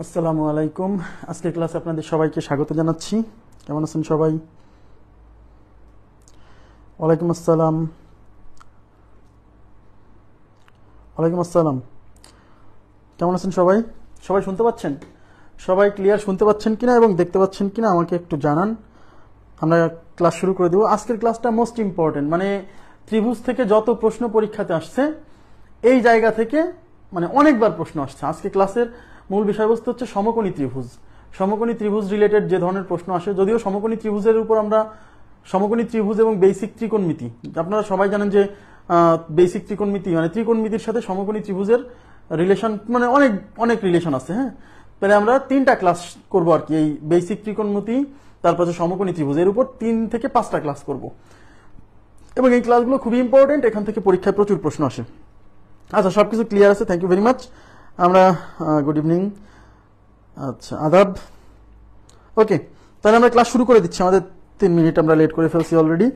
আসসালামু আলাইকুম। আজকের ক্লাসে আপনাদের সবাইকে স্বাগত জানাচ্ছি। কেমন আছেন সবাই? ওয়ালাইকুম আসসালাম। ওয়ালাইকুম আসসালাম। কেমন আছেন সবাই? সবাই শুনতে পাচ্ছেন? সবাই ক্লিয়ার শুনতে পাচ্ছেন কিনা এবং দেখতে পাচ্ছেন কিনা আমাকে একটু জানান। আমরা ক্লাস শুরু করে দেব। আজকের ক্লাসটা মোস্ট ইম্পর্টেন্ট, মানে ত্রিভুজ থেকে যত প্রশ্ন পরীক্ষাতে আসছে এই জায়গা থেকে মানে অনেকবার প্রশ্ন আসছে। আজকে ক্লাসের মূল বিষয়বস্তু হচ্ছে সমকোণী ত্রিভুজ। সমকোণী ত্রিভুজ রিলেটেড যে ধরনের প্রশ্ন আসে, যদিও সমকোণী ত্রিভুজের উপর আমরা সমকোণী ত্রিভুজ এবং বেসিক ত্রিকোণমিতি, আপনারা সবাই জানেন যে বেসিক ত্রিকোণমিতি মানে ত্রিকোণমিতির সাথে সমকোণী ত্রিভুজের রিলেশন মানে অনেক অনেক রিলেশন আছে। হ্যাঁ, তাহলে আমরা 3টা ক্লাস করব আর কি, এই বেসিক ত্রিকোণমিতি তারপর সমকোণী ত্রিভুজ, এর উপর 3 থেকে 5টা ক্লাস করব এবং এই ক্লাসগুলো খুবই ইম্পর্টেন্ট, এখান থেকে পরীক্ষায় প্রচুর প্রশ্ন আসে। আচ্ছা, সবকিছু ক্লিয়ার আছে, থ্যাংক ইউ ভেরি মাচ। আমরা গুড ইভিনিং, আচ্ছা আদাব। ওকে, তাহলে আমরা ক্লাস শুরু করে দিচ্ছি। আমাদের 3 মিনিট আমরা লেট করে ফেলছি অলরেডি।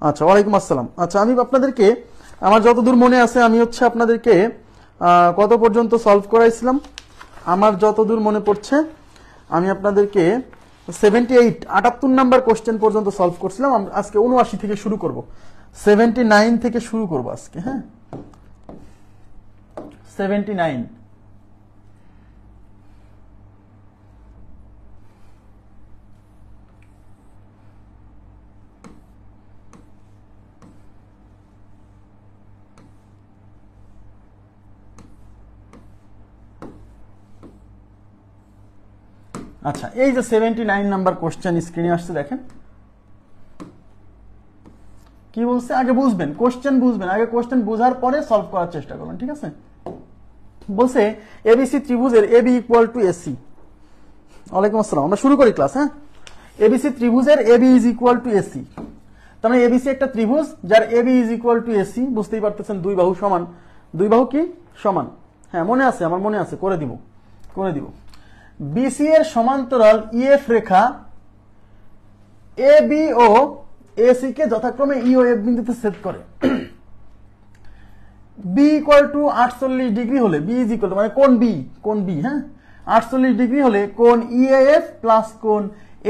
আচ্ছা, ওয়ালাইকুম আসসালাম। আচ্ছা, আমি আপনাদেরকে আমার যতদূর মনে আছে আমি হচ্ছে আপনাদেরকে কত পর্যন্ত সলভ করাইছিলাম আমার যতদূর মনে পড়ছে আমি আপনাদেরকে 78 নাম্বার কোশ্চেন পর্যন্ত সলভ করছিলাম। আজকে 79 থেকে শুরু করব, 79 থেকে শুরু করব আজকে। হ্যাঁ, 79। আচ্ছা, এই যে 79 নাম্বার কোশ্চেন স্ক্রিনে আসছে, দেখেন কি বলছে। আগে বুঝবেন, কোশ্চেন বুঝবেন, আগে কোশ্চেন বোঝার পরে সলভ করার চেষ্টা করবেন, ঠিক আছে? বলছে এবিসি ত্রিভুজের এবি ইকুয়াল টু এসি। ওয়ালাইকুম আসসালাম। আমরা শুরু করি ক্লাস। হ্যাঁ, এবিসি ত্রিভুজের AB is equal to AC. তার মানে এবিসি একটা ত্রিভুজ যার AB is equal to AC. বুঝতেই পারতেছেন, দুই বাহু সমান। দুই বাহু কি সমান? হ্যাঁ, মনে আছে, আমার মনে আছে, করে দিব। বিসি এর সমান্তরাল EF Rekha A B O AC কে যথাক্রমে ই ও এফ বিন্দুতে ছেদ করে। বি ইকুয়াল টু 48 ডিগ্রি হলে, বি ইজ ইকুয়াল টু মানে কোণ বি, হ্যাঁ 48 ডিগ্রি হলে কোণ ইএএফ প্লাস কোণ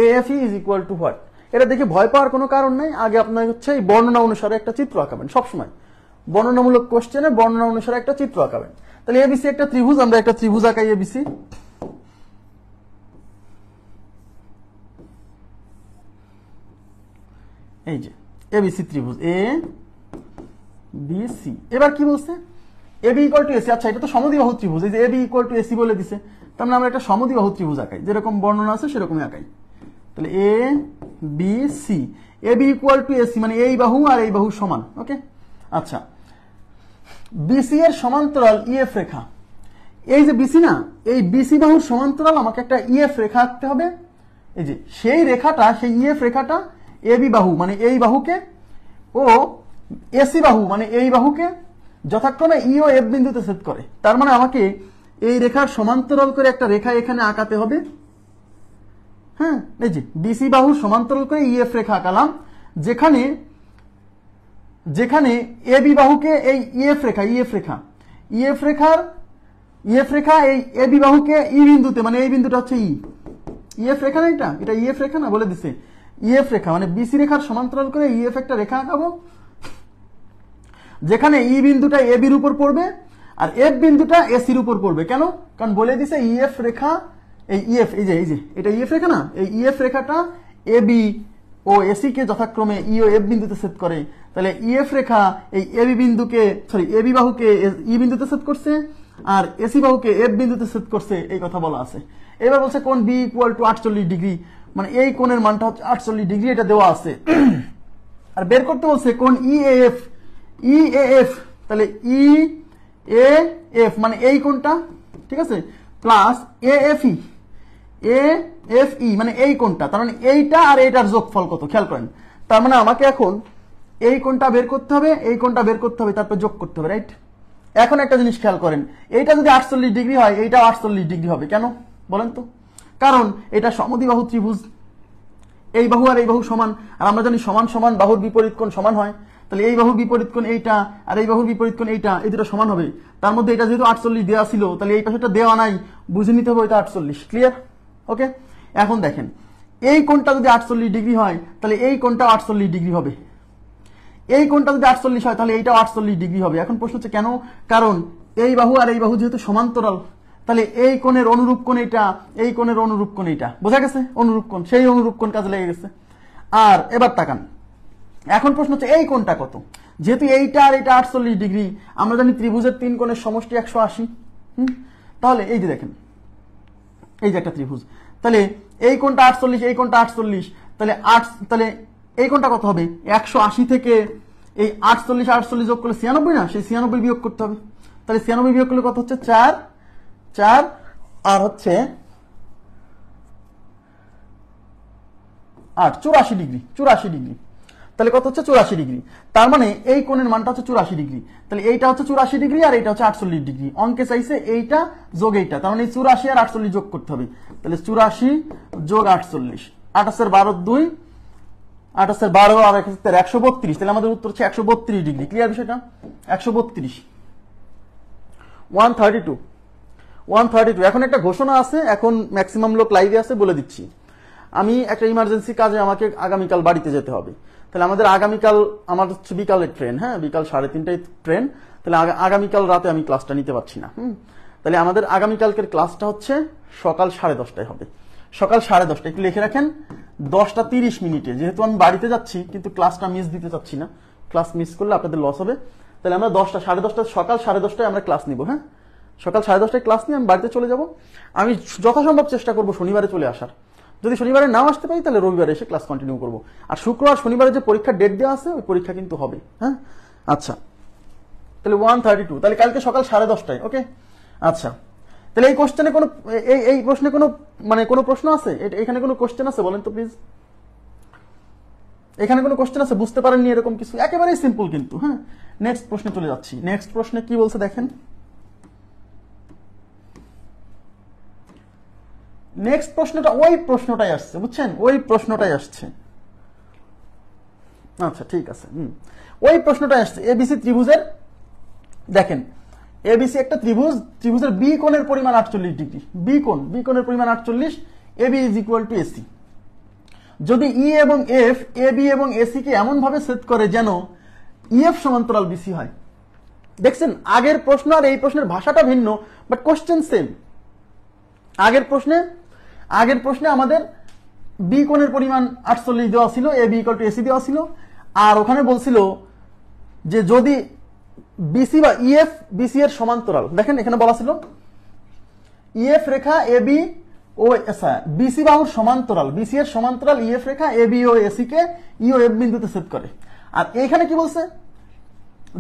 AF is equal two what? এটা দেখে ভয় পাওয়ার কোনো কারণ নাই। আগে আপনার হচ্ছে এই বর্ণনা অনুসারে একটা চিত্র আঁকাবেন। সবসময় বর্ণনামূলক কোশ্চেনে বর্ণনা অনুসারে একটা চিত্র আঁকাবেন। তাহলে এবিসি একটা ত্রিভুজ, আমরা একটা ত্রিভুজ আঁকাই এবিসি। এই যে এবিসি ত্রিভুজ এ বি সি। এবার কি বলছে? AB equal to AC. আচ্ছা, এটা তো সমদ্বিবাহু ত্রিভুজ। এই যে এবি ইকুয়াল টু এসি বলে দিছে, তার মানে আমরা একটা সমদ্বিবাহু ত্রিভুজ আঁকাই, যেরকম বর্ণনা আছে সেরকমই আঁকাই। তাহলে A B C, AB equal to AC মানে এই বাহু আর এই বাহু সমান। ওকে, আচ্ছা, বিসি এর সমান্তরাল ইএফ রেখা। এই যে বিসি না, এই বিসি বাহুর সমান্তরাল আমাকে একটা ইএফ রেখা আঁকতে হবে। এই যে সেই রেখাটা, সেই ইএফ রেখাটা এবি বাহু মানে এই বাহুকে ও এসি বাহু মানে এই বাহুকে যথাক্রমে ই ও এফ বিন্দুতে ছেদ করে। তার মানে আমাকে এই রেখার সমান্তরাল করে একটা রেখা এখানে আঁকাতে হবে। হ্যাঁ, এই যে বিসি বাহুর সমান্তরাল করে ইএফ রেখা আঁকালাম, যেখানে যেখানে এবি বাহুকে এই ইএফ রেখা এই এবি বাহুকে ই বিন্দুতে মানে এই বিন্দুটা হচ্ছে ইএফ রেখা না, এটা ইএফ রেখা না, বলে দিছে ইএফ রেখা মানে বিসি রেখার সমান্তরাল করে ইএফ একটা রেখা আঁকাবো, যেখানে ই বিন্দুটা এ বির উপর পড়বে আর এফ বিন্দুটা এসির উপর পড়বে। কেন? কারণ বলে দিছে ইএফ রেখা, এই ইএফ, এই যে এটা ইএফ রেখা না, এই ইএফ রেখাটা এ বি ও এসি কে যথাক্রমে ই ও এফ বিন্দুতে ছেদ করে। তাহলে ইএফ রেখা এই এবি বিন্দুকে এবি বাহুকে ই বিন্দুতে ছেদ করছে আর এসি বাহুকে এফ বিন্দুতে ছেদ করছে, এই কথা বলা আছে। এবার বলছে কোণ বি ইকুয়াল টু 48 ডিগ্রি, মানে এই কোণের মানটা হচ্ছে 48 ডিগ্রি, এটা দেওয়া আছে। আর বের করতে বলছে কোণ ইএএফ, তাহলে ইএএফ মানে এই কোণটা, ঠিক আছে, প্লাস এএফই মানে এই কোণটা, তার মানে এইটা আর এইটার যোগফল কত খেয়াল করেন। তার মানে আমাকে এখন এই কোণটা বের করতে হবে, এই কোণটা বের করতে হবে, তারপর যোগ করতে হবে, রাইট? এখন একটা জিনিস খেয়াল করেন, এইটা যদি 48 ডিগ্রি হয় এইটাও 48 ডিগ্রি হবে। কেন বলেন তো? কারণ এটা সমদ্বিবাহু ত্রিভুজ, এই বাহু আর এই বাহু সমান, আর আমরা জানি সমান সমান বাহুর বিপরীত কোণ সমান হয়। তাহলে এই বাহুর বিপরীত কোণ এইটা আর এই বাহুর বিপরীত কোণ এইটা, এই দুটো সমান হবে। তার মধ্যে এটা যেহেতু 48 দেওয়া ছিল, তাহলে এই পাশেটা দেওয়া নাই, বুঝে নিতে হবে এটা 48। ক্লিয়ার? ওকে, এখন দেখেন এই কোণটা যদি 48 ডিগ্রি হয় তাহলে এই কোণটা 48 ডিগ্রি হবে, এই কোণটা যদি 48 হয় তাহলে এইটাও 48 ডিগ্রি হবে। এখন প্রশ্ন হচ্ছে কেন? কারণ এই বাহু আর এই বাহু যেহেতু সমান্তরাল, তাহলে এই কোণের অনুরূপ কোণ এটা, এই কোণের অনুরূপ কোণ এটা। বোঝা গেছে? অনুরূপ কোণ, সেই অনুরূপ কোণ কাজে লেগে গেছে। আর এবার তাকান, এখন প্রশ্ন হচ্ছে এই কোণটা কত? যেহেতু এইটা আর এটা 48 ডিগ্রি, আমরা জানি ত্রিভুজের 3 কোণের সমষ্টি 180। তাহলে এই যে দেখেন, এই যে একটা ত্রিভুজ, তাহলে এই কোণটা 48, এই কোণটা 48, তাহলে এই কোণটা কত হবে? 180 থেকে এই 48 48 যোগ করলে 96 না, সেই 96 বিয়োগ করতে হবে। তাহলে 96 বিয়োগ করলে কত হচ্ছে? 4 4 আর হচ্ছে 8, 84 ডিগ্রি। 84 ডিগ্রি, তাহলে কত হচ্ছে? 84 ডিগ্রি। তার মানে এই কোণের মানটা হচ্ছে 84 ডিগ্রি। তাহলে এইটা হচ্ছে 84 ডিগ্রি আর এইটা হচ্ছে 48 ডিগ্রি। অঙ্কে চাইছে এইটা যোগ এইটা, তার মানে 84 আর 48 যোগ করতে হবে। তাহলে 84 যোগ 48, 28 12 2, 28 12 আর 132, তাহলে আমাদের উত্তর হচ্ছে 132 ডিগ্রি। ক্লিয়ার বিষয়টা? 132, 132। এখন একটা ঘোষণা আছে, এখন ম্যাক্সিমাম লোক লাইভে আছে, বলে দিচ্ছি। আমি একটা ইমার্জেন্সি কাজে আমাকে আগামীকাল বাড়িতে যেতে হবে। তাহলে আমাদের আগামীকাল আমার হচ্ছে বিকালের ট্রেন, হ্যাঁ, বিকাল 3:30টায় ট্রেন। তাহলে আগামীকাল রাতে আমি ক্লাসটা নিতে পারছি না। তাহলে আমাদের আগামীকালকের ক্লাসটা হচ্ছে সকাল 10:30টায় হবে। সকাল 10:30টায় একটু লিখে রাখেন, 10:30 যেহেতু আমি বাড়িতে যাচ্ছি, কিন্তু ক্লাসটা মিস দিতে চাচ্ছি না। ক্লাস মিস করলে আপনাদের লস হবে। তাহলে আমরা 10:30 সকাল 10:30টায় আমরা ক্লাস নিব। হ্যাঁ, সকাল 10:30টায় ক্লাস নিয়ে আমি বাড়িতে চলে যাব। আমি যথাসম্ভব চেষ্টা করব শনিবারে চলে আসার। যদি শনিবারে নাও আসতে পারি তাহলে রবিবারে এসে ক্লাস কন্টিনিউ করব। আর শুক্র আর শনিবারে যে পরীক্ষার ডেট দেওয়া আছে, ওই পরীক্ষা কিন্তু হবে। হ্যাঁ, আচ্ছা, তাহলে 132, তাহলে কালকে সকাল 10:30টায়। ওকে, আচ্ছা, তাহলে এই কোশ্চেনে কোনো এই প্রশ্নে কোনো কোনো প্রশ্ন আছে? এখানে কোনো কোশ্চেন আছে বলেন তো প্লিজ? এখানে কোনো কোশ্চেন আছে? বুঝতে পারেননি এরকম কিছু? একেবারেই সিম্পল কিন্তু। হ্যাঁ, নেক্সট প্রশ্নে চলে যাচ্ছি। নেক্সট প্রশ্নে কি বলছে দেখেন। নেক্সট প্রশ্নটা ওই প্রশ্নটাই আসছে, বুঝছেন? ওই প্রশ্নটাই আসছে। আচ্ছা, ঠিক আছে। ওই প্রশ্নটাই আসছে। এবিসি ত্রিভুজের, দেখেন এবিসি একটা ত্রিভুজ, ত্রিভুজের বি কোণের পরিমাণ 48 ডিগ্রি। বি কোণের পরিমাণ 48, AB is equal to AC. যদি ই এবং এফ, এবি এবং এসি কে এমন ভাবে সেট করে যেন ইএফ সমান্তরাল বিসি হয়। দেখছেন, আগের প্রশ্ন আর এই প্রশ্নের ভাষাটা ভিন্ন, বাট কোশ্চেন সেম। আগের প্রশ্নে আমাদের বি কোণের পরিমাণ 48 দেওয়া ছিল, এবি ইকুয়াল টু এসি দেওয়া ছিল, আর ওখানে বলছিল যে যদি বিসি বা ইএফ বিসি এর সমান্তরাল, দেখেন এখানে বলা ছিল ইএফ রেখা এবি ও বিসি বাহুর সমান্তরাল, বিসি এর সমান্তরাল ইএফ রেখা এবি ও এসি কে ই ও এফ বিন্দুতে ছেদ করে। আর এখানে কি বলছে?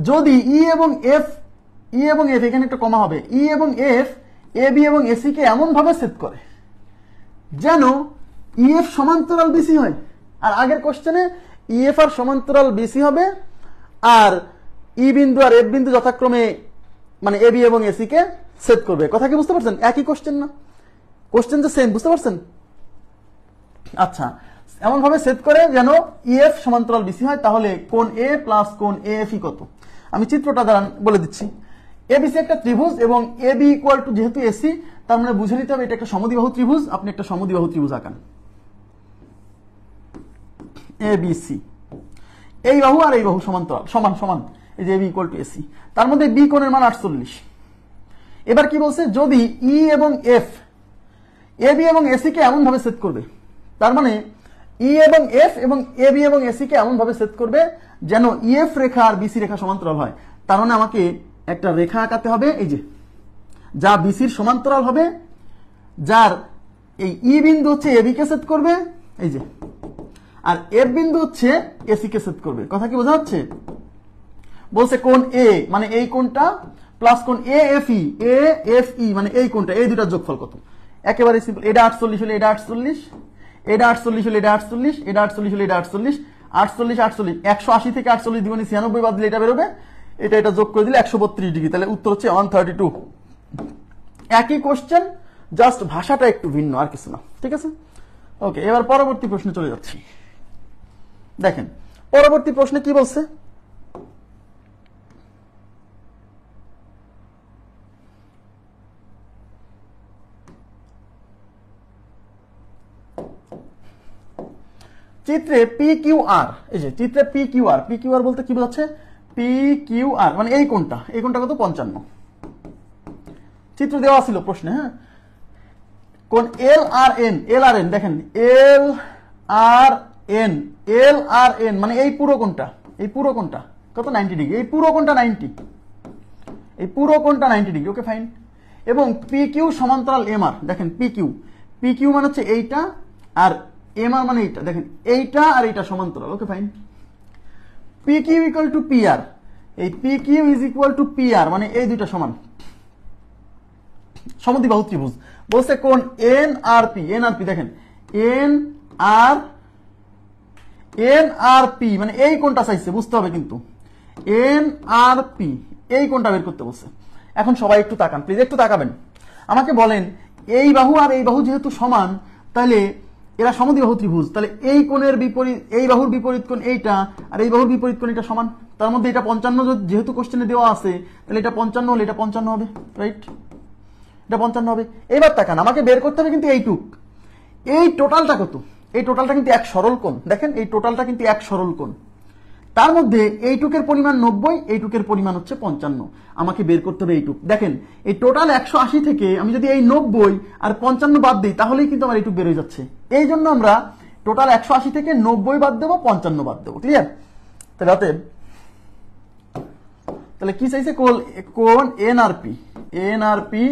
যদি ই এবং এফ এখানে একটা কমা হবে, ই এবং এফ এবি এবং এসি কে এমন ভাবে ছেদ করে যেন ইএফ সমান্তরাল বিসি হয়। আর আগের কোশ্চেনে ইএফ আর সমান্তরাল বিসি হবে, আর ই বিন্দু আর এফ বিন্দু যথাক্রমে এবি এবং এসি কে ছেদ করবে। কথা কি বুঝতে পারছেন? একই কোশ্চেন না? কোশ্চেন যে সেম, বুঝতে পারছেন? আচ্ছা, এমন ভাবে ছেদ করে যেন ইএফ সমান্তরাল বিসি হয়। তাহলে কোণ এ প্লাস কোণ এএফ কত? আমি চিত্রটা দ্বারা বলে দিচ্ছি। এবিসি একটা ত্রিভুজ এবং এবি ইকুয়াল টু যেহেতু এসি, তার মানে বুঝে নিতে হবে এটা একটা সমদ্বিবাহু ত্রিভুজ। আপনি একটা সমদ্বিবাহু ত্রিভুজ আঁকান, এবিসি। এই বাহু আর এই বাহু সমান্তরাল, সমান সমান, এই যে এবি ইকুয়াল টু এসি। তার মধ্যে বি কোণের মান 48। এবার কি বলছে? যদি ই এবং এফ এবি এবং এসি কে এমন ভাবে সেট করবে, তার মানে ই এবং এফ এবং এবি এবং এসি কে এমন ভাবে সেট করবে যেন ইএফ রেখা আর বিসি রেখা সমান্তরাল হয়। তার মানে আমাকে একটা রেখা আঁকাতে হবে, এই যে, যা বিসির সমান্তরাল হবে, যার এই ই বিন্দু হচ্ছে এবি কে সেট করবে, এই যে, আর এফ বিন্দু হচ্ছে এসি কে সেট করবে। কথা কি বোঝা যাচ্ছে? বলছে কোণ এ মানে এই কোণটা প্লাস কোণ এ এফ ই মানে এই কোণটা, এই দুটার যোগফল কত? একেবারে সিম্পল। এটা 48 হলে এটা 48, এটা 48 হলে এটা 48, এটা 48 হলে এটা 48, 48 48, 180 থেকে 48 দিবনি 96 বাদ দিলে এটা বেরোবে, এটা যোগ করে দিলে 132 ডিগ্রি। তাহলে উত্তর হচ্ছে 132। একই কোশ্চেন, জাস্ট ভাষাটা একটু ভিন্ন, আর কিছু না। ঠিক আছে, ওকে। এবার পরবর্তী প্রশ্নে চলে যাচ্ছি। দেখেন পরবর্তী প্রশ্নে কি বলছে। চিত্রে পি কিউ আর, এই যে চিত্রে P Q R, P Q R বলতে কি বোঝাচ্ছে, পি কিউ আর মানে এই কোণটা, এই কোণটা কত 55। চিত্র দেওয়া ছিল প্রশ্নে, হ্যাঁ। কোণ এল আর এন, এল আর এন দেখেন, এল আর এন, এল আর এন মানে এই পুরো কোণটা, এই পুরো কোণটা কত 90 ডিগ্রি, এই পুরো কোণটা 90, এই পুরো কোণটা 90 ডিগ্রি। Okay fine. এবং পি কিউ সমান্তরাল এম আর, দেখেন পি কিউ, পি কিউ মানে হচ্ছে এইটা আর এম আর মানে এইটা, দেখেন এইটা আর এইটা সমান্তরাল। Okay fine. P Q equal to P R, এই P Q is equal to P R মানে এই দুইটা সমান, সমদ্বিবাহু ত্রিভুজ। বলছে কোন N R P, N R P দেখেন এন আর পি মানে এই কোণটা চাইছে, বুঝতে হবে কিন্তু এন আর পি এই কোণটা বের করতে বলছে। এখন সবাই একটু তাকান প্লিজ, একটু তাকাবেন, আমাকে বলেন এই বাহু আর এই বাহু যেহেতু সমান, তাহলে এরা সমদ্বিবাহু ত্রিভুজ, তাহলে এই কোণের বিপরীত, এই বাহুর বিপরীত কোণ এইটা আর এই বাহুর বিপরীত কোণ এটা সমান, তার মধ্যে এটা 55 যেহেতু কোশ্চেনে দেওয়া আছে, তাহলে এটা 55 হলে এটা 55 হবে, রাইট? এটা 55 হবে। এবার তাকান, আমাকে বের করতে হবে কিন্তু এইটুক, এই টোটালটা কত, এই টোটালটা কিন্তু এক সরল কোণ, দেখেন এই টোটালটা কিন্তু এক সরল কোণ, তার মধ্যে এইটুকের পরিমাণ 90, এইটুকের পরিমাণ হচ্ছে 55, আমাকে বের করতে হবে এইটুক। দেখেন এই টোটাল 180 থেকে আমি যদি এই 90 আর 55 বাদ দিই, তাহলেই কিন্তু আমার এইটুক বের হয়ে যাচ্ছে। এই জন্য আমরা টোটাল 180 থেকে 90 বাদ দেবো, 55 বাদ দেবো। ক্লিয়ার? তাহলে অতএব তাহলে কি চাইছে, কোণ N R P, N R P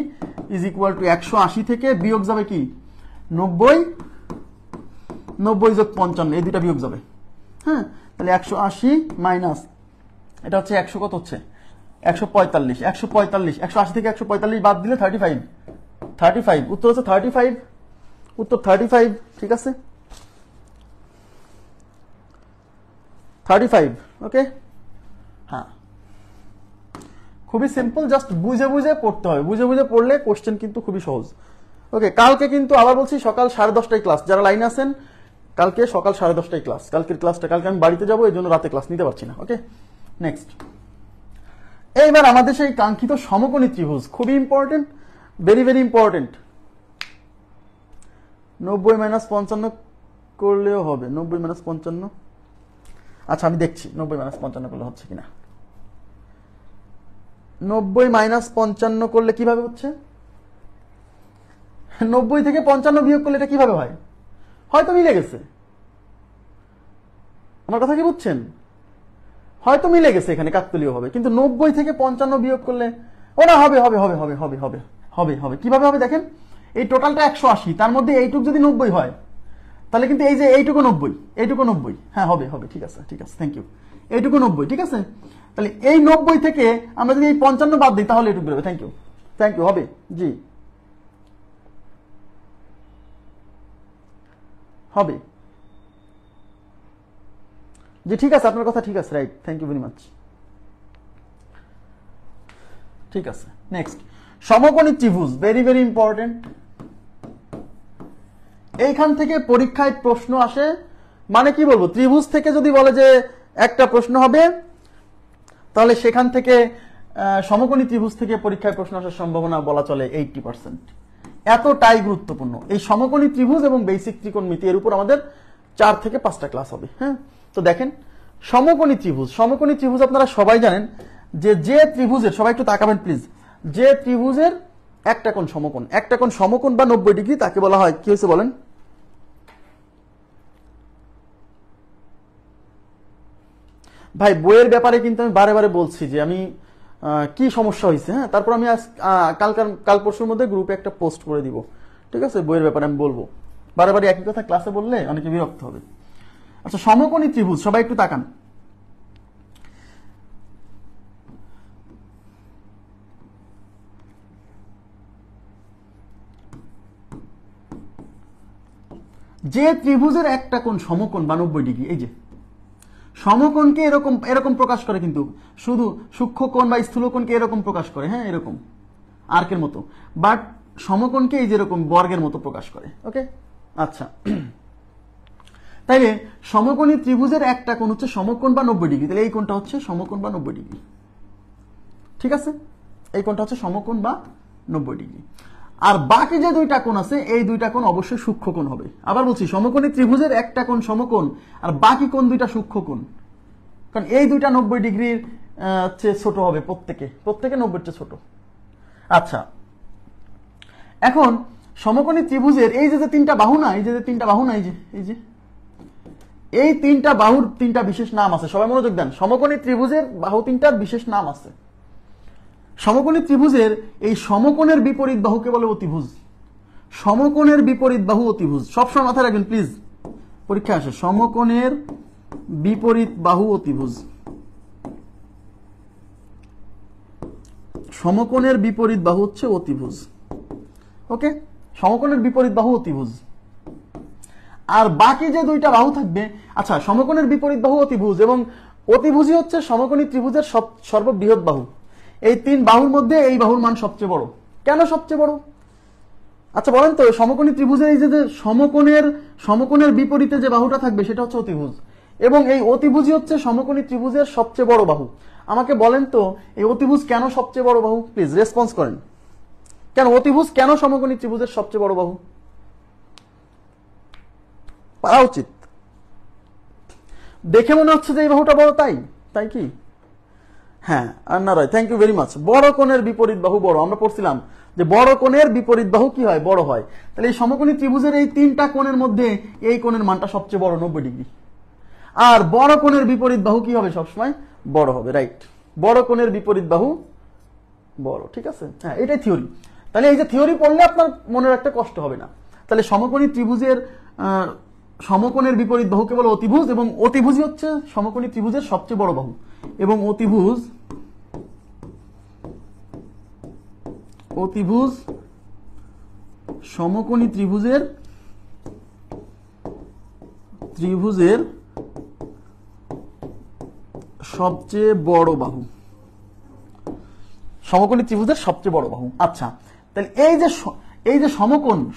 is equal to 180 থেকে বিয়োগ যাবে কি 90, 90 যোগ 55 এই দুইটা বিয়োগ যাবে, হ্যাঁ। তাহলে 180 মাইনাস এটা হচ্ছে 100 কত হচ্ছে 145, 180 থেকে 145 বাদ দিলে 35, উত্তর হচ্ছে 35, উত্তর 35, ঠিক আছে 35। ওকে, হ্যাঁ খুবই সিম্পল, জাস্ট বুঝে বুঝে পড়তে হবে, বুঝে বুঝে পড়লে কোশ্চেন কিন্তু খুবই সহজ। ওকে, কালকে কিন্তু আবার বলছি সকাল 10:30টায় ক্লাস, যারা লাইনে আছেন কালকে সকাল 10:30টায় ক্লাস, কালকের ক্লাসটা কালকে আমি বাড়িতে যাবো, এই জন্য রাতে ক্লাস নিতে পারছি না। ওকে, নেক্সট। এইবার আমাদের সেই কাঙ্ক্ষিত সমকোণী ত্রিভুজ, খুবই ইম্পর্টেন্ট, ভেরি ভেরি ইম্পর্টেন্ট। 90 - 55 করলেও হবে, 90 - 55, আচ্ছা আমি দেখছি 90 - 55 করলে হচ্ছে কিনা। 90 - 55 করলে কিভাবে হচ্ছে, 90 থেকে 55 বিয়োগ করলে এটা কিভাবে হয়, হয়তো মিলে গেছে, আমার কথা কি বুঝছেন, হয়তো মিলে গেছে এখানে কাকতালীয় হবে, কিন্তু 90 থেকে 55 বিয়োগ করলে ওটা হবে হবে হবে হবে হবে হবে হবে হবে কিভাবে হবে দেখেন, এই টোটালটা 180, তার মধ্যে এইটুক যদি 90 হয়, তাহলে কিন্তু এই যে এইটুকু 90, এইটুকু 90, হ্যাঁ হবে হবে, ঠিক আছে ঠিক আছে, থ্যাংক ইউ, এইটুকু 90, ঠিক আছে। তাহলে এই 90 থেকে আমরা যদি এই 55 বাদ দিই, তাহলে এইটুকু বেরোবে, থ্যাংক ইউ হবে, জি হবে, জি ঠিক আছে, আপনার কথা ঠিক আছে, right, thank you very much, ঠিক আছে। নেক্সট, সমকোণী ত্রিভুজ, ভেরি ভেরি ইম্পর্টেন্ট। এইখান থেকে পরীক্ষায় প্রশ্ন আসে, মানে কি বলবো, ত্রিভুজ থেকে যদি বলে যে একটা প্রশ্ন হবে, তাহলে সেখান থেকে সমকোণী ত্রিভুজ থেকে পরীক্ষায় প্রশ্ন আসার সম্ভাবনা বলা চলে 80%, এতটাই গুরুত্বপূর্ণ। এই সমকোণী ত্রিভুজ এবং বেসিক ত্রিকোণমিতি এর উপর আমাদের 4 থেকে 5টা ক্লাস হবে, হ্যাঁ। তো দেখেন সমকোণী ত্রিভুজ, সমকোণী ত্রিভুজ আপনারা সবাই জানেন যে ত্রিভুজের, সবাই একটু তাকাবেন প্লিজ, যে ত্রিভুজের একটা কোণ সমকোণ, একটা কোণ সমকোণ বা 90 ডিগ্রি, তাকে বলা হয় কি হয়েছে বলেন, ভাই বইয়ের ব্যাপারে কিন্তু আমি বারে বারে বলছি যে আমি কি সমস্যা হয়েছে, হ্যাঁ। তারপর আমি কাল পরশুর মধ্যে গ্রুপে একটা পোস্ট করে দিব, ঠিক আছে, বইয়ের ব্যাপারে আমি বলবো, বারে বারে একই কথা ক্লাসে বললে অনেকে বিরক্ত হবে। আচ্ছা, সমকোণী ত্রিভুজ, সবাই একটু তাকান, যে ত্রিভুজের একটা কোণ সমকোণ বা 90 ডিগ্রি, এই যে সমকোণকে এরকম এরকম প্রকাশ করে, কিন্তু শুধু সূক্ষ্ম কোণ বা স্থূল কোণকে এরকম প্রকাশ করে, হ্যাঁ এরকম আর্কের মতো, বাট সমকোণকে এই যেরকম বর্গের মতো প্রকাশ করে। ওকে, আচ্ছা, তাইলে সমকোণী ত্রিভুজের একটা কোণ হচ্ছে সমকোণ বা 90 ডিগ্রি, তাহলে এই কোণটা হচ্ছে সমকোণ বা 90 ডিগ্রি, ঠিক আছে, এই কোণটা হচ্ছে সমকোণ বা 90 ডিগ্রি। আর বাকি যে দুইটা কোণ আছে এই দুইটা কোণ অবশ্যই সূক্ষ্ম কোণ হবে। আবার বলছি, সমকোণী ত্রিভুজের একটা কোণ সমকোণ আর বাকি কোণ দুইটা সূক্ষ্ম কোণ, কারণ এই দুইটা 90 ডিগ্রির চেয়ে ছোট হবে, প্রত্যেকে 90 চেয়ে ছোট। আচ্ছা, এখন সমকোণী ত্রিভুজের এই যে তিনটা বাহু না, এই যে তিনটা বাহু না, এই তিনটা বাহুর তিনটা বিশেষ নাম আছে। সবাই মনোযোগ দেন, সমকোণী ত্রিভুজের বাহু তিনটার বিশেষ নাম আছে। সমকোণী ত্রিভুজের এই সমকোণের বিপরীত বাহুকে বলে অতিভুজ। সমকোণের বিপরীত বাহু অতিভুজ, সবসময় মাথায় রাখবেন প্লিজ, পরীক্ষা আসে। সমকোণের বিপরীত বাহু অতিভুজ, সমকোণের বিপরীত বাহু হচ্ছে অতিভুজ। ওকে, সমকোণের বিপরীত বাহু অতিভুজ। আর বাকি যে দুইটা বাহু থাকবে, আচ্ছা, সমকোণের বিপরীত বাহু অতিভুজ এবং অতিভুজই হচ্ছে সমকোণী ত্রিভুজের সর্ববৃহৎ বাহু। এই তিন বাহুর মধ্যে এই বাহুর মান সবচেয়ে বড়। কেন সবচেয়ে বড়? আচ্ছা বলেন তো, সমকোণী ত্রিভুজের এই যে সমকোণের বিপরীতে যে বাহুটা থাকবে সেটা হচ্ছে অতিভুজ, এবং এই অতিভুজই হচ্ছে সমকোণী ত্রিভুজের সবচেয়ে বড় বাহু। আমাকে বলেন তো, এই অতিভুজ কেন সবচেয়ে বড় বাহু? প্লিজ রেসপন্স করেন। কেন অতিভুজ কেন সমকোণী ত্রিভুজের সবচেয়ে বড় বাহু? পারা উচিত। দেখে মনে হচ্ছে যে এই বাহুটা বড়, তাই কি? হ্যাঁ, আন্না রায়, থ্যাংক ইউ ভেরি মাচ। বড় কোণের বিপরীত বাহু বড়, আমরা পড়ছিলাম যে বড় কোণের বিপরীত বাহু কি হয়? বড় হয়। তাহলে এই সমকোণী ত্রিভুজের এই তিনটা কোণের মধ্যে এই কোণের মানটা সবচেয়ে বড়, 90 ডিগ্রি। আর বড় কোণের বিপরীত বাহু কি হবে? সবসময় বড় হবে, রাইট? বড় কোণের বিপরীত বাহু বড়, ঠিক আছে? হ্যাঁ, এটাই থিওরি। তাহলে এই যে থিওরি পড়লে আপনার মনে রাখতে কষ্ট হবে না। তাহলে সমকোণী ত্রিভুজের সমকোণের বিপরীত বাহুকে বলে অতিভুজ, এবং অতিভুজই হচ্ছে সমকোণী ত্রিভুজের সবচেয়ে বড় বাহু, এবং অতিভুজ সমকোণী ত্রিভুজের সবচেয়ে বড় বাহু, সমকোণী ত্রিভুজের সবচেয়ে বড় বাহু। আচ্ছা, তাহলে এই যে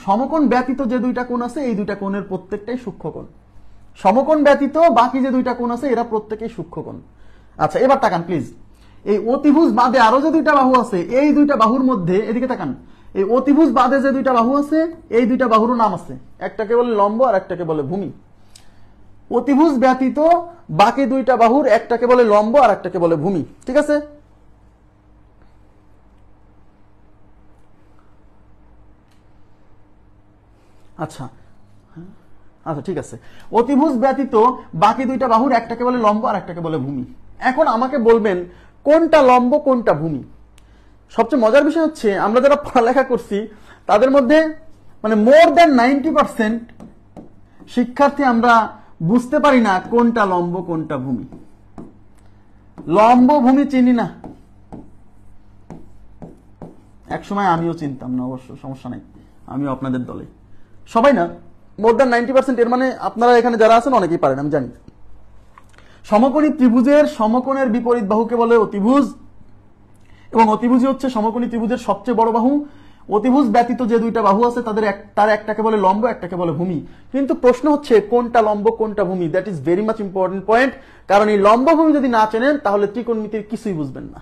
সমকোণ ব্যতীত যে দুইটা কোণ আছে, এই দুইটা কোণের প্রত্যেকটাই সূক্ষ্ম কোণ। সমকোণ ব্যতীত বাকি যে দুইটা কোণ আছে এরা প্রত্যেকেই সূক্ষ্ম কোণ। আচ্ছা, এবার তাকান প্লিজ, এই অতিভুজ বাদে আরো যে দুইটা বাহু আছে, এই দুইটা বাহুর মধ্যে, এদিকে তাকান, এই অতিভুজ বাদে যে দুইটা বাহু আছে এই দুইটা বাহুরও নাম আছে, একটাকে বলে লম্ব আর একটাকে বলে ভূমি। অতিভুজ ব্যতীত বাকি দুইটা বাহুর একটাকে বলে লম্ব আর একটাকে বলে ভূমি, ঠিক আছে? আচ্ছা আচ্ছা, ঠিক আছে। অতিভুজ ব্যতীত বাকি দুইটা বাহুর একটাকে বলে লম্ব আর একটাকে বলে ভূমি। এখন আমাকে বলবেন কোনটা লম্ব কোনটা ভূমি। সবচেয়ে মজার বিষয় হচ্ছে, আমরা যারা পড়ালেখা করছি তাদের মধ্যে মানে মোর দ্যান 90% শিক্ষার্থী আমরা বুঝতে পারি না কোনটা লম্ব কোনটা ভূমি। লম্ব ভূমি চিনি না। একসময় আমিও চিনতাম না, অবশ্য সমস্যা নাই, আমিও আপনাদের দলে। সবাই না, মোর দ্যান 90%। এর মানে আপনারা এখানে যারা আছেন অনেকেই পারেন, আমি জানি। সমকোণী ত্রিভুজের সমকোণের বিপরীত বাহুকে বলে অতিভুজ, এবং অতিভুজই হচ্ছে সমকোণী ত্রিভুজের সবচেয়ে বড় বাহু। অতিভুজ ব্যতীত যে দুইটা বাহু আছে তার একটাকে বলে লম্ব, একটাকে বলে ভূমি। কিন্তু প্রশ্ন হচ্ছে কোনটা লম্ব কোনটা ভূমি। That is very much important point, কারণ এই লম্ব ভূমি যদি না চেনেন তাহলে ত্রিকোণমিতির কিছুই বুঝবেন না।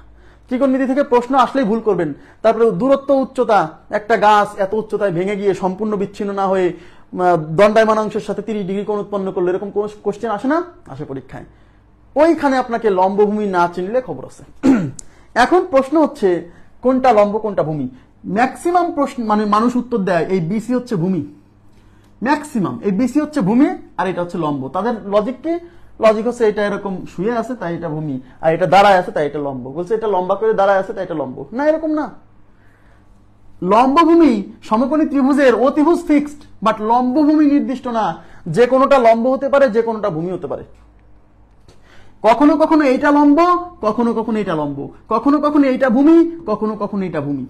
ত্রিকোণমিতি থেকে প্রশ্ন আসলেই ভুল করবেন। তারপরে দূরত্ব, উচ্চতা, একটা গাছ এত উচ্চতায় ভেঙে গিয়ে সম্পূর্ণ বিচ্ছিন্ন না হয়ে দণ্ডায়মান অংশের সাথে 30 ডিগ্রি কোণ উৎপন্ন করলে, এরকম কোন কোশ্চেন আসে না? আসে পরীক্ষায়। ওইখানে আপনাকে লম্বভূমি না চিনলে খবর আছে। এখন প্রশ্ন হচ্ছে কোনটা লম্ব কোনটা ভূমি। ম্যাক্সিমাম প্রশ্ন মানে মানুষ উত্তর দেয় এই বিসি হচ্ছে ভূমি, ম্যাক্সিমাম এই বিসি হচ্ছে ভূমি আর এটা হচ্ছে লম্ব। তাদের লজিক কি? লজিক হচ্ছে এটা এরকম শুয়ে আছে তাই এটা ভূমি, আর এটা দাঁড়ায় আছে তাই এটা লম্ব। বলছে এটা লম্বা করে দাঁড়ায় আছে তাই এটা লম্ব। না, এরকম না। লম্বভূমি সমকোণী ত্রিভুজের অতিভুজ ফিক্সড, বাট লম্বভূমি নির্দিষ্ট না। যে কোনোটা লম্ব হতে পারে, যে কোনোটা ভূমি হতে পারে। কখনো কখনো এইটা লম্ব, কখনো কখনো এইটা লম্ব, কখনো কখনো এইটা ভূমি, কখনো কখনো এইটা ভূমি।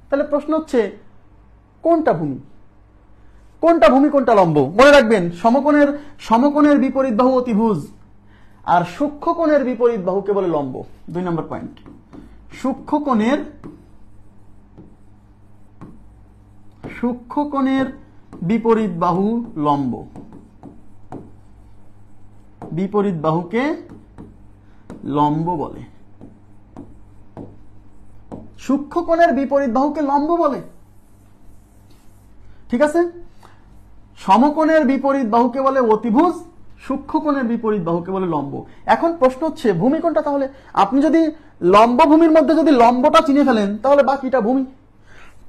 তাহলে প্রশ্ন হচ্ছে কোনটা ভূমি কোনটা ভূমি কোনটা লম্ব। মনে রাখবেন, সমকোণের বিপরীত বাহু অতিভুজ, আর সূক্ষ্মকোণের বিপরীত বাহুকে বলে লম্ব। 2 নম্বর পয়েন্ট, সূক্ষ্মকোণের বিপরীত বাহু লম্ব, বিপরীত বাহুকে লম্ব বলে। সূক্ষ্মকোণের বিপরীত বাহুকে লম্ব বলে। ঠিক আছে? সমকোণের বিপরীত বাহুকে বলে অতিভুজ, সূক্ষ্মকোণের বিপরীত বাহুকে বলে লম্ব। এখন প্রশ্ন হচ্ছে ভূমি কোনটা? তাহলে আপনি যদি লম্ব ভূমির মধ্যে যদি লম্বটা চিনে ফেলেন তাহলে বাকিটা ভূমি।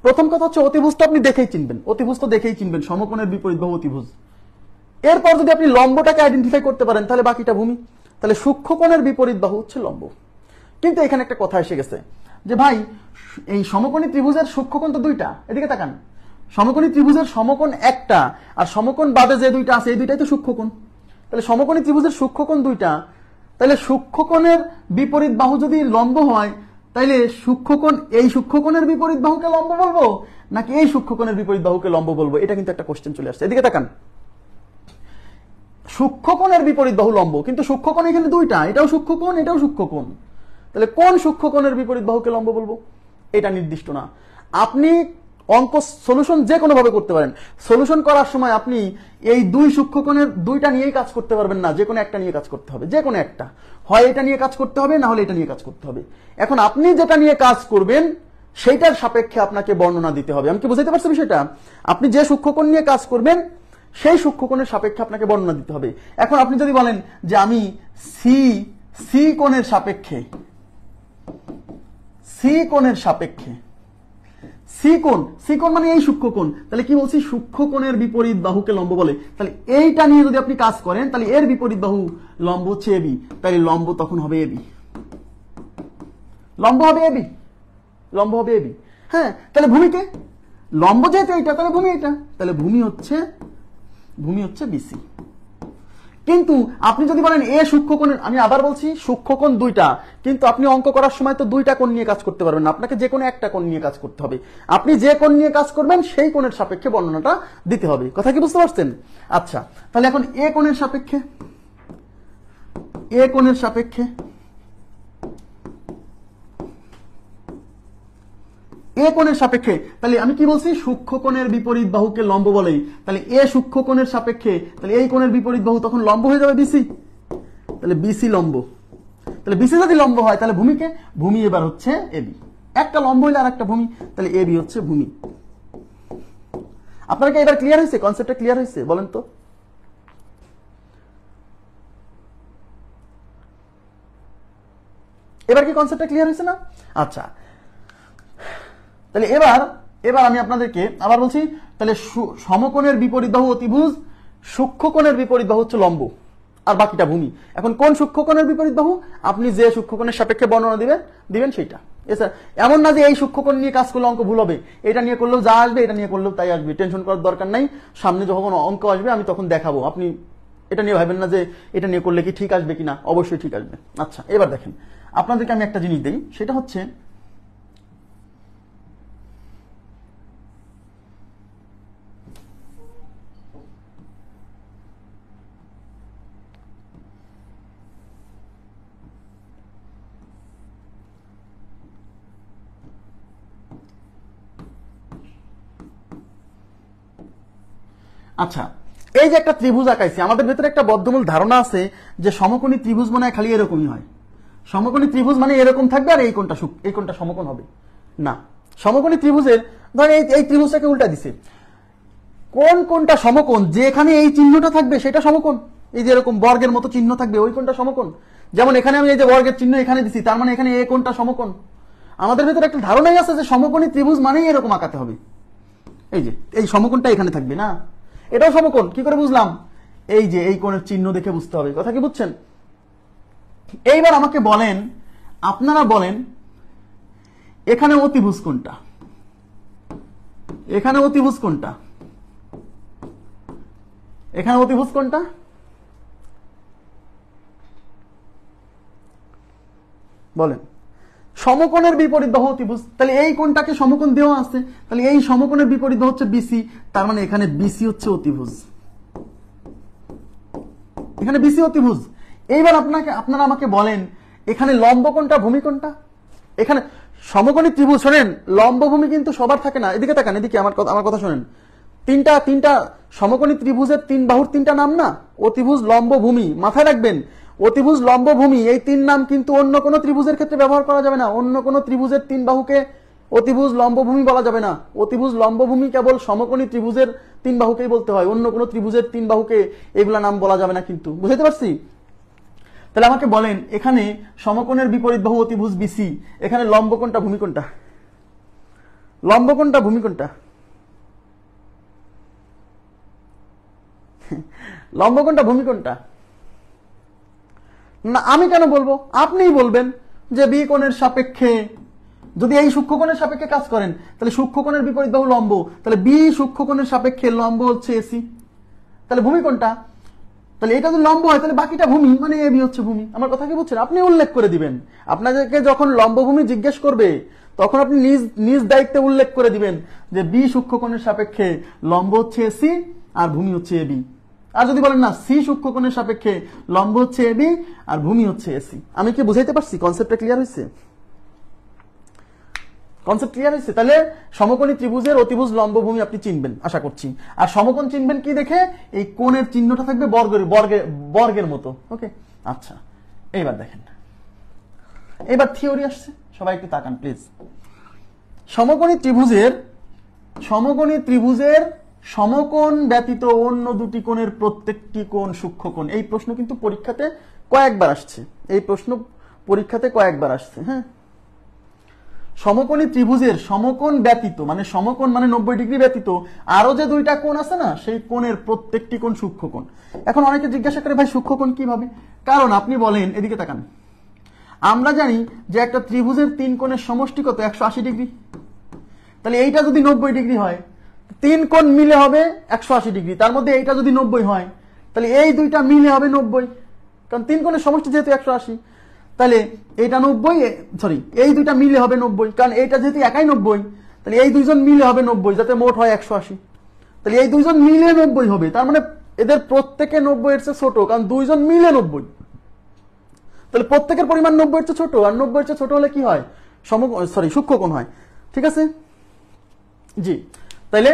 প্রথম কথা হচ্ছে অতিভুজটা আপনি দেখেই চিনবেন, অতিভুজ তো দেখেই চিনবেন, সমকোণের বিপরীত বাহু অতিভুজ। এরপর যদি আপনি লম্বটাকে আইডেন্টিফাই করতে পারেন তাহলে বাকিটা ভূমি। তাহলে সূক্ষ্মকোণের বিপরীত বাহু হচ্ছে লম্ব। কিন্তু এখানে একটা কথা এসে গেছে যে ভাই এই সমকোণী ত্রিভুজের সূক্ষ্মকোণ তো দুইটা, এদিকে তাকান। সমকোণী ত্রিভুজের সমকোণ একটা, আর সমকোণ বাদে যে দুইটা আছে এই দুইটাই তো সূক্ষ্মকোণ। তাহলে সমকোণী ত্রিভুজের সূক্ষ্মকোণ দুইটা, তাহলে সূক্ষ্মকোণের বিপরীত বাহু যদি লম্ব হয় তাইলে সূক্ষ্মকোণ এই সূক্ষ্মকোণের বিপরীত বাহুকে লম্ব বলবো নাকি এই সূক্ষ্মকোণের বিপরীত বাহুকে লম্ব বলবো? এটা কিন্তু একটা কোশ্চেন চলে আসছে। এদিকে তাকান, সূক্ষ্মকোণের বিপরীত বাহু লম্ব, কিন্তু সূক্ষ্মকোণ এখানে দুইটা, এটাও সূক্ষ্মকোণ এটাও সূক্ষ্মকোণ। তাহলে কোন সূক্ষ্মকোণের বিপরীত বাহুকে লম্ব বলবো? এটা নির্দিষ্ট না। আপনি অঙ্ক সলিউশন যে কোনো ভাবে করতে পারেন। সলিউশন করার সময় আপনি এই দুই সূক্ষ্মকোণের দুইটা নিয়েই কাজ করতে পারবেন না, যে কোনো একটা নিয়ে কাজ করতে হবে, যে কোনো একটা। হয় এটা নিয়ে কাজ করতে হবে, না হলে এটা নিয়ে কাজ করতে হবে। এখন আপনি যেটা নিয়ে কাজ করবেন সেইটার সাপেক্ষে আপনাকে বর্ণনা দিতে হবে। আমি কি বুঝাইতে পারছি বিষয়টা? আপনি যে সূক্ষ্মকোণ নিয়ে কাজ করবেন সেই সূক্ষ্মকোণের সাপেক্ষে আপনাকে বর্ণনা দিতে হবে। এখন আপনি যদি বলেন যে আমি সি কোণের সাপেক্ষে সি কোণ মানে এই সূক্ষ্মকোণ, তাহলে কি বলছি? সূক্ষ্মকোণের বিপরীত বাহুকে লম্ব বলে। তাহলে এইটা নিয়ে যদি আপনি কাজ করেন তাহলে এর বিপরীত বাহু লম্ব হচ্ছে এবি, তাহলে লম্ব তখন হবে এবি, লম্ব হবে এবি। হ্যাঁ, তাহলে ভূমিকে লম্ব যেহেতু এইটা তাহলে ভূমি এটা, তাহলে ভূমি হচ্ছে বিসি। কিন্তু আপনি যদি বলেন এ সূক্ষ্মকোণের, আমি আবার বলছি সূক্ষ্মকোণ দুইটা, কিন্তু আপনি অঙ্ক করার সময় তো দুইটা কোণ নিয়ে কাজ করতে পারবেন না, আপনাকে যে কোনো একটা কোণ নিয়ে কাজ করতে হবে। আপনি যে কোণ নিয়ে কাজ করবেন সেই কোণের সাপেক্ষে বর্ণনাটা দিতে হবে। কথা কি বুঝতে পারছেন? আচ্ছা, তাহলে এখন এ কোণের সাপেক্ষে তাহলে আমি কি বলছি? সূক্ষ্মকোণের বিপরীত বাহুকে লম্ব বলে। তাহলে এ সূক্ষ্মকোণের সাপেক্ষে তাহলে এই কোণের বিপরীত বাহু তখন লম্ব হয়ে যাবে বিসি, তাহলে বিসি লম্ব। তাহলে বিসি যদি লম্ব হয় তাহলে ভূমি এবার হচ্ছে এবি। একটা লম্ব হইলে আর একটা ভূমি, তাহলে এবি হচ্ছে ভূমি। আপনার কি এবার ক্লিয়ার হয়েছে? কনসেপ্টটা ক্লিয়ার হয়েছে? বলেন তো। এবার কি কনসেপ্টটা ক্লিয়ার হয়েছে না? আচ্ছা, তাহলে এবার আমি আপনাদেরকে আবার বলছি, তাহলে সমকোণের বিপরীত বাহু অতিভুজ, সূক্ষ্মকোণের বিপরীত বাহু হচ্ছে লম্ব, আর বাকিটা ভূমি। এখন কোন সূক্ষ্মকোণের বিপরীত বাহু? আপনি যে সূক্ষ্মকোণের সাপেক্ষে বর্ণনা দিবেন সেইটা। এছাড়া এমন না যে এই সূক্ষ্মকোণ নিয়ে কাজ করলে অঙ্ক ভুল হবে, এটা নিয়ে করলেও যা আসবে এটা নিয়ে করলেও তাই আসবে, টেনশন করার দরকার নাই। সামনে যখন অঙ্ক আসবে আমি তখন দেখাবো, আপনি এটা নিয়ে ভাবেন না যে এটা নিয়ে করলে কি ঠিক আসবে কিনা, অবশ্যই ঠিক আসবে। আচ্ছা, এবার দেখেন, আপনাদেরকে আমি একটা জিনিস দিই, সেটা হচ্ছে আচ্ছা, এই যে একটা ত্রিভুজ আঁকাইছি, আমাদের ভেতরে একটা বদ্ধমূল ধারণা আছে যে সমকোণী ত্রিভুজ মানে খালি এরকমই হয়, সমকোণী ত্রিভুজ মানে এরকম থাকবে আর এই কোণটা সমকোণ হবে না। সমকোণী ত্রিভুজের ধরেন এই ত্রিভুজটাকে উল্টা দিছে, কোনটা সমকোণ? যেখানে এই চিহ্নটা থাকবে সেটা সমকোণ, এই যে এরকম বর্গের মতো চিহ্ন থাকবে ওই কোণটা সমকোণ। যেমন এখানে আমি এই যে বর্গের চিহ্ন এখানে দিছি, তার মানে এখানে এই কোণটা সমকোণ। আমাদের ভেতরে একটা ধারণাই আছে যে সমকোণী ত্রিভুজ মানেই এরকম আঁকাতে হবে, এই যে এই সমকোণটা এখানে থাকবে না, এটাও সমকোণ। কি করে বুঝলাম? এই যে এই কোণের চিহ্ন দেখে বুঝতে হবে। কথা কি বুঝছেন? এইবার আমাকে বলেন, আপনারা বলেন এখানে অতিভুজ কোনটা, এখানে অতিভুজ কোনটা, এখানে অতিভুজ কোনটা? বলেন। সমকোণের বিপরীত বাহু অতিভুজ, তাহলে এই কোণটাকে সমকোণ দেওয়া আছে, তাহলে এই সমকোণের বিপরীত বাহু হচ্ছে বিসি, তার মানে এখানে বিসি হচ্ছে অতিভুজ, এখানে বিসি অতিভুজ। এইবার আপনারা আমাকে বলেন এখানে লম্ব কোনটা, ভূমি কোনটা? এখানে সমকোণী ত্রিভুজ, শোনেন, লম্ব ভূমি কিন্তু সবার থাকে না। এদিকে তাকান, এদিকে আমার কথা শোনেন। তিনটা সমকোণী ত্রিভুজের তিন বাহুর তিনটা নাম না, অতিভুজ, লম্ব, ভূমি। মাথায় রাখবেন, অতিভুজ, লম্ব, ভূমি এই তিন নাম কিন্তু অন্য কোনো ত্রিভুজের ক্ষেত্রে ব্যবহার করা যাবে না। অন্য কোনো ত্রিভুজের তিন বাহুকে অতিভুজ লম্বভূমি বলা যাবে না। অতিভুজ লম্বভূমি কেবল সমকোণী ত্রিভুজের তিন বাহুকেই বলতে হয়, অন্য কোনো ত্রিভুজের তিন বাহুকে এগুলা নাম বলা যাবে না। কিন্তু বুঝতে পারছি? তাহলে আমাকে বলেন, এখানে সমকোণের বিপরীত বাহু অতিভুজ বিসি, এখানে লম্ব কোণটা ভূমি কোণটা? লম্ব কোণটা ভূমি কোণটা? লম্ব কোণটা ভূমি কোণটা? না আমি কেন বলবো, আপনিই বলবেন যে বি কোণের সাপেক্ষে, যদি এই সূক্ষ্মকোণের সাপেক্ষে কাজ করেন তাহলে সূক্ষ্মকোণের বিপরীত বাহু লম্ব, তাহলে বি সূক্ষ্মকোণের সাপেক্ষে লম্ব হচ্ছে এসি, তাহলে ভূমি কোণটা? তাহলে এটা যদি লম্ব হয় তাহলে বাকিটা ভূমি, মানে এ বি হচ্ছে ভূমি। আমার কথা কি বুঝছেন? আপনি উল্লেখ করে দিবেন, আপনাদেরকে যখন লম্বভূমি জিজ্ঞেস করবে তখন আপনি নিজ নিজ দায়িত্বে উল্লেখ করে দিবেন যে বি সূক্ষ্মকোণের সাপেক্ষে লম্ব হচ্ছে এসি আর ভূমি হচ্ছে এবি। আর যদি বলেন না সি সূক্ষ্মকোণের সাপেক্ষে লম্ব হচ্ছে এবি আর ভূমি হচ্ছে এসি। আমি কি বুঝাইতে পারছি? কনসেপ্টটা ক্লিয়ার হয়েছে? কনসেপ্ট ক্লিয়ার হয়েছে? তাহলে সমকোণী ত্রিভুজের অতিভুজ লম্বভূমি আপনি চিনবেন আশা করছি। আর সমকোণ চিনবেন কি দেখে? এই কোণের চিহ্নটা থাকবে বর্গের বর্গের বর্গের মতো। ওকে, আচ্ছা এইবার দেখেন, এবার থিওরি আসছে, সবাই একটু তাকান প্লিজ। সমকোণী ত্রিভুজের সমকোণ ব্যতীত অন্য দুটি কোণের প্রত্যেকটি কোণ সূক্ষ্মকোণ। এই প্রশ্ন কিন্তু পরীক্ষাতে কয়েকবার আসছে, এই প্রশ্ন পরীক্ষাতে কয়েকবার আসছে। হ্যাঁ, সমকোণী ত্রিভুজের সমকোণ ব্যতীত, মানে সমকোণ মানে 90 ডিগ্রি ব্যতীত আরো যে দুইটা কোণ আছে না, সেই কোণের প্রত্যেকটি কোণ সূক্ষ্মকোণ। এখন অনেকে জিজ্ঞাসা করে ভাই সূক্ষ্মকোণ কিভাবে? কারণ আপনি বলেন, এদিকে তাকান, আমরা জানি যে একটা ত্রিভুজের তিন কোণের সমষ্টি কত? 180 ডিগ্রি। তাহলে এইটা যদি 90 ডিগ্রি হয়, তিন কোণ মিলে হবে 180 ডিগ্রি, তার মধ্যে এইটা যদি 90 হয় তাহলে এই দুইটা মিলে হবে 90, কারণ তিন কোণের সমষ্টি যেহেতু 180। তাহলে এইটা 90, সরি এই দুইটা মিলে হবে 90, কারণ এইটা যেহেতু একাই 90, তাহলে এই দুইজন মিলে হবে 90, যাতে মোট হয় 180। তাহলে এই দুইজন মিলে 90 হবে, তার মানে এদের প্রত্যেকে 90 এর চেয়ে ছোট, কারণ দুইজন মিলে 90। তাহলে প্রত্যেকের পরিমাণ 90 এর চেয়ে ছোট, আর 90 এর চেয়ে ছোট হলে কি হয়? সূক্ষ্মকোণ হয়। ঠিক আছে জি। তাইলে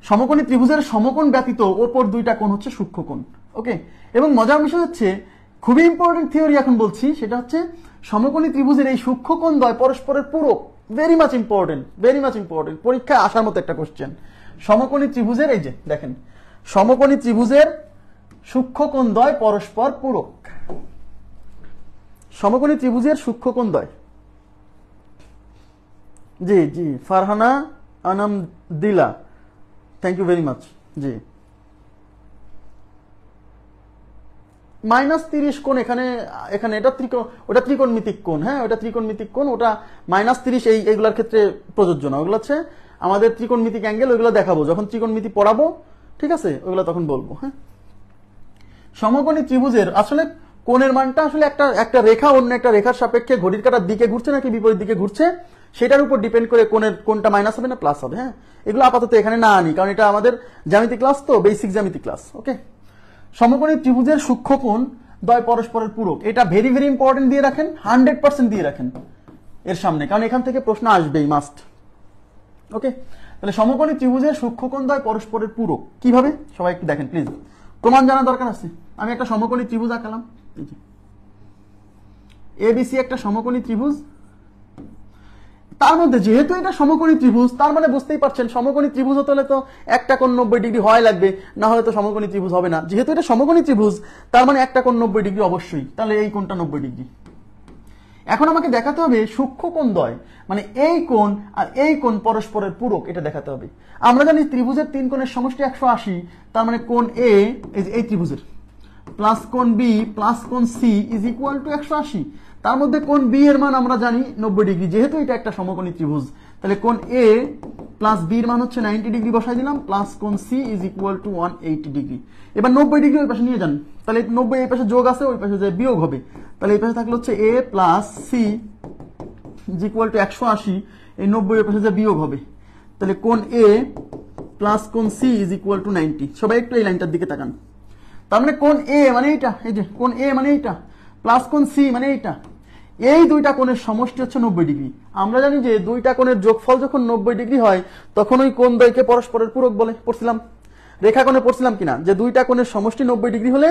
সমকোণী ত্রিভুজের সমকোণ ব্যতীত ওপর দুইটা কোণ হচ্ছে সূক্ষ্মকোণ। ওকে, এবং মজার বিষয় হচ্ছে, খুবই ইম্পর্টেন্ট থিওরি এখন বলছি, সেটা হচ্ছে সমকোণী ত্রিভুজের এই সূক্ষ্মকোণ দ্বয় পরস্পরের পূরক। Very much important, very much important, পরীক্ষায় আসার মতো একটা কোশ্চেন। সমকোণী ত্রিভুজের, এই যে দেখেন, সমকোণী ত্রিভুজের সূক্ষ্মকোণ দ্বয় পরস্পর পূরক। সমকোণী ত্রিভুজের সূক্ষ্মকোণ দ্বয়, জি জি, ফারহানা আনাম দিলা, থ্যাংক ইউ ভেরি মাচ। জি, -30 কোণ এখানে, এখানে এটা ওটা ত্রিকোণমিতিক কোণ। হ্যাঁ, ওটা ত্রিকোণমিতিক কোণ, ওটা -30 এইগুলোর ক্ষেত্রে প্রযোজ্য না। ওগুলো হচ্ছে আমাদের ত্রিকোণমিতিক অ্যাঙ্গেল, ওইগুলো দেখাবো যখন ত্রিকোণমিতি পড়াবো, ঠিক আছে, ওইগুলো তখন বলবো। হ্যাঁ, সমকোণী ত্রিভুজের আসলে কোণের মানটা আসলে একটা রেখা অন্য একটা রেখার সাপেক্ষে ঘড়ির কাঁটার দিকে ঘুরছে নাকি বিপরীত দিকে ঘুরছে, সেটার উপর ডিপেন্ড করে কোণটা মাইনাস হবে না প্লাস হবে। হ্যাঁ, এগুলো আপাতত এখানে না আনি, কারণ এটা আমাদের জ্যামিতি ক্লাস, তো বেসিক জ্যামিতি ক্লাস। ওকে, সমকোণী ত্রিভুজের সূক্ষ্মকোণ দ্বয় পরস্পরের পূরক, এটা ভেরি ভেরি ইম্পর্টেন্ট দিয়ে রাখেন, 100% দিয়ে রাখেন এর সামনে, কারণ এখান থেকে প্রশ্ন আসবেই, মাস্ট। ওকে, তাহলে সমকোণী ত্রিভুজের সূক্ষ্মকোণ দ্বয় পরস্পরের পূরক কিভাবে, সবাই একটু দেখেন প্লিজ, প্রমাণ জানা দরকার আছে। আমি একটা সমকোণী ত্রিভুজ আঁকালাম, এবিসি একটা সমকোণী ত্রিভুজ, তার মধ্যে যেহেতু এটা সমকোণী ত্রিভুজ, তার মানে বুঝতেই পারছেন সমকোণী ত্রিভুজ হতে হলে তো একটা কোণ 90 ডিগ্রি হয় লাগবে, না হলে তো সমকোণী ত্রিভুজ হবে না। যেহেতু এটা সমকোণী ত্রিভুজ, তার মানে একটা কোণ 90 ডিগ্রি অবশ্যই, তাহলে এই কোণটা 90 ডিগ্রি। এখন আমাকে দেখাতে হবে সূক্ষ্মকোণ দ্বয়, মানে এই কোণ আর এই কোণ পরস্পরের পূরক, এটা দেখাতে হবে। আমরা জানি ত্রিভুজের তিন কোণের সমষ্টি 180, তার মানে কোণ এ, এই ত্রিভুজের, প্লাস কোণ বি প্লাস কোণ সি ইজ ইকুয়াল টু 180। তার মধ্যে কোণ বি এর মান আমরা জানি 90 ডিগ্রি, যেহেতু এটা একটা সমকোণী ত্রিভুজ, তাহলে কোণ এ প্লাস বি এর মান হচ্ছে 90 ডিগ্রি বসাই দিলাম, প্লাস কোণ C is equal to 180 degree. এবার 90 ডিগ্রি ওই পাশে নিয়ে যান, তাহলে 90 এই পাশে যোগ আছে, ওই পাশে যে বিয়োগ হবে, তাহলে এই পাশে থাকলে হচ্ছে A plus C is equal to 180, এই 90 এর পাশে যে বিয়োগ হবে, তাহলে কোণ এ প্লাস কোণ সি ইজ ইকুয়াল টু 90। সবাই একটু এই লাইনটার দিকে তাকান। তার মানে কোণ এ মানে এইটা, এই যে কোণ এ মানে এইটা, প্লাস কোণ সি মানে এইটা, এই দুইটা কোণের সমষ্টি হচ্ছে 90 ডিগ্রি। আমরা জানি যে দুইটা কোণের যোগফল যখন 90 ডিগ্রি হয়, তখন ওই কোণ দ্বয়কে পরস্পরের পূরক বলে। পড়ছিলাম রেখাকোণে, পড়ছিলাম কিনা, যে দুইটা কোণের সমষ্টি 90 ডিগ্রি হলে,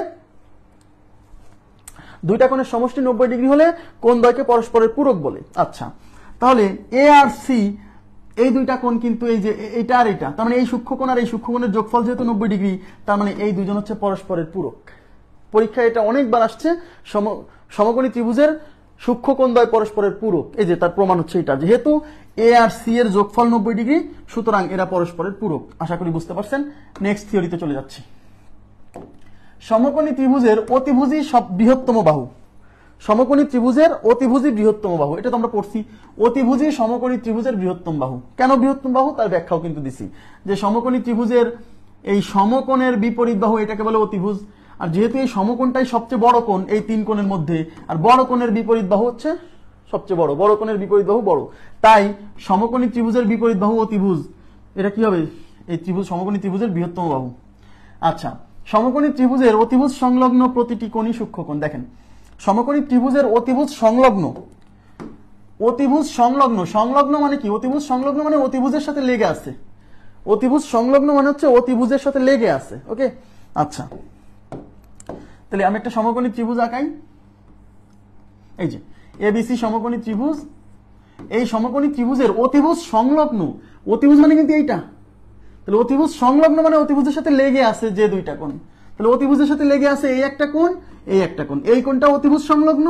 দুইটা কোণের সমষ্টি 90 ডিগ্রি হলে কোণ দ্বয়কে পরস্পরের পূরক বলে। আচ্ছা, তাহলে এ আর সি এই দুইটা কোণ কিন্তু এই যে এটা আর এটা, তার মানে এই সূক্ষ্মকোণ আর এই সূক্ষ্মকোণের যোগফল যেহেতু 90 ডিগ্রি, তার মানে এই দুইজন হচ্ছে পরস্পরের পূরক। পরীক্ষায় এটা অনেকবার আসছে, সমকোণী ত্রিভুজের সূক্ষ্মকোণদ্বয় পরস্পরের পূরক। এই যে তার প্রমাণ হচ্ছে এটা, যেহেতু এ আর সি এর যোগফল 90 ডিগ্রি, সুতরাং এরা পরস্পরের পূরক। আশা করি বুঝতে পারছেন। নেক্সট থিওরিতে চলে যাচ্ছি। সমকোণী ত্রিভুজের অতিভুজই বৃহত্তম বাহু। সমকোণী ত্রিভুজের অতিভুজই বৃহত্তম বাহু, এটা তো আমরা পড়ছি। অতিভুজই সমকোণী ত্রিভুজের বৃহত্তম বাহু। কেন বৃহত্তম বাহু তার ব্যাখ্যাও কিন্তু দিছি, যে সমকোণী ত্রিভুজের এই সমকোণের বিপরীত বাহু এটাকে বলে অতিভুজ। আর যেহেতু এই সমকোণটাই সবচেয়ে বড় কোণ এই তিন কোণের মধ্যে, আর বড় কোণের বিপরীত বাহু হচ্ছে সবচেয়ে বড়, বড় কোণের বিপরীত বাহু বড়, তাই সমকোণী ত্রিভুজের বিপরীত বাহু অতিভুজ। এটা কি হবে? এই ত্রিভুজ সমকোণী ত্রিভুজের বৃহত্তম বাহু। আচ্ছা, সমকোণী ত্রিভুজের অতিভুজ সংলগ্ন প্রতিটি কোণই সূক্ষ্মকোণ। দেখেন, সমকোণী ত্রিভুজের অতিভুজ সংলগ্ন, অতিভুজ সংলগ্ন, সংলগ্ন মানে কি? অতিভুজ সংলগ্ন মানে অতিভুজের সাথে লেগে আছে। অতিভুজ সংলগ্ন মানে হচ্ছে অতিভুজের সাথে লেগে আছে। ওকে, আচ্ছা, তাহলে আমি একটা সমকোণী ত্রিভুজ আঁকাই। এই যে এবিসি সমকোণী ত্রিভুজ, এই সমকোণী ত্রিভুজের অতিভুজ সংলগ্ন, অতিভুজ মানে কিন্তু এইটা, তাহলে অতিভুজ সংলগ্ন মানে অতিভুজের সাথে লেগে আছে যে দুইটা কোণ, তাহলে অতিভুজের সাথে লেগে আছে এই একটা কোণ, এই একটা কোণ, এই কোণটা অতিভুজ সংলগ্ন,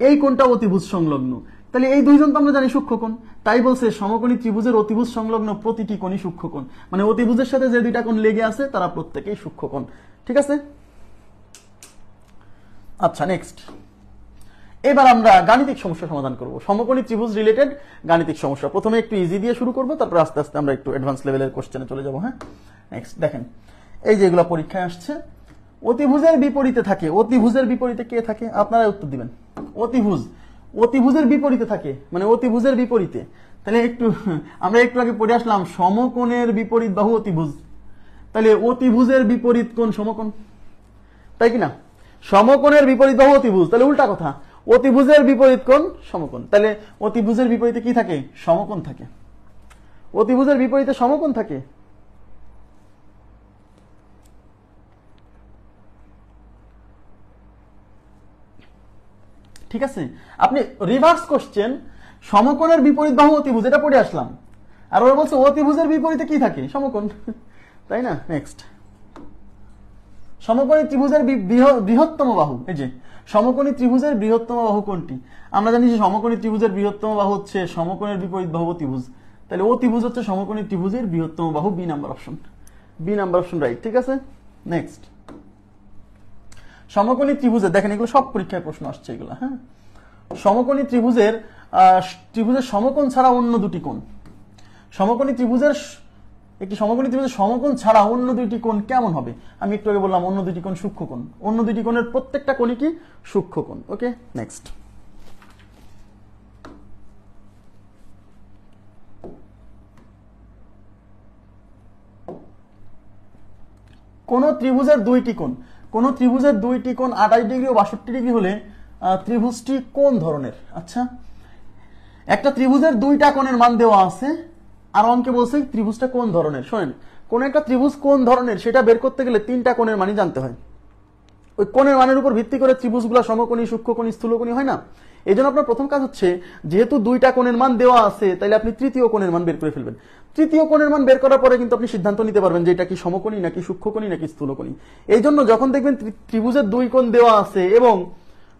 এই কোণটা অতিভুজ সংলগ্ন, তাহলে এই দুইজন তো আমরা জানি সূক্ষ্মকোণ। তাই বলছে সমকোণী ত্রিভুজের অতিভুজ সংলগ্ন প্রতিটি কোণই সূক্ষ্মকোণ, মানে অতিভুজের সাথে যে দুইটা কোণ লেগে আছে তারা প্রত্যেকেই সূক্ষ্মকোণ। ঠিক আছে? আচ্ছা, নেক্সট এবার আমরা গাণিতিক সমস্যা সমাধান করব। সমকোণী ত্রিভুজ রিলেটেড গাণিতিক সমস্যা। প্রথমে একটু ইজি দিয়ে শুরু করব, তারপর আস্তে আস্তে আমরা একটু অ্যাডভান্স লেভেলের কোশ্চেনে চলে যাব। হ্যাঁ, নেক্সট দেখেন, এই যে এগুলো পরীক্ষায় আসছে, অতিভুজের বিপরীতে থাকে। অতিভুজের বিপরীতে কে থাকে? আপনারা উত্তর দিবেন। অতিভুজ, অতিভুজের বিপরীতে থাকে মানে অতিভুজের বিপরীতে। তাহলে একটু আমরা একটু আগে পড়ে আসলাম সমকোণের বিপরীত বাহু অতিভুজ, তাহলে অতিভুজের বিপরীত কোণ সমকোণ, তাই কি না? সমকোণের বিপরীত বাহু অতিভুজ, তাহলে উল্টা কথা, অতিভুজের বিপরীত কোণ সমকোণ। তাহলে অতিভুজের বিপরীতে কি থাকে? সমকোণ থাকে। অতিভুজের বিপরীতে সমকোণ থাকে। ঠিক আছে, আপনি রিভার্স কোশ্চেন, সমকোণের বিপরীত বাহু অতিভুজ, এটা পড়ে আসলাম, আর ওরা বলছে অতিভুজের বিপরীতে কি থাকে? সমকোণ, তাই না? নেক্সট, সমকোণী ত্রিভুজের বৃহত্তম বাহু। এই যে সমকোণী ত্রিভুজের বৃহত্তম বাহু কোনটি? আমরা জানি যে সমকোণী ত্রিভুজের বৃহত্তম বাহু হচ্ছে সমকোণের বিপরীত বাহু অতিভুজ, তাহলে অতিভুজ হচ্ছে সমকোণী ত্রিভুজের বৃহত্তম বাহু। B number option, B number option right. ঠিক আছে, নেক্সট, সমকোণী ত্রিভুজের, দেখেন এগুলো সব পরীক্ষায় প্রশ্ন আসছে এগুলো। হ্যাঁ, সমকোণী ত্রিভুজের ত্রিভুজের সমকোণ ছাড়া অন্য দুটি কোণ। সমকোণী ত্রিভুজের একটি সমকোণী ত্রিভুজের সমকোণ ছাড়া অন্য দুইটি কোণ কেমন হবে? আমি একটু আগে বললাম অন্য দুইটি কোণ সূক্ষ্মকোণ। অন্য দুইটি কোণের প্রত্যেকটা কোণই কি? সূক্ষ্মকোণ। ওকে, নেক্সট, কোন ত্রিভুজের দুইটি কোণ, কোন ত্রিভুজের দুইটি কোণ 28 ডিগ্রি ও 62 ডিগ্রি হলে ত্রিভুজটি কোন ধরনের? আচ্ছা, একটা ত্রিভুজের দুইটা কোণের মান দেওয়া আছে, আর অঙ্কে বলছে ত্রিভুজটা কোন ধরনের। শোনেন, কোন একটা ত্রিভুজ কোন ধরনের সেটা বের করতে গেলে তিনটা কোণের মানই জানতে হয়। ওই কোণের মানের উপর ভিত্তি করে ত্রিভুজগুলো সমকোণী, সূক্ষ্মকোণী, স্থূলকোণী হয় না? এই জন্য আপনার প্রথম কাজ হচ্ছে, যেহেতু দুইটা কোণের মান দেওয়া আছে, তাইলে আপনি তৃতীয় কোণের মান বের করে ফেলবেন। তৃতীয় কোণের মান বের করার পরে কিন্তু আপনি সিদ্ধান্ত নিতে পারবেন যে এটা কি সমকোণী নাকি সূক্ষ্মকোণী নাকি স্থূলকোণী। এই জন্য যখন দেখবেন ত্রিভুজের দুই কোণ দেওয়া আছে এবং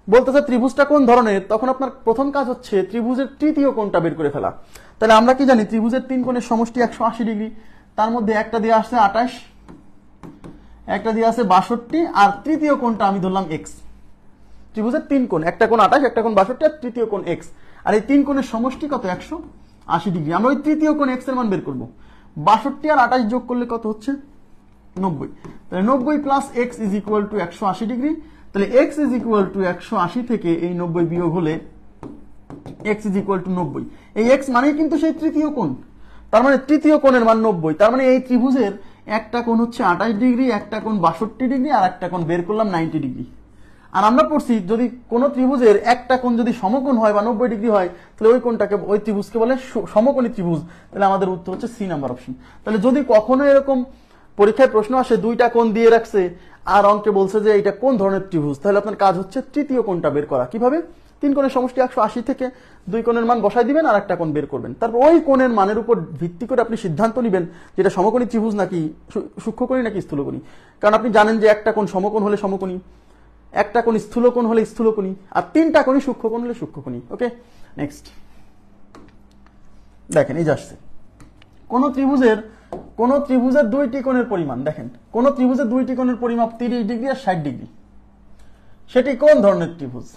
বলতেছে ত্রিভুজটা কোন ধরনের, তখন আপনার প্রথম কাজ হচ্ছে ত্রিভুজের তৃতীয় কোণটা বের করে ফেলা। তাহলে আমরা কি জানি? ত্রিভুজের তিন কোণের সমষ্টি 180 ডিগ্রি, তার মধ্যে একটা দিয়ে আসছে 28, একটা দিয়ে আছে 62, আর তৃতীয় কোণটা আমি ধরলাম এক্স। ত্রিভুজের তিন কোণ, একটা কোণ 28, একটা কোণ 62, আর তৃতীয় কোণ এক্স। আর এই তিন কোণের সমষ্টি কত? 180 ডিগ্রি। আমরা ওই তৃতীয় কোণ এক্স এর মান বের করবো। 62 আর 28 যোগ করলে কত হচ্ছে? 90। তাহলে 90 plus X is equal to 180 degree. তাহলে এক্স ইজ ইকুয়াল টু 180 থেকে এই 90 বিয়োগ হলে এক্স ইজ ইকুয়াল টু 90। এই এক্স মানে কিন্তু সেই তৃতীয় কোণ, তার মানে তৃতীয় কোণের মান 90। তার মানে এই ত্রিভুজের একটা কোণ হচ্ছে 28 ডিগ্রি, একটা কোণ 62 ডিগ্রি, আর একটা কোণ বের করলাম 90 ডিগ্রি। আর আমরা পড়ছি যদি কোন ত্রিভুজের একটা কোণ যদি সমকোণ হয় বা 90 ডিগ্রি হয়, তাহলে ওই কোণটাকে, ওই ত্রিভুজকে বলে সমকোণী ত্রিভুজ। তাহলে আমাদের উত্তর হচ্ছে সি নাম্বার অপশন। তাহলে যদি কখনো এরকম পরীক্ষায় প্রশ্ন আসে দুইটা কোণ দিয়ে রাখছে আর অঙ্কে বলছে যে এটা কোন ধরনের ত্রিভুজ, তাহলে আপনার কাজ হচ্ছে তৃতীয় কোণটা বের করা। কিভাবে? তিন কোণের সমষ্টি 180 থেকে দুই কোণের মান বসাই দিবেন আর একটা কোণ বের করবেন, তারপর ওই কোণের মানের উপর ভিত্তি করে আপনি সিদ্ধান্ত নেবেন যেটা সমকোণী ত্রিভুজ নাকি সূক্ষ্মকোণী নাকি স্থূলকোণী। কারণ আপনি জানেন যে একটা কোণ সমকোণ হলে সমকোণী, একটা কোণ স্থূলকোণ হলে স্থূলকোণী, আর তিনটা কোণই সূক্ষ্মকোণ হলে সূক্ষ্মকোণী। ওকে, নেক্সট দেখেন এই যে আসছে কোন ত্রিভুজের দুইটি কোণের পরিমাণ, দেখেন কোন ত্রিভুজের দুইটি কোণের পরিমাপ 30 ডিগ্রি আর 60 ডিগ্রি, সেটি কোন ধরনের ত্রিভুজ?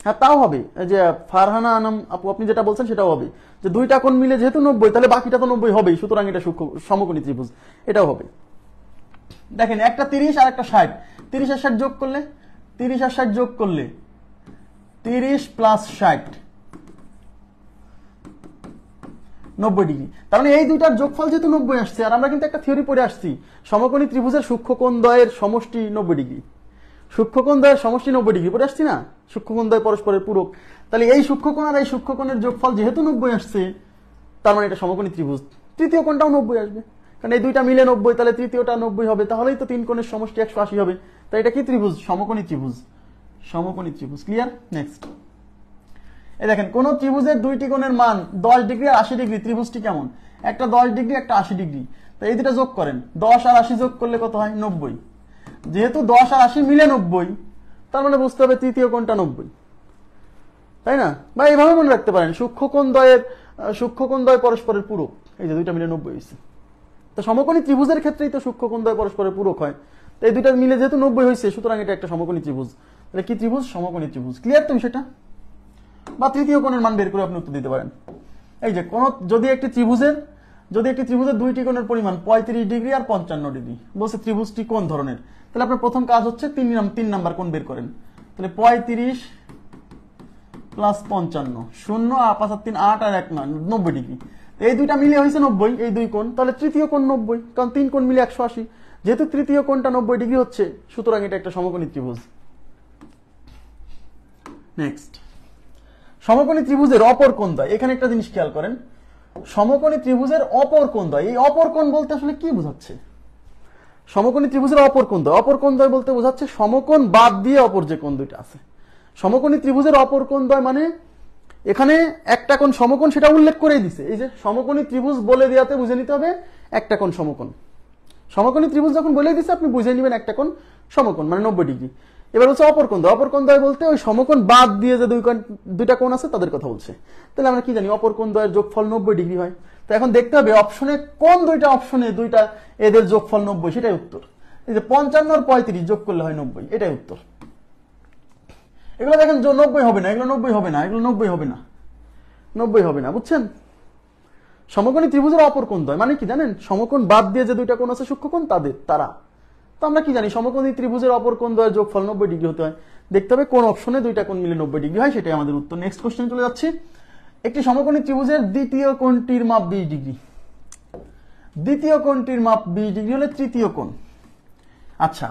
হ্যাঁ তাও হবে, যে ফারহানা আনাম আপু আপনি যেটা বলছেন সেটাও হবে, যে দুইটা কোণ মিলে যেহেতু 90 তাহলে বাকিটা তো 90 হবেই, সুতরাং এটা সমকোণী ত্রিভুজ, এটাও হবে। দেখেন একটা 30 আর একটা 60, 30 আর 60 যোগ করলে 30 আর 60 যোগ করলে 30 প্লাস 60 90 ডিগ্রি। তার মানে এই দুইটার যোগফল যেহেতু 90 আসছে, আর আমরা কিন্তু একটা থিওরি পড়ে আসছি সমকোণী ত্রিভুজের সূক্ষ্মকোণ দ্বয়ের সমষ্টি 90 ডিগ্রি, সূক্ষ্মকোণ দ্বয়ের সমষ্টি 90 ডিগ্রি পড়ে আসছি না, সূক্ষ্মকোণ দ্বয় পরস্পরের পূরক। তাহলে এই সূক্ষ্মকোণ আর এই সূক্ষ্মকোণের যোগফল যেহেতু 90 আসছে, তার মানে এটা সমকোণী ত্রিভুজ। তৃতীয় কোণটাও 90 আসবে, কারণ এই দুইটা মিলে 90, তাহলে তৃতীয়টা 90 হবে, তাহলেই তো তিন কোণের সমষ্টি 180 হবে। তাই এটা কি ত্রিভুজ? সমকোণী ত্রিভুজ, সমকোণী ত্রিভুজ। ক্লিয়ার? নেক্সট এই দেখেন কোন ত্রিভুজের দুইটি কোণের মান 10 ডিগ্রি আর 80 ডিগ্রি, ত্রিভুজটি কেমন? একটা 10 ডিগ্রি একটা 80 ডিগ্রি, তো এই দুটা যোগ করেন, 10 আর 80 যোগ করলে কত হয়? 90। যেহেতু 10 আর 80 মিলে 90, তার মানে বুঝতে হবে তৃতীয় কোণটা 90, তাই না? বা এইভাবে মনে রাখতে পারেন সূক্ষ্মকোণ দ্বয় পরস্পরের পূরক, এই যে দুইটা মিলে 90 হয়েছে। তো সমকোণী ত্রিভুজের ক্ষেত্রেই তো সূক্ষ্মকোণ দ্বয় পরস্পরের পূরক হয়, তো এই দুইটা মিলে যেহেতু 90 হয়েছে, সুতরাং এটা একটা সমকোণী ত্রিভুজ। তাহলে কি ত্রিভুজ? সমকোণী ত্রিভুজ। ক্লিয়ার তো সেটা? বা তৃতীয় কোণের মান বের করে আপনি উত্তর দিতে পারেন। এই যে যদি একটি ত্রিভুজের দুইটি কোণের পরিমাণ 35 ডিগ্রি আর 55 ডিগ্রি, বলছে ত্রিভুজটি কোন ধরনের, তাহলে আপনার প্রথম কাজ হচ্ছে 3 নাম্বার কোণ বের করেন। তাহলে 35 প্লাস 55, 0 আর 5 আর 3 8 আর 1 9, 90 ডিগ্রি। এই দুইটা মিলে হয়েছে 90, এই দুই কোণ, তাহলে তৃতীয় কোণ 90, কারণ তিন কোণ মিলে 180, যেহেতু তৃতীয় কোণটা 90 ডিগ্রি হচ্ছে, সুতরাং এটা একটা সমকোণী ত্রিভুজ। নেক্সট সমকোণী ত্রিভুজের অপর কোণ দ্বয়, এখানে একটা জিনিস খেয়াল করেন, সমকোণী ত্রিভুজের অপর কোণ দ্বয়, এই অপর কোণ বলতে আসলে কি বোঝাচ্ছে? সমকোণী ত্রিভুজের অপর কোণ দ্বয় বলতে বোঝাচ্ছে সমকোণ বাদ দিয়ে অপর যে কোণ দুইটা আছে। সমকোণী ত্রিভুজের অপর কোণ দ্বয় মানে এখানে একটা কোণ সমকোণ সেটা উল্লেখ করেই দিছে, এই যে সমকোণী ত্রিভুজ বলে দেওয়াতে বুঝে নিতে হবে একটা কোণ সমকোণ। সমকোণী ত্রিভুজ যখন বলে দিছে আপনি বুঝে নেবেন একটা কোণ সমকোণ মানে 90 ডিগ্রি। এবার হচ্ছে অপর কোণ দ্বয় বলতে ওই সমকোণ বাদ দিয়ে যে দুইটা কোণ আছে তাদের কথা বলছে। তাহলে আমরা কি জানি অপর কোণ দ্বয়ের যোগফল 90 ডিগ্রি হয়। তো এখন দেখতে হবে অপশনে কোন অপশনে দুইটা এদের যোগফল 90, সেটাই উত্তর। এই যে 55 আর 35 যোগ করলে হয় 90, এটাই উত্তর। এগুলো দেখেন 90 হবে না, এগুলো 90 হবে না, এগুলো 90 হবে না, 90 হবে না, বুঝছেন? সমকোণী ত্রিভুজের অপর কোণ দ্বয় মানে কি জানেন? সমকোণ বাদ দিয়ে যে দুইটা কোণ আছে সূক্ষ্মকোণ তারা। তো আমরা কি জানি সমকোণী ত্রিভুজের অপর কোণ দ্বয়ের যোগফল 90 ডিগ্রি হতে হয়। দেখতে হবে কোন অপশনে দুইটা কোণ মিলে 90 ডিগ্রি হয়, সেটাই আমাদের উত্তর। নেক্সট কোশ্চেন চলে যাচ্ছি। একটি সমকোণী ত্রিভুজের দ্বিতীয় কোণটির মাপ 20 ডিগ্রি, দ্বিতীয় কোণটির মাপ 20 ডিগ্রি হলে তৃতীয় কোণ। আচ্ছা,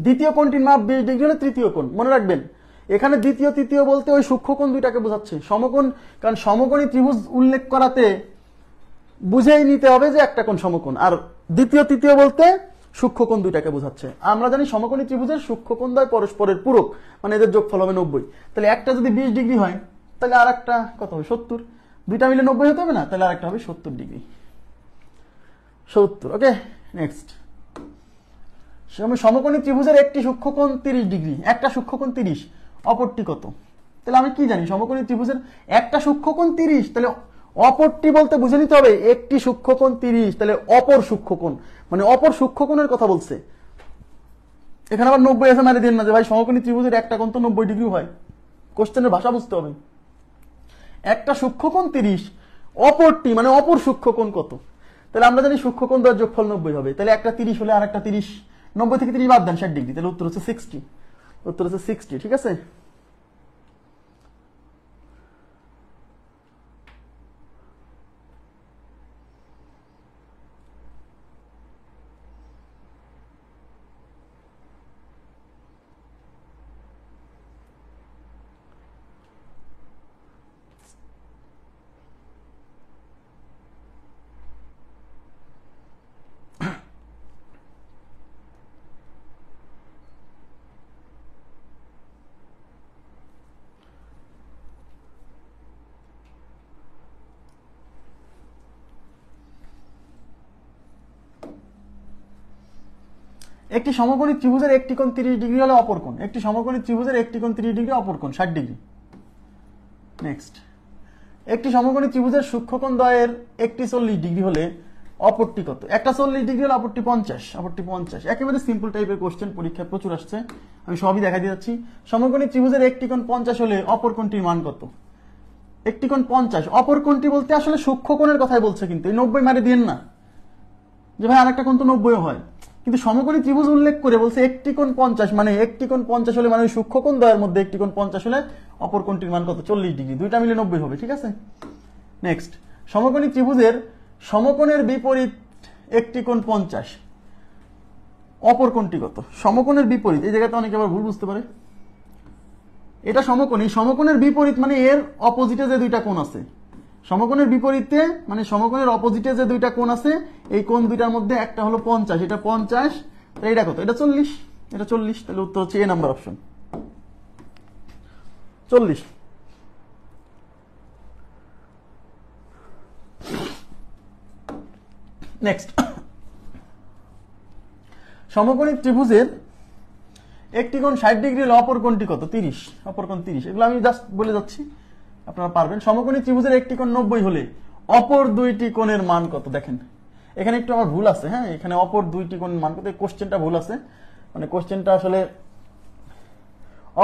দ্বিতীয় কোণটির মাপ 20 ডিগ্রি হলে তৃতীয় কোণ, মনে রাখবেন এখানে দ্বিতীয় তৃতীয় বলতে ওই সূক্ষ্মকোণ দুইটাকে বোঝাচ্ছে, সমকোণ, কারণ সমকোণী ত্রিভুজ উল্লেখ করাতে বুঝেই নিতে হবে যে একটা কোণ সমকোণ, আর দ্বিতীয় তৃতীয় বলতে সূক্ষ্মকোণ দুইটাকে বোঝাচ্ছে। আমরা জানি সমকোণী ত্রিভুজের সূক্ষ্মকোণ দ্বয় পরস্পরের পূরক, মানে এদের যোগফল হবে 90। তাহলে একটা যদি 20 ডিগ্রি হয়, তাহলে আর একটা কত হবে? 70। দুইটা মিলে 90 হতে হবে না, তাহলে আর একটা হবে 70 ডিগ্রি, 70। ওকে, নেক্সট সমকোণী ত্রিভুজের একটি সূক্ষ্মকোণ 30 ডিগ্রি, একটা সূক্ষ্মকোণ 30, অপরটি কত? তাহলে আমি কি জানি সমকোণী ত্রিভুজের একটা সূক্ষ্মকোণ 30, তাহলে অপরটি বলতে বুঝে নিতে হবে একটি সূক্ষ্মকোণ 30, তাহলে অপর সূক্ষ্মকোণ মানে অপর সূক্ষ্মকোণের কথা বলছে। এখানে আবার 90 এসে মারি দিন না যে ভাই সমকোণী ত্রিভুজের একটা কোণ তো 90 ডিগ্রি হয়, কোশ্চেনের ভাষা বুঝতে হবে। একটা সূক্ষ্মকোণ 30, অপরটি মানে অপর সূক্ষ্মকোণ কত? তাহলে আমরা জানি সূক্ষ্মকোণ দ্বয়ের যোগফল 90 হবে, তাহলে একটা 30 হলে আর একটা 30, 90 থেকে 30 বাদ দেন 60 ডিগ্রি, তাহলে উত্তর হচ্ছে 60, উত্তর হচ্ছে 60। ঠিক আছে, একটি সমকোণী ত্রিভুজের একটি কোণ 30 ডিগ্রি হলে অপর কোণ, একটি সমকোণী ত্রিভুজের একটি কোণ 30 ডিগ্রি, অপর কোণ 60 ডিগ্রি। নেক্সট, একটি সমকোণী ত্রিভুজের সূক্ষ্মকোণ দ্বয়ের একটি 40 ডিগ্রি হলে অপরটি কত? একটা 40 ডিগ্রি হলে অপরটি 50, অপরটি 50। একেবারে সিম্পল টাইপের কোশ্চেন, পরীক্ষায় প্রচুর আসছে, আমি সবই দেখা দিয়ে যাচ্ছি। সমকোণী ত্রিভুজের একটি কোণ 50 হলে অপর কোণটির মান কত? একটি কোণ 50, অপর কোণটি বলতে আসলে সূক্ষ্মকোণের কথাই বলছে, কিন্তু এই 90 মারে দিয়েন না যে ভাই আরেকটা কোণ তো 90 হয়, কিন্তু সমকোণী ত্রিভুজ উল্লেখ করে বলছে একটি কোণ 50, মানে একটি কোণ 50 হলে মানে সূক্ষ্মকোণ দ্বয়ের মধ্যে একটি কোণ 50 হলে অপর কোণটির মান কত? 40 ডিগ্রি, দুইটা মিলে 90 হবে, ঠিক আছে। নেক্সট, সমকোণী ত্রিভুজের সমকোণের বিপরীত একটি কোণ 50, অপর কোণটি কত? সমকোণের বিপরীত, এই জায়গাতে অনেকে আবার ভুল বুঝতে পারে, এটা সমকোণী, সমকোণের বিপরীত মানে এর অপোজিটে যে দুইটা কোণ আছে, সমকোণের বিপরীতে মানে সমকোণের অপোজিটে যে দুইটা কোণ আছে, এই কোণ দুইটার মধ্যে একটা হলো 50, এটা 50, তাহলে এটা কত? এটা 40, এটা 40, তাহলে উত্তর হচ্ছে এ নাম্বার অপশন 40। নেক্সট, সমকোণী ত্রিভুজের একটি কোণ 60 ডিগ্রি হলে অপর কোণটি কত? 30, অপর কোণ 30, এগুলো আমি জাস্ট বলে যাচ্ছি, আপনারা পারবেন। সমকোণী ত্রিভুজের একটি কোণ 90 হলে অপর দুইটি কোণের মান কত? দেখেন এখানে একটু আমার ভুল আছে, হ্যাঁ, এখানে অপর দুইটি কোণের মান কত, কোশ্চেনটা ভুল আছে, মানে কোশ্চেনটা আসলে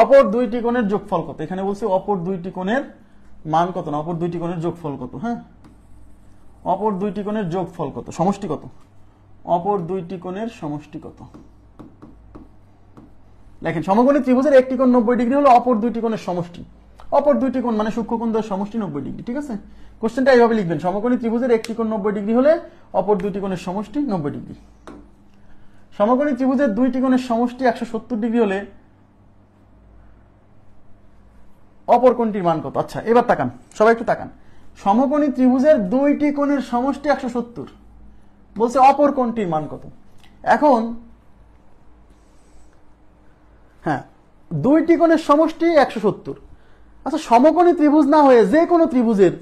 অপর দুইটি কোণের যোগফল কত, এখানে বলছি অপর দুইটি কোণের মান কত না, অপর দুইটি কোণের যোগফল কত, হ্যাঁ, অপর দুইটি কোণের যোগফল কত, সমষ্টি কত, অপর দুইটি কোণের সমষ্টি কত। দেখেন সমকোণী ত্রিভুজের একটি কোণ 90 ডিগ্রি হলো অপর দুইটি কোণের সমষ্টি, অপর দুইটি কোণ মানে সূক্ষ্মকোণ দ্বয়ের সমষ্টি 90 ডিগ্রি, ঠিক আছে। কোশ্চেনটা এইভাবে লিখবেন, সমকোণী ত্রিভুজের একটি কোণ 90 ডিগ্রি হলে অপর দুইটি কোণের সমষ্টি 90 ডিগ্রি। সমকোণী ত্রিভুজের দুইটি কোণের সমষ্টি 170 ডিগ্রি হলে অপর কোণটির মান কত? আচ্ছা এবার তাকান, সবাই একটু তাকান, সমকোণী ত্রিভুজের দুইটি কোণের সমষ্টি 170, বলছে অপর কোণটির মান কত। এখন হ্যাঁ, দুইটি কোণের সমষ্টি 170, আচ্ছা সমকোণী ত্রিভুজ না হয়ে যে কোনো ত্রিভুজের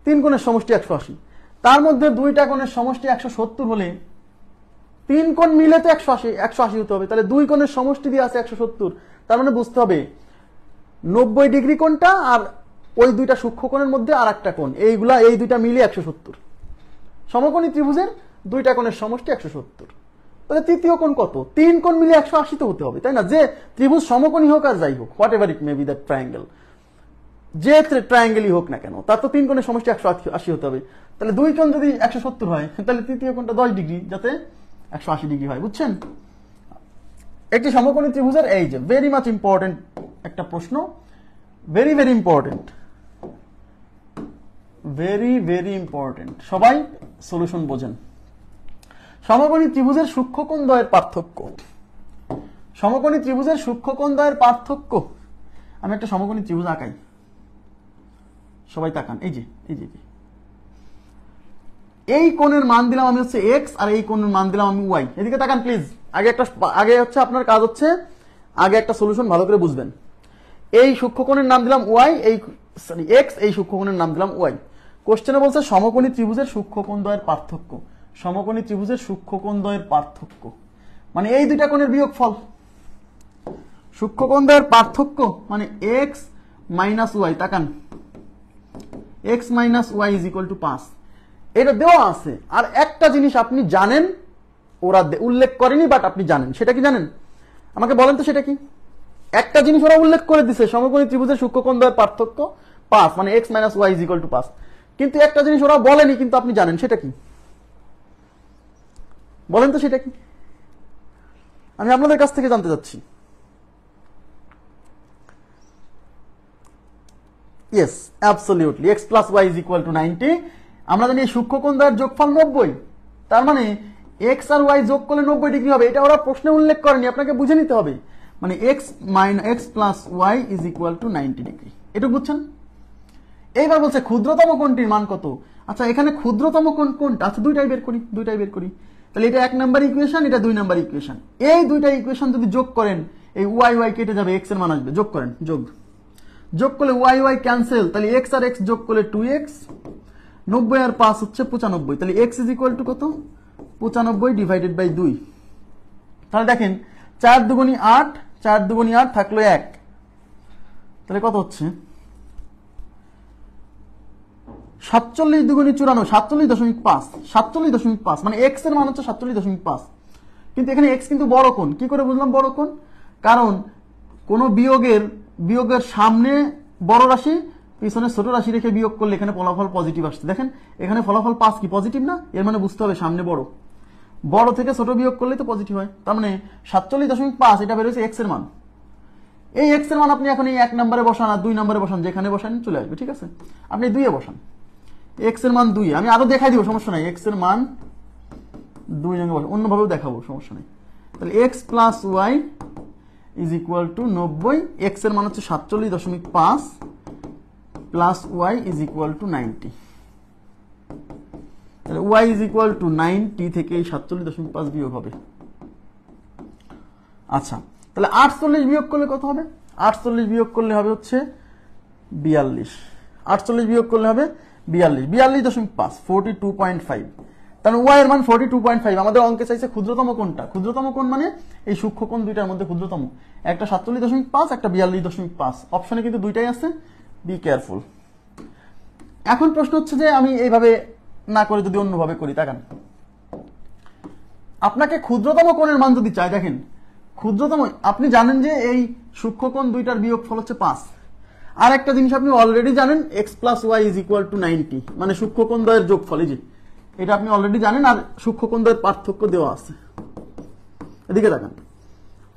তিন কোণের সমষ্টি 180, তার মধ্যে দুইটা কোণের সমষ্টি 170 হলে তিন কোণ মিলে তো 180 হতে হবে, তাহলে দুই কোণের সমষ্টি দিয়ে আছে 170, তার মানে বুঝতে হবে 90 ডিগ্রি কোণটা আর ওই দুইটা সূক্ষ্মকোণের মধ্যে আর একটা কোণ, এইগুলা এই দুইটা মিলে 170। সমকোণী ত্রিভুজের দুইটা কোণের সমষ্টি 170, তাহলে তৃতীয় কোণ কত? তিন কোণ মিলে 180 তো হতে হবে, তাই না? যে ত্রিভুজ সমকোণী হোক আর যাই হোক, what ever it may be that triangle, যে ট্রায়াঙ্গেলই হোক না কেন, তার তো তিন কোণের সমষ্টি 180 হতে হবে, তাহলে দুই কোণ যদি 170 হয় তাহলে তৃতীয় কোণটা 10 ডিগ্রি, যাতে 180 ডিগ্রি হয়, বুঝছেন? একটি সমকোণী ত্রিভুজের, এই যে ভেরি মাচ ইম্পর্টেন্ট একটা প্রশ্ন, very very important, very very important, সবাই সলিউশন বোঝেন। সমকোণী ত্রিভুজের সূক্ষ্মকোণ দ্বয়ের পার্থক্য, সমকোণী ত্রিভুজের সূক্ষ্মকোণ দ্বয়ের পার্থক্য। আমি একটা সমকোণী ত্রিভুজ আঁকাই, সবাই তাকান, এই যে এই যে এই কোণের মান দিলাম আমি হচ্ছে এক্স, আর এই কোণের মান দিলাম আমি ওয়াই। এদিকে তাকান প্লিজ, আগে হচ্ছে আপনার কাজ হচ্ছে আগে একটা সলিউশন ভালো করে বুঝবেন। এই সূক্ষ্মকোণের নাম দিলাম ওয়াই, এই সরি এক্স, এই সূক্ষ্মকোণের নাম দিলাম ওয়াই। কোশ্চেনে বলছে সমকোণী ত্রিভুজের সূক্ষ্মকোণ দ্বয়ের পার্থক্য, সমকোণী ত্রিভুজের সূক্ষ্মকোণ দ্বয়ের পার্থক্য মানে এই দুইটা কোণের বিয়োগফল। সূক্ষ্মকোণ দ্বয়ের পার্থক্য মানে এক্স মাইনাস ওয়াই, তাকান X minus Y is equal to 5, এটা দেওয়া আছে। আর একটা জিনিস আপনি জানেন, ওরা উল্লেখ করেনি বাট আপনি জানেন, সেটা কি জানেন? আমাকে বলেন তো সেটা কি? একটা জিনিস ওরা উল্লেখ করে দিছে, সমকোণী ত্রিভুজের সূক্ষ্মকোণ দ্বয়ের পার্থক্য 5 মানে X minus Y is equal to 5, কিন্তু একটা জিনিস ওরা বলেনি কিন্তু আপনি জানেন, সেটা কি? বলেন তো সেটা কি? আমি আপনাদের কাছ থেকে জানতে চাচ্ছি। Yes, absolutely, X plus Y is equal to 90। আমরা জানি সূক্ষ্মকোণ দ্বয়ের যোগফল 90, তার মানে এক্স আর ওয়াই যোগ করলে 90 ডিগ্রি হবে। এটা ওরা প্রশ্নে উল্লেখ করেনি, আপনাকে বুঝে নিতে হবে। মানে X plus Y is equal to 90 degree, এটা বুঝছেন? এইবার বলছে ক্ষুদ্রতম কোণটির মান কত। আচ্ছা এখানে ক্ষুদ্রতম কোণ কোনটা? আচ্ছা দুইটাই বের করি। তাহলে এটা 1 নাম্বার ইকুয়েশন, এটা 2 নাম্বার ইকুয়েশন। এই দুইটা ইকুয়েশন যদি যোগ করেন, এই ওয়াই ওয়াই কেটে যাবে, এক্স এর মান আসবে। যোগ করেন, যোগ করলে ওয়াই ওয়াই ক্যান্সেল, তাহলে এক্স আর এক্স যোগ করলে 2x, 90 আর 5 হচ্ছে 95, তাহলে এক্স ইজ ইকুয়াল টু কত? 95 ডিভাইডেড বাই 2। তাহলে দেখেন 4 দুগুণী 8, 4 দুগুণী 8 থাকলো 1, তাহলে কত হচ্ছে 47 দুগুণী 94, 47.5, 47.5 মানে x এর মান হচ্ছে 47.5। কিন্তু এখানে x কিন্তু বড় কোণ। কি করে বুঝলাম বড় কোণ? কারণ কোন বিয়োগের সামনে বড় রাশি, পিছনে ছোট রাশি রেখে বিয়োগ করলে এখানে ফলাফল পজিটিভ আসছে। দেখেন এখানে ফলাফল 5 কি পজিটিভ না? এর মানে বুঝতে হবে সামনে বড় থেকে ছোট বিয়োগ করলে তো পজিটিভ হয়। তার মানে 47.5 এটা বেরোচ্ছে x এর মান। এই x এর মান আপনি এখন এই 1 নম্বরে বসান আর 2 নম্বরে বসান, যেখানে বসান চলে আসবে। ঠিক আছে, আপনি 2 এ বসান, x এর মান 2। আমি আরো দেখাই দিব, সমস্যা নাই। x এর মান 2 জঙ্গে বসান, অন্যভাবেও দেখাবো, সমস্যা নাই। তাহলে x plus y is equal to 90। x এর মান হচ্ছে 47.5 plus y is equal to 90। তাহলে y ইজ ইকুয়াল টু 90 থেকে এই 47.5 বিয়োগ হবে। আচ্ছা, তাহলে 48 বিয়োগ করলে কত হবে? 48 বিয়োগ করলে হবে হচ্ছে 42। 48 বিয়োগ করলে হবে 42, 42.5, 42.5। তাহলে y এর মান 42.5। আমাদের অঙ্কে চাইছে ক্ষুদ্রতম কোণটা। ক্ষুদ্রতম কোণ মানে এই সূক্ষ্ম কোণ দুইটার মধ্যে ক্ষুদ্রতম, একটা 47.5, একটা 42.5। অপশনে কিন্তু দুইটাই আছে, বি কেয়ারফুল। এখন প্রশ্ন হচ্ছে যে আমি এইভাবে না করে যদি অন্যভাবে করি, তাকান, আপনাকে ক্ষুদ্রতম কোণের মান যদি চাই, দেখেন ক্ষুদ্রতম, আপনি জানেন যে এই সূক্ষ্মকোণ দুইটার বিয়োগফল হচ্ছে 5। আর একটা জিনিস আপনি অলরেডি জানেন, x plus Y is equal to 90, মানে সূক্ষ্মকোণ দ্বয়ের যোগফল। এই যে এটা আপনি অলরেডি জানেন, আর সূক্ষ্মকোণ দ্বয়ের পার্থক্য দেওয়া আছে। এদিকে তাকান,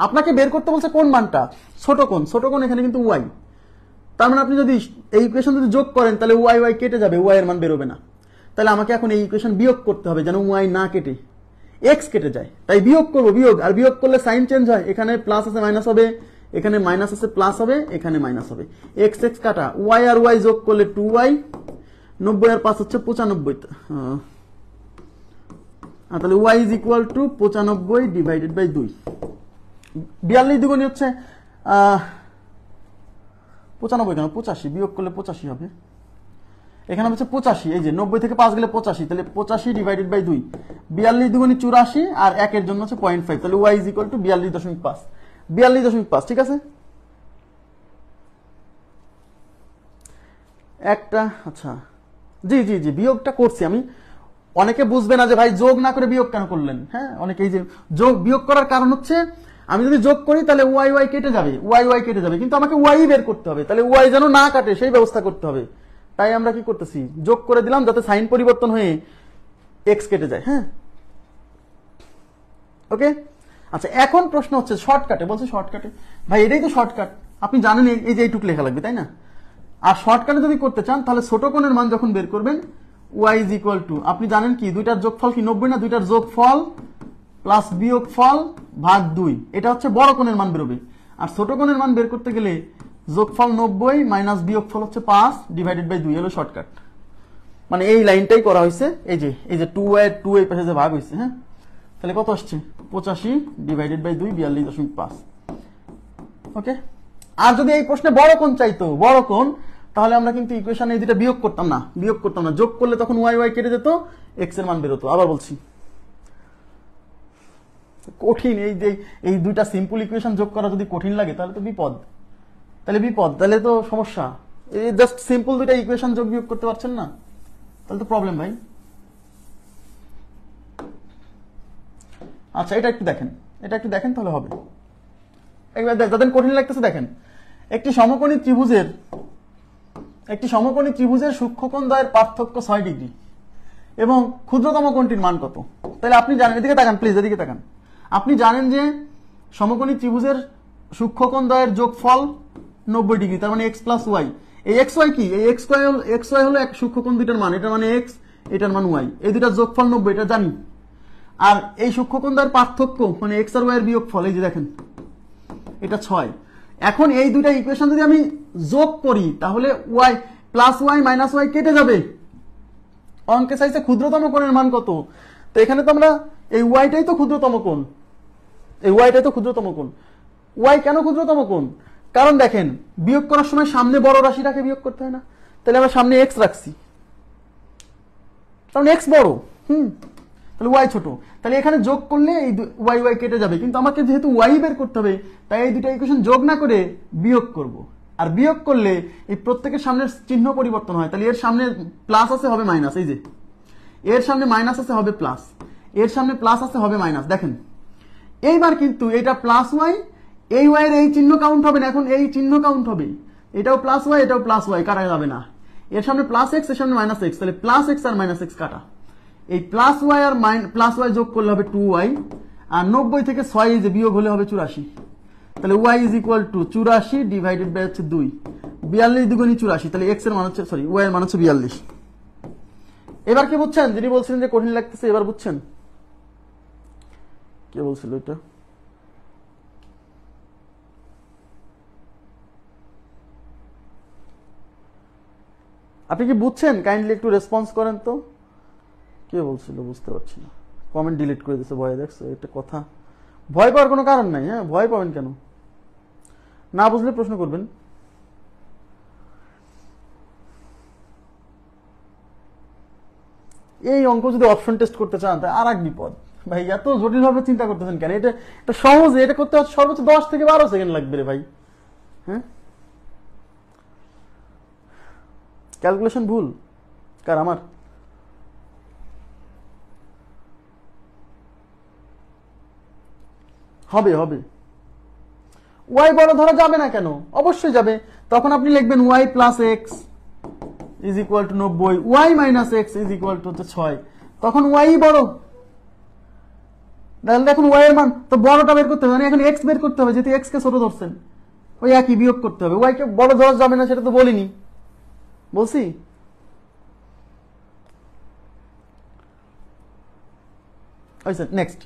আপনাকে বের করতে বলছে কোন মানটা? ছোট কোণ। ছোট কোণ এখানে কিন্তু y। তার মানে আপনি যদি এই ইকুয়েশন যদি যোগ করেন তাহলে y কেটে যাবে, y এর মান বেরোবে না। তাহলে আমাকে এখন এই ইকুয়েশন বিয়োগ করতে হবে যেন y না কেটে x কেটে যায়। তাই বিয়োগ করব, বিয়োগ। আর বিয়োগ করলে সাইন চেঞ্জ হয়, এখানে প্লাস আছে মাইনাস হবে, এখানে মাইনাস আছে প্লাস হবে, এখানে মাইনাস হবে। x x কাটা, y আর y যোগ করলে 2y, 90 আর 5 হচ্ছে 95। তাহলে y is equal to 95 divided by 2। 42 দুগুণী হচ্ছে 95 কেন 85, বিয়োগ করলে 85 হবে। এখানে হচ্ছে 85, এই যে 90 থেকে 5 গেলে 85, তাহলে 85 ডিভাইডেড বাই 2। 42 দুগুণী 84 আর 1 এর জন্য হচ্ছে 0.5, তাহলে y ইজ ইকুয়াল টু 42.5। 42.5, ঠিক আছে। একটা, আচ্ছা জি জি জি, বিয়োগটা করছি আমি। অনেকে বুঝবে না যে ভাই যোগ না করে বিয়োগ কেন করলেন। হ্যাঁ, অনেকে এই যে বিয়োগ করার কারণ হচ্ছে আমি যদি যোগ করি তাহলে y কেটে যাবে, y কেটে যাবে, কিন্তু আমাকে y বের করতে হবে, তাহলে y যেন না কাটে সেই ব্যবস্থা করতে হবে। তাই আমরা কি করতেছি, যোগ করে দিলাম যাতে সাইন পরিবর্তন হয়ে x কেটে যায়। হ্যাঁ, ওকে। আচ্ছা, এখন প্রশ্ন হচ্ছে শর্টকাটে, বলছে শর্টকাটে। ভাই এটাই তো শর্টকাট, আপনি জানেন এই যে এইটুক লেখা লাগবে, তাই না? আর শর্টকাটে যদি করতে চান তাহলে ছোট কোণের মান যখন বের করবেন y ইজ ইকুয়াল টু, আপনি জানেন কি দুইটার যোগফল কি 90 না? দুইটার যোগফল প্লাস বিয়োগফল ভাগ 2, এটা হচ্ছে বড় কোণের মান বেরোবে। আর ছোট কোণের মান বের করতে গেলে যোগফল 90 মাইনাস বিয়োগফল হচ্ছে 5 ডিভাইডেড বাই 2, হলো শর্টকাট। মানে এই লাইনটাই করা হয়েছে, এই যে 2 এই পাশে যে ভাগ হয়েছে। হ্যাঁ, তাহলে কত আসছে 85 ডিভাইডেড বাই 2, 42.5। ওকে। আর যদি এই প্রশ্নে বড় কোণ চাইতো, বড় কোণ, তাহলে আমরা কিন্তু ইকুয়েশনে এই দুটো বিয়োগ করতাম না, যোগ করলে তখন y কেটে যেত, x এর মান বেরোতো। আবার বলছি কঠিন, এই দুইটা সিম্পল ইকুয়েশন যোগ করা যদি কঠিন লাগে তাহলে তো বিপদ, তাহলে তো সমস্যা। এই জাস্ট সিম্পল দুইটা ইকুয়েশন যোগ বিয়োগ করতে পারছেন না, তাহলে তো প্রবলেম ভাই। আচ্ছা, এটা একটু দেখেন তাহলে হবে। একবার যাদের কঠিন লাগতেছে দেখেন, একটি সমকোণী ত্রিভুজের সূক্ষ্মকোণ দ্বয়ের পার্থক্য 6 ডিগ্রি এবং ক্ষুদ্রতম কোণটির মান কত? তাহলে আপনি জানেন, এদিকে তাকান প্লিজ, এদিকে তাকান। আপনি জানেন যে সমকোণী ত্রিভুজের সূক্ষ্মকোণ দ্বয়ের যোগফল 90 ডিগ্রি, তার মানে x প্লাস ওয়াই। এই এক্স ওয়াই কি? এই এক্স ওয়াই হলো এক সূক্ষ্মকোণ দুইটার মান, এটার মানে x, এটার মান y। এই দুইটার যোগফল 90, এটা জানি। আর এই সূক্ষ্মকোণ দ্বয়ের পার্থক্য মানে x আর y এর বিয়োগফল, এই যে দেখেন এটা 6। এখন এই দুইটা ইকুয়েশন যদি আমি যোগ করি তাহলে y plus Y minus Y কেটে যাবে। অঙ্কে চাইছে ক্ষুদ্রতম কোণের মান কত, তো এখানে তো আমরা এই ওয়াইটাই তো ক্ষুদ্রতম কোণ, ওয়াই কেন ক্ষুদ্রতম কোণ? কারণ দেখেন বিয়োগ করার সময় সামনে বড় রাশিটাকে বিয়োগ করতে হয় না, তাহলে আমরা সামনে x রাখছি, কারণ x বড়। তাহলে ওয়াই ছোট, তাহলে এখানে যোগ করলে এই ওয়াই ওয়াই কেটে যাবে, কিন্তু আমাকে যেহেতু ওয়াই বের করতে হবে তাই এই দুটো ইকুয়েশন যোগ না করে বিয়োগ করব। আর বিয়োগ করলে এই প্রত্যেকের সামনের চিহ্ন পরিবর্তন হয়, তাহলে এর সামনে প্লাস আছে হবে মাইনাস, এই যে এর সামনে মাইনাস আছে হবে প্লাস, এর সামনে প্লাস আছে হবে মাইনাস। দেখেন এইবার কিন্তু এটা প্লাস ওয়াই, এই ওয়াই এর এই চিহ্ন কাউন্ট হবে না, এখন এই চিহ্ন কাউন্ট হবে, এটাও প্লাস ওয়াই এটাও প্লাস ওয়াই, কাটা যাবে না। এর সামনে প্লাস এক্স এর সামনে মাইনাস এক্স, তাহলে প্লাস এক্স আর মাইনাস এক্স কাটা। এই প্লাস ওয়াই আর প্লাস ওয়াই যোগ করলে হবে 2y, আর 90 থেকে 6 যে বিয়োগ হলে হবে 84, তাহলে y is equal to 84 divided by হচ্ছে 2, 42 দুগুণী 84, তাহলে x এর মান হচ্ছে সরি y এর মান হচ্ছে 42। এবার কি বুঝছেন? যিনি বলছিলেন যে কঠিন লাগতেছে এবার বুঝছেন? কে বলছিল এটা? আপনি কি বুঝছেন? কাইন্ডলি একটু রেসপন্স করেন তো। কে বলছিল বুঝতে পারছি না, কমেন্ট ডিলিট করে দিয়েছে ভয়, দেখছো এটা কথা। ভয় পাওয়ার কোনো কারণ নাই, হ্যাঁ ভয় পাবেন কেন? না বুঝলে প্রশ্ন করবেন। এই অঙ্ক যদি অপশন টেস্ট করতে চান তাই আর এক বিপদ ভাই, এত জটিল ভাবে চিন্তা করতেছেন কেন? এটা সহজে এটা করতে সর্বোচ্চ 10 থেকে 12 সেকেন্ড লাগবে রে ভাই। হ্যাঁ ক্যালকুলেশন ভুল কার? আমার? হবে হবে, ওয়াই বড় ধরা যাবে না কেন? অবশ্যই যাবে। তখন আপনি লিখবেন Y plus X is equal to 90, Y minus X is equal to 6, তখন ওয়াই বড়। তাহলে দেখুন ওয়াই এর মান তো বড়টা বের করতে হবে, মানে এখন এক্স বের করতে হবে, যেহেতু এক্স কে ছোট ধরছেন ওই একই বিয়োগ করতে হবে। ওয়াই কে বড় ধরা যাবে না সেটা তো বলিনি, বলছি? নেক্সট,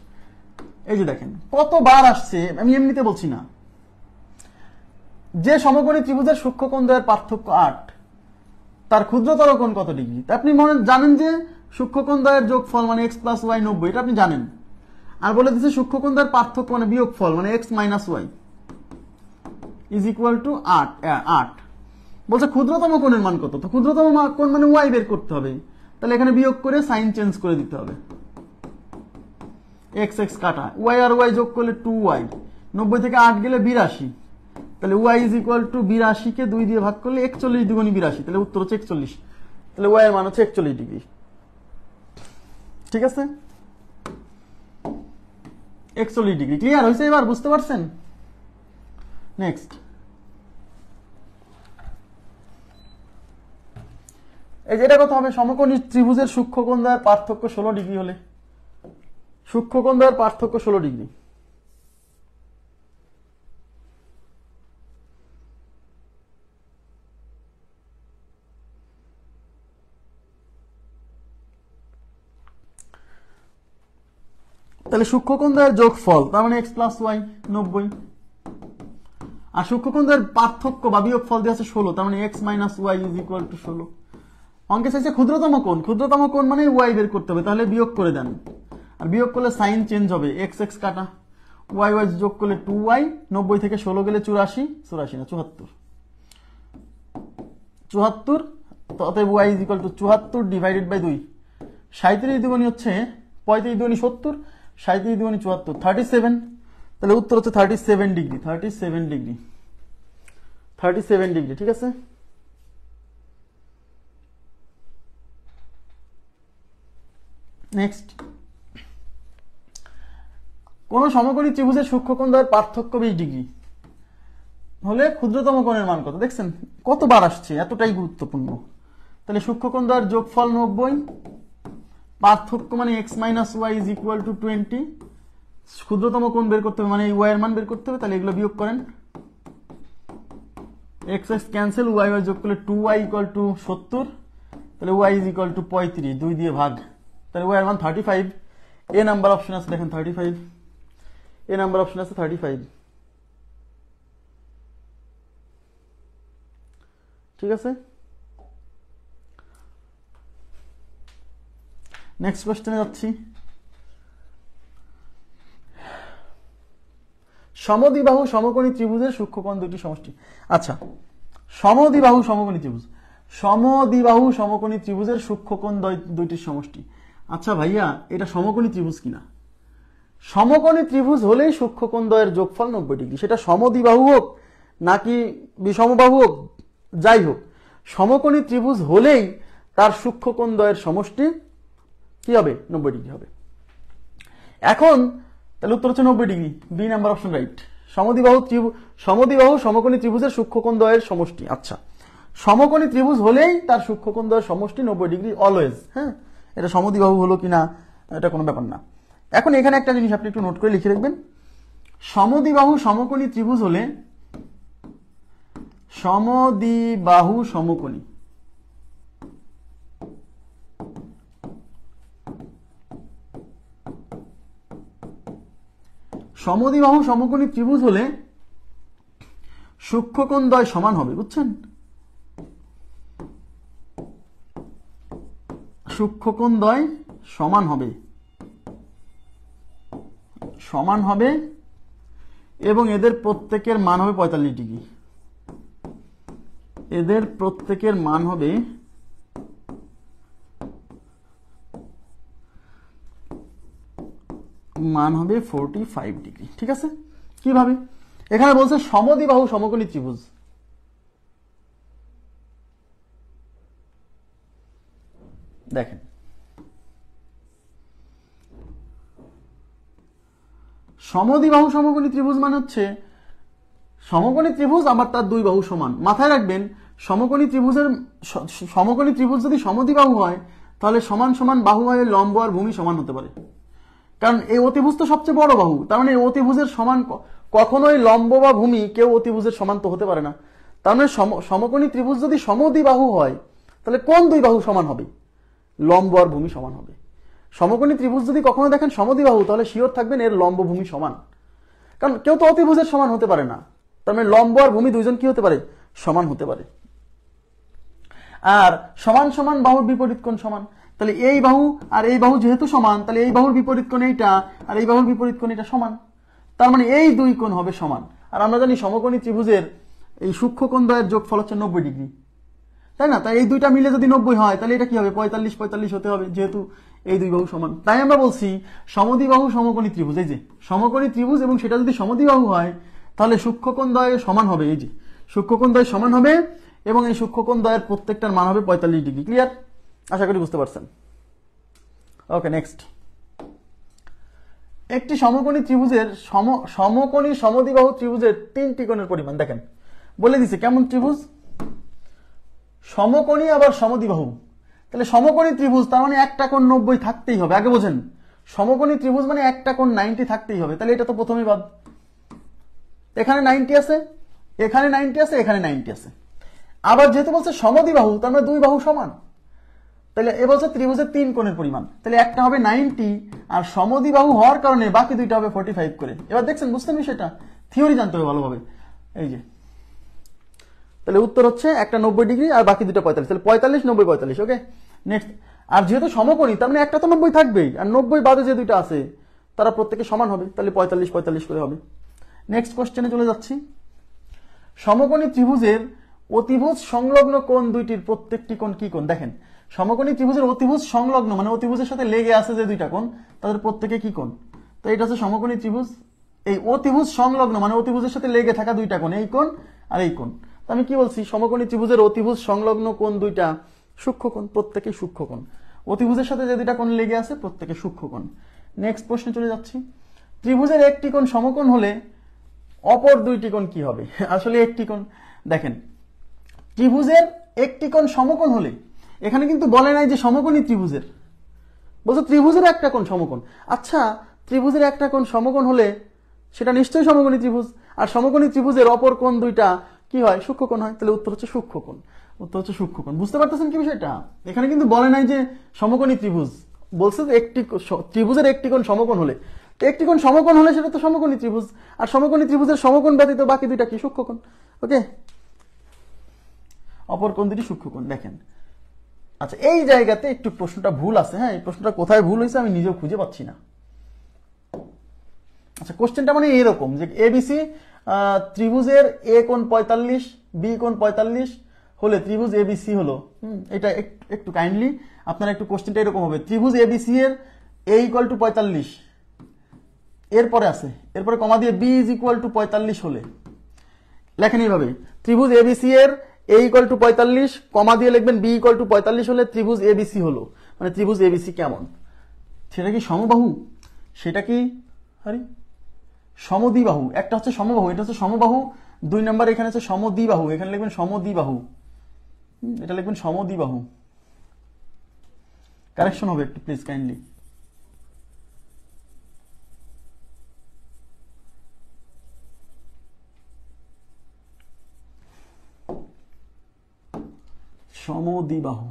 এই যে দেখেন কতবার আসছে, আমি এমনিতে বলছি না। যে সমকোণী ত্রিভুজের সূক্ষ্মকোণ দ্বয়ের পার্থক্য 8, তার ক্ষুদ্রতর কোণ কত ডিগ্রি? আপনি মনে জানেন যে সূক্ষ্মকোণ দ্বয়ের যোগফল মানে x প্লাস ওয়াই 90, এটা আপনি জানেন। আর বলে দিচ্ছে সূক্ষ্মকোণ দ্বয়ের পার্থক্য মানে বিয়োগফল মানে x minus Y is equal to 8। বলছে ক্ষুদ্রতম কোণের মান কত? তো ক্ষুদ্রতম কোণ মানে ওয়াই বের করতে হবে, তাহলে এখানে বিয়োগ করে সাইন চেঞ্জ করে দিতে হবে, এক্স এক্স কাটা, ওয়াই আর ওয়াই যোগ করলে 2y, 90 থেকে 8 গেলে 82, তাহলে ওয়াই ইজ ইকুয়াল টু 82 কে 2 দিয়ে ভাগ করলে 41 দুগুণী 82, তাহলে উত্তর হচ্ছে 41, তাহলে ওয়াই এর মান হচ্ছে 41 ডিগ্রি। ঠিক আছে, 41 ডিগ্রি। ক্লিয়ার হয়েছে? এবার বুঝতে পারছেন? নেক্সট, এই যে এটা কথা হবে সমকোণী ত্রিভুজের সূক্ষ্মকোণ দ্বয়ের পার্থক্য 16 ডিগ্রি হলে, সূক্ষ্মকোণ দ্বয়ের পার্থক্য 16 ডিগ্রি। তাহলে সূক্ষ্মকোণ দ্বয়ের যোগফল তার মানে x প্লাস ওয়াই 90, আর সূক্ষ্মকোণ দ্বয়ের পার্থক্য বা বিয়োগফল দেওয়া আছে 16, তার মানে x minus Y is equal to 16। অঙ্কে চাইছে ক্ষুদ্রতম কোণ, ক্ষুদ্রতম কোণ মানে ওয়াই বের করতে হবে, তাহলে বিয়োগ করে দেন, আর বিয়োগ করলে সাইন চেঞ্জ হবে, এক্স এক্স কাটা, ওয়াই ওয়াই যোগ করলে 2y, 90 থেকে 16 গেলে 84, 84 না 74, 74, অতএব Y is equal to 74 divided by 2, 37 দুগুণী হচ্ছে 35 দুগুণী 70, 37 দুগুণী 74, 37, তাহলে উত্তর হচ্ছে 37 ডিগ্রি, 37 ডিগ্রি, 37 ডিগ্রি। ঠিক আছে, নেক্সট, কোন সমকোণী ত্রিভুজের সূক্ষ্মকোণ দ্বয়ের পার্থক্য 20 ডিগ্রি হলে ক্ষুদ্রতম কোণের মান কত? দেখছেন কতবার আসছে, এতটাই গুরুত্বপূর্ণ। তাহলে সূক্ষ্মকোণ দ্বয়ের যোগফল 90, পার্থক্য মানে x minus Y is equal to 20, ক্ষুদ্রতম কোণ বের করতে হবে মানে ওয়াই এর মান বের করতে হবে, তাহলে এগুলো বিয়োগ করেন, x x cancel, Y Y যোগ করলে 2y ইকুয়াল টু 70, তাহলে ওয়াই ইজ ইকুয়াল টু 35, 2 দিয়ে ভাগ, তাহলে ওয়াই এর মান 35, এ নাম্বার অপশন আছে দেখেন 35, এ নাম্বার অপশন আছে 35। ঠিক আছে, নেক্সট কোশ্চেনে যাচ্ছি। সমদ্বিবাহু সমকোণী ত্রিভুজের সূক্ষ্মকোণ দুটি সমষ্টি। আচ্ছা, সমদ্বিবাহু সমকোণী ত্রিভুজ, সমদ্বিবাহু সমকোণী ত্রিভুজের সূক্ষ্মকোণ দুইটির সমষ্টি। আচ্ছা ভাইয়া, এটা সমকোণী ত্রিভুজ কিনা? সমকোণী ত্রিভুজ হলেই সূক্ষ্মকোণদ্বয়ের যোগফল 90 ডিগ্রি, সেটা সমদ্বিবাহু হোক নাকি বিষমবাহু হোক, যাই হোক, সমকোণী ত্রিভুজ হলেই তার সূক্ষ্মকোণদ্বয়ের সমষ্টি কি হবে? 90 ডিগ্রি হবে। এখন তাহলে উত্তর হচ্ছে 90 degree, B number option right. সমদ্বিবাহু সমকোণী ত্রিভুজের সূক্ষ্মকোণদ্বয়ের সমষ্টি। আচ্ছা, সমকোণী ত্রিভুজ হলেই তার সূক্ষ্মকোণদ্বয়ের সমষ্টি 90 ডিগ্রি অলওয়েজ। হ্যাঁ, এটা সমদ্বিবাহু হলো কিনা এটা কোনো ব্যাপার না। এখন এখানে একটা জিনিস আপনি একটু নোট করে লিখে রাখবেন, সমদ্বিবাহু সমকোণী ত্রিভুজ হলে সমদ্বিবাহু সমকোণী সমদ্বিবাহু সমকোণী ত্রিভুজ হলে সূক্ষ্মকোণদ্বয় সমান হবে, বুঝছেন? সূক্ষ্মকোণদ্বয় সমান হবে এবং এদের প্রত্যেকের মান হবে 45 ডিগ্রি। এদের প্রত্যেকের মান হবে 45 ডিগ্রি। ঠিক আছে? কিভাবে? এখানে বলছে সমদ্বিবাহু সমকোণী ত্রিভুজ। দেখেন, সমদ্বিবাহু সমকোণী ত্রিভুজ মানে হচ্ছে সমকোণী ত্রিভুজ আবার তার দুই বাহু সমান। মাথায় রাখবেন, সমকোণী ত্রিভুজ যদি সমদ্বিবাহু হয় তাহলে সমান সমান বাহু হয় লম্ব আর ভূমি সমান হতে পারে, কারণ এই অতিভুজ তো সবচেয়ে বড় বাহু। তার মানে অতিভুজের সমান কখনোই লম্ব বা ভূমি কেউ অতিভুজের সমান তো হতে পারে না। তার মানে সমকোণী ত্রিভুজ যদি সমদ্বিবাহু হয় তাহলে কোন দুই বাহু সমান হবে? লম্ব আর ভূমি সমান হবে। সমকোণী ত্রিভুজ যদি কখনো দেখেন সমদ্বিবাহু তাহলে শিওর থাকবেন এর লম্ব ভূমি সমান, কারণ কেউ তো অতিভুজের সমান হতে পারে না। তার মানে লম্ব আর ভূমি দুইজন কি হতে পারে? সমান হতে পারে। আর সমান সমান বাহুর বিপরীত কোণ সমান, তাহলে এই বাহু আর এই বাহু যেহেতু সমান তাহলে এই বাহুর বিপরীত কোণ এইটা আর এই বাহুর বিপরীত কোণ এটা সমান। তার মানে এই দুই কোণ হবে সমান। আর আমরা জানি সমকোণী ত্রিভুজের এই সূক্ষ্মকোণদ্বয়ের যোগফল হচ্ছে 90 ডিগ্রি, তাই না? তাই এই দুইটা মিলে যদি 90 হয় তাহলে এটা কি হবে? 45 হতে হবে, যেহেতু এই দুই বাহু সমান। তাই আমরা বলছি সমদ্বিবাহু সমকোণী ত্রিভুজ, এই যে সমকোণী ত্রিভুজ এবং সেটা যদি সমদ্বিবাহু হয় তাহলে সূক্ষ্মকোণদ্বয় সমান হবে। এই যে সূক্ষ্মকোণদ্বয় সমান হবে এবং এই সূক্ষ্মকোণদ্বয়ের প্রত্যেকটার মান হবে 45 ডিগ্রি। ক্লিয়ার? আশা করি বুঝতে পারছেন। ওকে, নেক্সট। একটি সমকোণী ত্রিভুজের সমকোণী সমদ্বিবাহু ত্রিভুজের 3টি কোণের পরিমাণ দেখেন বলে দিছে। কেমন ত্রিভুজ? সমকোণী আবার সমদ্বিবাহু। তাহলে সমকোণী ত্রিভুজ তার মানে একটা কোণ 90 থাকতেই হবে। আগে বোঝেন, সমকোণী ত্রিভুজ মানে একটা কোণ 90 থাকতেই হবে। তাহলে এটা তো প্রথমেই বাদ। এখানে 90 আছে, এখানে 90 আছে, এখানে 90 আছে। আবার যেহেতু বলছে সমদ্বিবাহু তার মানে দুই বাহু সমান, তাহলে এ বলছে ত্রিভুজের 3 কোণের পরিমাণ। তাহলে একটা হবে 90 আর সমদ্বিবাহু হওয়ার কারণে বাকি দুইটা হবে 45 করে। এবার দেখছেন, বুঝতেন বিষয়টা? থিওরি জানতে হবে ভালোভাবে। এই যে তাহলে উত্তর হচ্ছে একটা 90 ডিগ্রি আর বাকি দুটো 45, তাহলে 45 90 45। ওকে, নেক্সট। আর যেহেতু সমকোণী তার মানে একটা তো 90 থাকবেই, আর 90 বাদে যে দুইটা আছে তারা প্রত্যেকে সমান হবে, তাহলে 45 45 করে হবে। নেক্সট কোশ্চেনে চলে যাচ্ছি। সমকোণী ত্রিভুজের অতিভুজ সংলগ্ন কোণ দুইটির প্রত্যেকটি কোণ কি কোণ? দেখেন, সমকোণী ত্রিভুজের অতিভুজ সংলগ্ন মানে অতিভুজের সাথে লেগে আছে যে দুইটা কোণ তাদের প্রত্যেকে কি কোণ? তো এটা হচ্ছে সমকোণী ত্রিভুজ। এই অতিভুজ সংলগ্ন মানে অতিভুজের সাথে লেগে থাকা দুইটা কোণ, এই কোণ আর এই কোণ। তো আমি কি বলছি? সমকোণী ত্রিভুজের অতিভুজ সংলগ্ন কোণ দুইটা সূক্ষ্মকোণ, প্রত্যেকে সূক্ষ্মকোণ। অতিভুজের সাথে যে দুইটা কোণ লেগে আছে প্রত্যেকে সূক্ষ্মকোণ। নেক্সট প্রশ্নে চলে যাচ্ছি। ত্রিভুজের একটি কোণ সমকোণ হলে অপর দুইটি কোণ কি হবে? আসলে একটি কোণ। দেখেন, ত্রিভুজের একটি কোণ সমকোণ হলে, এখানে কিন্তু বলে নাই যে সমকোণী ত্রিভুজের, বলছে ত্রিভুজের একটা কোণ সমকোণ। আচ্ছা, ত্রিভুজের একটা কোণ সমকোণ হলে সেটা নিশ্চয়ই সমকোণী ত্রিভুজ, আর সমকোণী ত্রিভুজের অপর কোণ দুইটা কি হয়? সূক্ষ্মকোণ হয়। তাহলে উত্তর হচ্ছে সূক্ষ্মকোণ। উত্তর হচ্ছে সূক্ষ্মকোণ। বুঝতে পারতেছেন কি বিষয়টা? এখানে কিন্তু বলে নাই যে সমকোণী ত্রিভুজ, বলছে যে একটি ত্রিভুজের একটি কোণ সমকোণ হলে। তো একটি কোণ সমকোণ হলে সেটা তো সমকোণী ত্রিভুজ, আর সমকোণী ত্রিভুজের সমকোণ ব্যতীত বাকি দুইটা কি? সূক্ষ্মকোণ। ওকে, অপর কোণ দুটি সূক্ষ্মকোণ। দেখেন, আচ্ছা এই জায়গাতে একটু প্রশ্নটা ভুল আছে। হ্যাঁ, এই প্রশ্নটা কোথায় ভুল হয়েছে আমি নিজেও খুঁজে পাচ্ছি না। আচ্ছা, কোশ্চেনটা মানে এরকম যে এবিসি ত্রিভুজের এ কোণ 45, বি কোণ 45, হলে ত্রিভুজ এবিসি হলো। এটা একটু কাইন্ডলি আপনারা একটু কোশ্চেনটা এরকম হবে, ত্রিভুজ এবিসি এর এ ইকুয়াল টু 45 এরপরে আছে, এরপরে কমা দিয়ে বি ইজ ইকুয়াল টু 45 হলে লেখেন এইভাবে, ত্রিভুজ এবিসি এর এ ইকুয়াল টু 45 কমা দিয়ে লিখবেন বি ইকুয়াল টু 45 হলে ত্রিভুজ এবিসি হলো। মানে ত্রিভুজ এবিসি কেমন, সেটা কি সমবাহু, সেটা কি সমদ্বিবাহু, একটা হচ্ছে সমবাহু, এটা হচ্ছে সমবাহু, 2 নাম্বার এখানে হচ্ছে সমদ্বিবাহু, এখানে লিখবেন সমদ্বিবাহু, এটা লিখবেন সমদ্বিবাহু। কারেকশন হবে একটু প্লিজ কাইন্ডলি। সমদ্বিবাহু।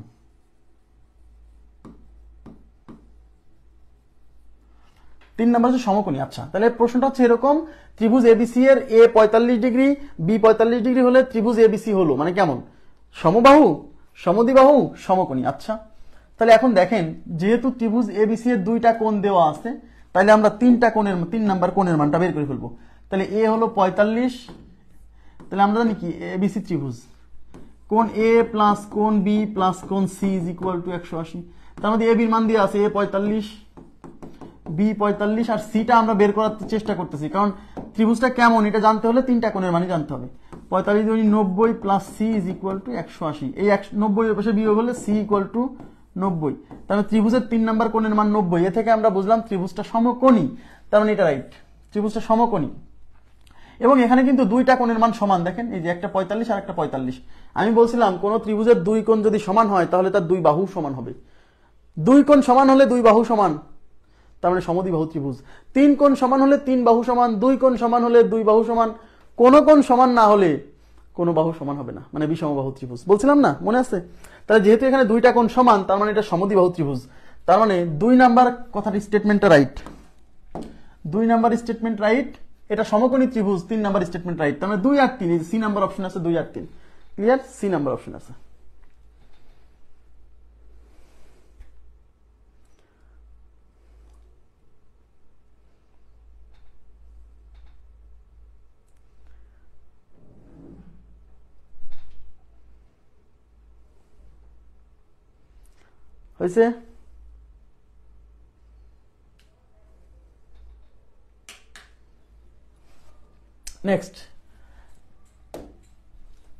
তিন নাম্বার হচ্ছে সমকোণী। আচ্ছা, তাহলে প্রশ্নটা হচ্ছে এরকম, ত্রিভুজ এবিসি এর এ 45 ডিগ্রি বি 45 ডিগ্রি হলে ত্রিভুজ এবিসি হলো, মানে কেমন, সমবাহু, সমদ্বিবাহু, সমকোণী। আচ্ছা, তাহলে এখন দেখেন, যেহেতু ত্রিভুজ এবিসি এর দুইটা কোণ দেওয়া আছে, তাহলে আমরা তিন নাম্বার কোণের মানটা বের করে ফেলবো। তাহলে এ হলো 45, তাহলে আমরা জানি কি এবিসি ত্রিভুজ, কোণ এ প্লাস কোণ বি প্লাস কোণ সি ইজ ইকুয়াল টু 180। তার মধ্যে এ বির মান দিয়ে আছে এ 45, বি 45 আর সিটা আমরা বের করার চেষ্টা করতেছি, কারণ ত্রিভুজটা কেমন এটা জানতে হলে তিনটা কোণের মানে জানতে হবে। 45 × 90 plus C is equal to 180, এই 90 এর পাশে বিয়োগ হলে সি ইকুয়াল টু 90। তাহলে ত্রিভুজের 3 নাম্বার কোণের মান 90, এ থেকে আমরা বুঝলাম ত্রিভুজটা সমকোণী, তার মানে এটা রাইট, ত্রিভুজটা সমকোণী। এবং এখানে কিন্তু দুইটা কোণের মান সমান, দেখেন এই যে একটা 45 আর একটা 45। আমি বলছিলাম কোন ত্রিভুজের দুই কোণ যদি সমান হয় তাহলে তার দুই বাহু সমান হবে, দুই কোণ সমান হলে দুই বাহু সমান, তার মানে সমদ্বিবাহু ত্রিভুজ। তিন কোণ সমান হলে তিন বাহু সমান, দুই কোণ সমান হলে দুই বাহু সমান, কোন কোণ সমান না হলে কোনো বাহু সমান হবে না, মানে বিষমবাহু ত্রিভুজ বলছিলাম না, মনে আছে? তাহলে যেহেতু এখানে দুইটা কোণ সমান, তার মানে এটা সমদ্বিবাহু ত্রিভুজ। তার মানে 2 নাম্বার কথার স্টেটমেন্টটা রাইট, 2 নাম্বার স্টেটমেন্ট রাইট, এটা সমকোণী ত্রিভুজ, 3 নাম্বার স্টেটমেন্ট রাইট। তার মানে 2 আর 3, সি নাম্বার অপশন আছে 2 আর 3, ক্লিয়ার? সি নাম্বার অপশন আছে। হয়েছে? নেক্সট,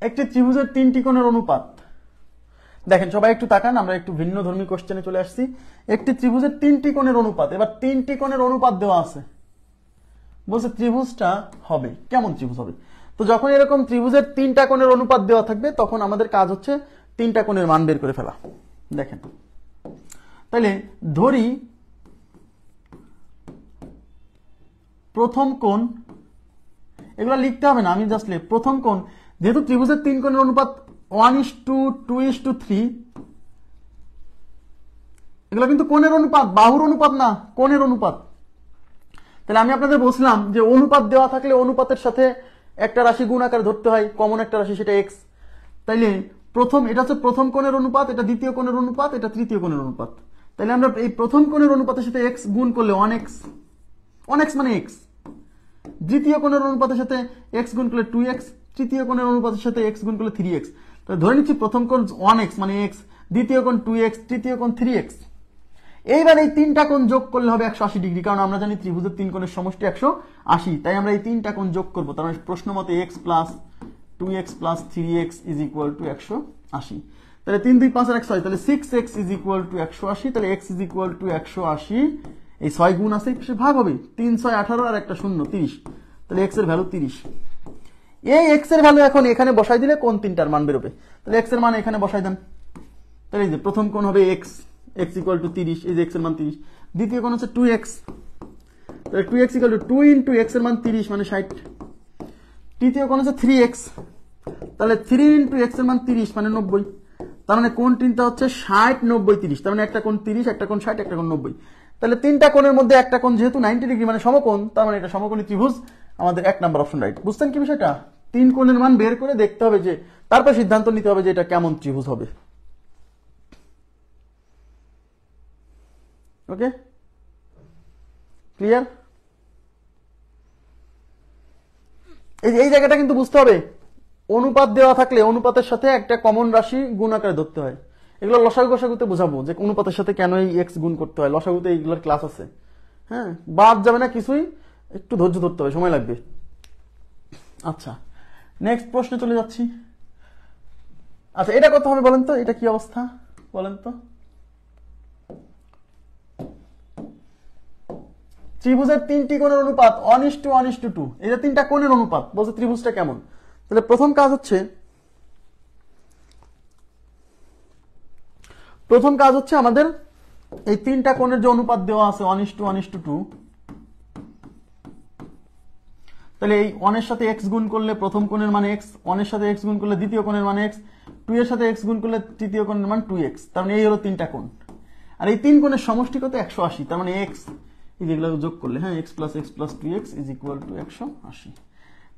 একটি ত্রিভুজের 3টি কোণের অনুপাত। দেখেন সবাই একটু তাকান, আমরা একটু ভিন্ন ধর্মী কোশ্চেনে চলে আসছি। একটি ত্রিভুজের 3টি কোণের অনুপাত, এবার 3টি কোণের অনুপাত দেওয়া আছে, বলছে ত্রিভুজটা হবে কেমন ত্রিভুজ হবে। তো যখন এরকম ত্রিভুজের 3টা কোণের অনুপাত দেওয়া থাকবে, তখন আমাদের কাজ হচ্ছে 3টা কোণের মান বের করে ফেলা। দেখেন, তাহলে ধরি প্রথম কোণ, এগুলো লিখতে হবে না, আমি জাস্ট প্রথম কোণ, যেহেতু ত্রিভুজের 3 কোণের অনুপাত 1:2:3, এগুলো কিন্তু কোণের অনুপাত, বাহুর অনুপাত না, কোণের অনুপাত। তাহলে আমি আপনাদের বলছিলাম যে অনুপাত দেওয়া থাকলে অনুপাতের সাথে একটা রাশি গুণ আকারে ধরতে হয়, কমন একটা রাশি, সেটা এক্স। তাইলে প্রথম, এটা হচ্ছে প্রথম কোণের অনুপাত, এটা দ্বিতীয় কোণের অনুপাত, এটা তৃতীয় কোণের অনুপাত। তাহলে আমরা এই প্রথম কোণের অনুপাতের সাথে এক্স গুণ করলে 1x, 1x মানে এক্স। দ্বিতীয় কোণের অনুপাতের সাথে এক্স গুণ করলে 2x, তৃতীয় কোণের অনুপাতের সাথে এক্স গুণ করলে 3x। তাহলে ধরে নিচ্ছি প্রথম কোণ 1x মানে এক্স, দ্বিতীয় কোণ 2x, তৃতীয় কোণ 3x। এইবার এই 3টা কোণ যোগ করলে হবে 180 ডিগ্রি, কারণ আমরা জানি ত্রিভুজের 3 কোণের সমষ্টি 180, তাই আমরা এই 3টা কোণ যোগ করব। তার মানে প্রশ্ন মতে x plus 2x plus 3x is equal to 180। তাহলে 3 2 5 আর 1 6, তাহলে 6x ইজ ইকুয়াল টু 180। তাহলে x ইজ ইকুয়াল টু 180, এই 6 গুণ আছে, সে ভাগ হবে, 3 6 18 আর একটা শূন্য 30। তাহলে x এর ভ্যালু 30। এই x এর ভ্যালু এখন এখানে বসাই দিলে কোন তিনটার মান বেরোবে। তাহলে x এর মান এখানে বসাই দেন। তাহলে এই যে প্রথম কোণ হবে x, x ইকুয়াল টু 30, এই যে x এর মান 30। দ্বিতীয় কোণ হচ্ছে 2x, তাহলে 2x equal to 2 into x এর মান 30 মানে 60। তৃতীয় কোণ হচ্ছে 3x, তাহলে 3 ইনটু x এর মান 30 মানে 90। তার মানে কোণ তিনটা হচ্ছে 60 90 30, তার মানে একটা কোণ 30, একটা কোণ 60, একটা কোণ 90। তাহলে তিনটা কোণের মধ্যে একটা কোণ যেহেতু 90 ডিগ্রি মানে সমকোণ, তার মানে এটা সমকোণী ত্রিভুজ, আমাদের 1 নাম্বার অপশন রাইট। বুঝছেন কি বিষয়টা? 3 কোণের মান বের করে দেখতে হবে, যে তারপর সিদ্ধান্ত নিতে হবে যে এটা কেমন ত্রিভুজ হবে। ওকে, ক্লিয়ার? এই জায়গাটা কিন্তু বুঝতে হবে, অনুপাত দেওয়া থাকলে অনুপাতের সাথে একটা কমন রাশি গুণ আকারে ধরতে হয়। এগুলো লসাগু গসাগুতে বোঝাবো যে অনুপাতের সাথে কেন এই এক্স গুণ করতে হয়, লসাগুতে এইগুলোর ক্লাস আছে। হ্যাঁ, বাদ যাবে না কিছুই, একটু ধৈর্য ধরতে হবে, সময় লাগবে। আচ্ছা, নেক্সট প্রশ্নে চলে যাচ্ছি। আচ্ছা, এটা কত হবে বলেন তো, এটা কি অবস্থা বলেন তো? ত্রিভুজের 3টি কোণের অনুপাত 1:1:2, এই যে 3টা কোণের অনুপাত, বলছে ত্রিভুজটা কেমন। তাহলে প্রথম কাজ হচ্ছে আমাদের এই 3টা কোণের যে অনুপাত দেওয়া আছে 1:1:2, তাহলে এই 1 এর সাথে x গুণ করলে প্রথম কোণের মান x, 1 এর সাথে x গুণ করলে দ্বিতীয় কোণের মান x, 2 এর সাথে x গুণ করলে তৃতীয় কোণের মান 2x। তার মানে এই হলো 3টা কোণ। আর এই 3 কোণের সমষ্টি কত? 180। তার মানে x যেগুলো যোগ করলে, হ্যাঁ, x + x + 2x = 180।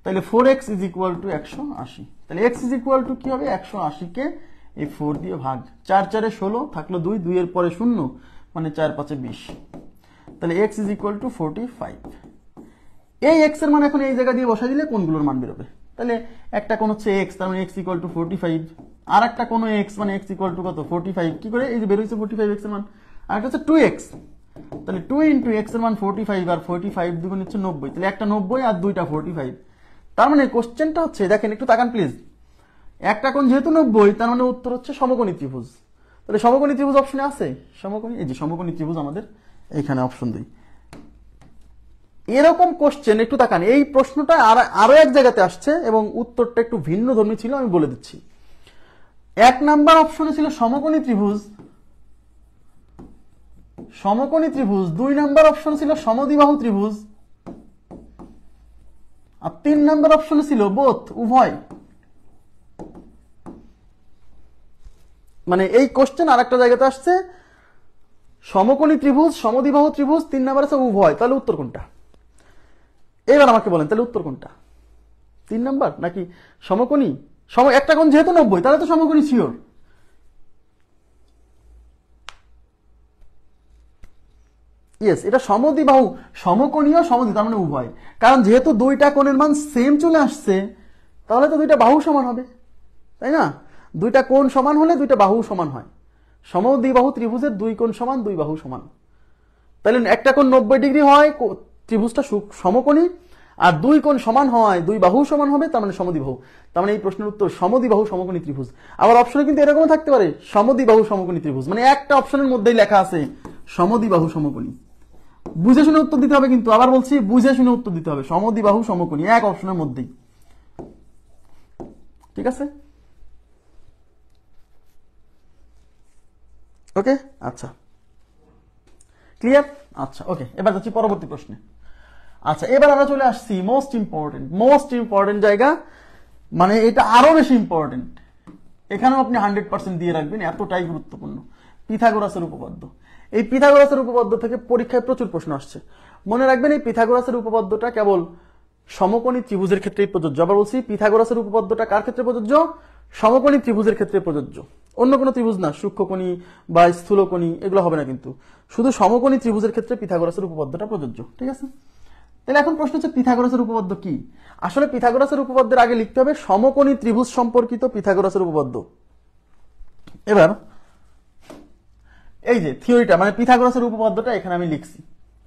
তাহলে 4x = 180। তাহলে x কি হবে? 180 কে এই 4 দিয়ে ভাগ, 4 4 16 থাকলো 2, 2 এর পরে 0 মানে 4 5 20। তাহলে x = 45। এই x এর মান এখন এই জায়গা দিয়ে বসাই দিলে কোণগুলোর মান বের হবে। তাহলে একটা কোণ হচ্ছে x, তার মানে x = 45, আর একটা কোণ x মানে x = কত? 45। কি করে? এই যে বের হইছে 45x এর মান। আর একটা হচ্ছে 2x, তাহলে 2 × x এর মান 45, আর 45 দুগুণ হচ্ছে 90, তাহলে একটা 90 আর দুইটা 45। তার মানে কোশ্চেনটা হচ্ছে, দেখেন একটু তাকান প্লিজ, একটা কোণ যেহেতু 90, তার মানে উত্তর হচ্ছে সমকোণী ত্রিভুজ। তাহলে সমকোণী ত্রিভুজ অপশনে আছে, সমকোণী, এই যে সমকোণী ত্রিভুজ আমাদের এখানে অপশন 2। এরকম কোশ্চেন একটু তাকান, এই প্রশ্নটা আরো এক জায়গাতে আসছে এবং উত্তরটা একটু ভিন্ন ধর্মী ছিল, আমি বলে দিচ্ছি। 1 নাম্বার অপশনে ছিল সমকোণী ত্রিভুজ, 2 নাম্বার অপশন ছিল সমদ্বিবাহু ত্রিভুজ, আর 3 নাম্বার অপশনে ছিল বোথ, উভয়। মানে এই কোশ্চেন আর একটা জায়গাতে আসছে, সমকোণী ত্রিভুজ, সমদ্বিবাহু ত্রিভুজ, 3 নাম্বার আছে উভয়। তাহলে উত্তর কোনটা? এবার আমাকে বলেন, তাহলে উত্তর কোনটা? 3 নাম্বার নাকি সমকোণী? একটা কোণ যেহেতু 90, তাহলে তো সমকোণী শিওর। ইয়েস, এটা সমদ্বিবাহু, সমকোণীয় সমদ্বি, তার মানে উভয়। কারণ যেহেতু দুইটা কোণের মান সেম চলে আসছে, তাহলে তো দুইটা বাহু সমান হবে, তাই না? দুইটা কোণ সমান হলে দুইটা বাহু সমান হয়। সমদ্বিবাহু ত্রিভুজের 2 কোণ সমান, 2 বাহু সমান। তাহলে একটা কোণ 90 ডিগ্রি হয়, ত্রিভুজটা সমকোণী, আর 2 কোণ সমান হয়, 2 বাহু সমান হবে, তার মানে সমদ্বিবাহু। তার মানে এই প্রশ্নের উত্তর সমদ্বিবাহু সমকোণী ত্রিভুজ। আবার অপশনে কিন্তু এরকমও থাকতে পারে, সমদ্বিবাহু সমকোণী ত্রিভুজ, মানে একটা অপশনের মধ্যেই লেখা আছে সমদ্বিবাহু সমকোণী। বুঝে শুনে উত্তর দিতে হবে, কিন্তু আবার বলছি বুঝে শুনে উত্তর দিতে হবে, সমদ্বিবাহু সমকোণী এক অপশনের মধ্যেই। ঠিক আছে, ওকে, আচ্ছা, ক্লিয়ার। আচ্ছা, ওকে, এবার যাচ্ছি পরবর্তী প্রশ্নে। আচ্ছা, এবার আমরা চলে আসছি মোস্ট ইম্পর্টেন্ট জায়গা, মানে এটা আরো বেশি ইম্পর্টেন্ট, এখানেও আপনি 100% দিয়ে রাখবেন, এতটাই গুরুত্বপূর্ণ। পিথাগোরাসের উপপাদ্য। এই পিথাগোরাসের উপপাদ্য থেকে পরীক্ষায় প্রচুর প্রশ্ন আসছে। মনে রাখবেন, এই পিথাগোরাসের উপপাদ্যটা কেবল সমকোণী ত্রিভুজের ক্ষেত্রেই প্রযোজ্য। আবার বলছি, পিথাগোরাসের উপপাদ্যটা কার ক্ষেত্রে প্রযোজ্য? সমকোণী ত্রিভুজের ক্ষেত্রে প্রযোজ্য, অন্য কোনো ত্রিভুজ না, সূক্ষ্মকোণী বা স্থূলকোণী এগুলো হবে না, কিন্তু শুধু সমকোণী ত্রিভুজের ক্ষেত্রে পিথাগোরাসের উপপাদ্যটা প্রযোজ্য। ঠিক আছে, তাহলে এখন প্রশ্ন হচ্ছে পিথাগোরাসের উপপাদ্য কি? আসলে পিথাগোরাসের উপপাদ্যের আগে লিখতে হবে সমকোণী ত্রিভুজ সম্পর্কিত পিথাগোরাসের উপপাদ্য। এবার এই যে থিওরিটা, মানে পিথাগোরাসের উপপাদ্যটা এখানে আমি লিখছি,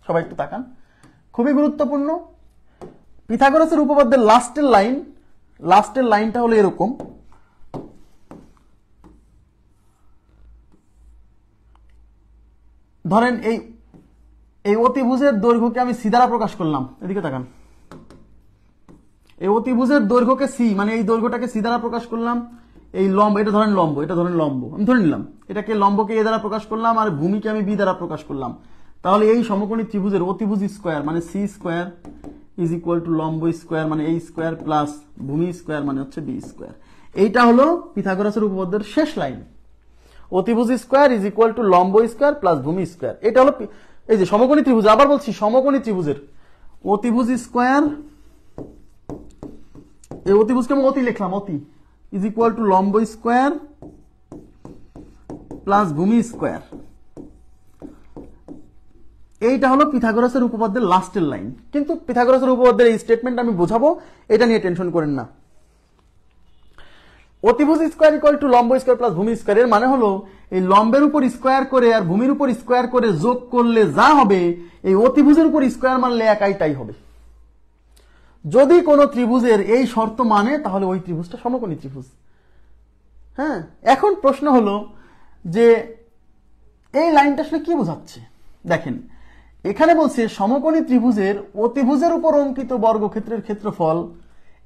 সবাই একটু তাকান, খুবই গুরুত্বপূর্ণ। পিথাগোরাসের উপপাদ্যের লাস্টের লাইনটা হলো এরকম, ধরেন এই অতিভুজের দৈর্ঘ্যকে আমি সি দ্বারা প্রকাশ করলাম, এদিকে তাকান, এই অতিভুজের দৈর্ঘ্যকে সি, মানে এই দৈর্ঘ্যটাকে সি দ্বারা প্রকাশ করলাম, এই লম্ব, এটা ধরেন লম্ব, আমি ধরে নিলাম, এটাকে লম্বকে এ দ্বারা প্রকাশ করলাম, আর ভূমিকে আমি বি দ্বারা প্রকাশ করলাম। তাহলে এই সমকোণী ত্রিভুজের অতিভুজ স্কোয়ার মানে C square is equal to লম্ব স্কোয়ার মানে এই স্কোয়ার প্লাস ভূমি স্কোয়ার মানে হচ্ছে বি স্কোয়ার। এইটা হলো পিথাগোরাসের উপপাদ্যের শেষ লাইন। অতিভুজ স্কোয়ার ইজ ইকুয়াল টু লম্ব স্কোয়ার প্লাস ভূমি স্কোয়ার। এটা হলো এই যে সমকোণী ত্রিভুজ, আবার বলছি সমকোণী ত্রিভুজের অতিভুজ স্কোয়ার, এই অতিভুজকে আমি অতি লিখলাম, অতি ইজ ইকুয়াল টু লম্ব স্কোয়ার প্লাস ভূমি স্কোয়ার। এইটা হলো পিথাগোরাসের উপপাদ্যের লাস্টের লাইন। কিন্তু পিথাগোরাসের উপপাদ্যের এই স্টেটমেন্ট আমি বোঝাবো, এটা নিয়ে টেনশন করেন না। অতিভুজ স্কোয়ার ইকুয়াল টু লম্ব স্কোয়ার প্লাস ভূমি স্কোয়ার। এর মানে হলো এই লম্বের উপর স্কোয়ার করে আর ভূমির উপর স্কোয়ার করে যোগ করলে যা হবে এই অতিভুজের উপর স্কোয়ার মারলে একাই তাই হবে। যদি কোনো ত্রিভুজের এই শর্ত মানে তাহলে ওই ত্রিভুজটা সমকোণী ত্রিভুজ। হ্যাঁ, এখন প্রশ্ন হলো যে এই লাইনটা আসলে কি বোঝাচ্ছে। দেখেন এখানে বলছে সমকোণী ত্রিভুজের অতিভুজের উপর অঙ্কিত বর্গক্ষেত্রের ক্ষেত্রফল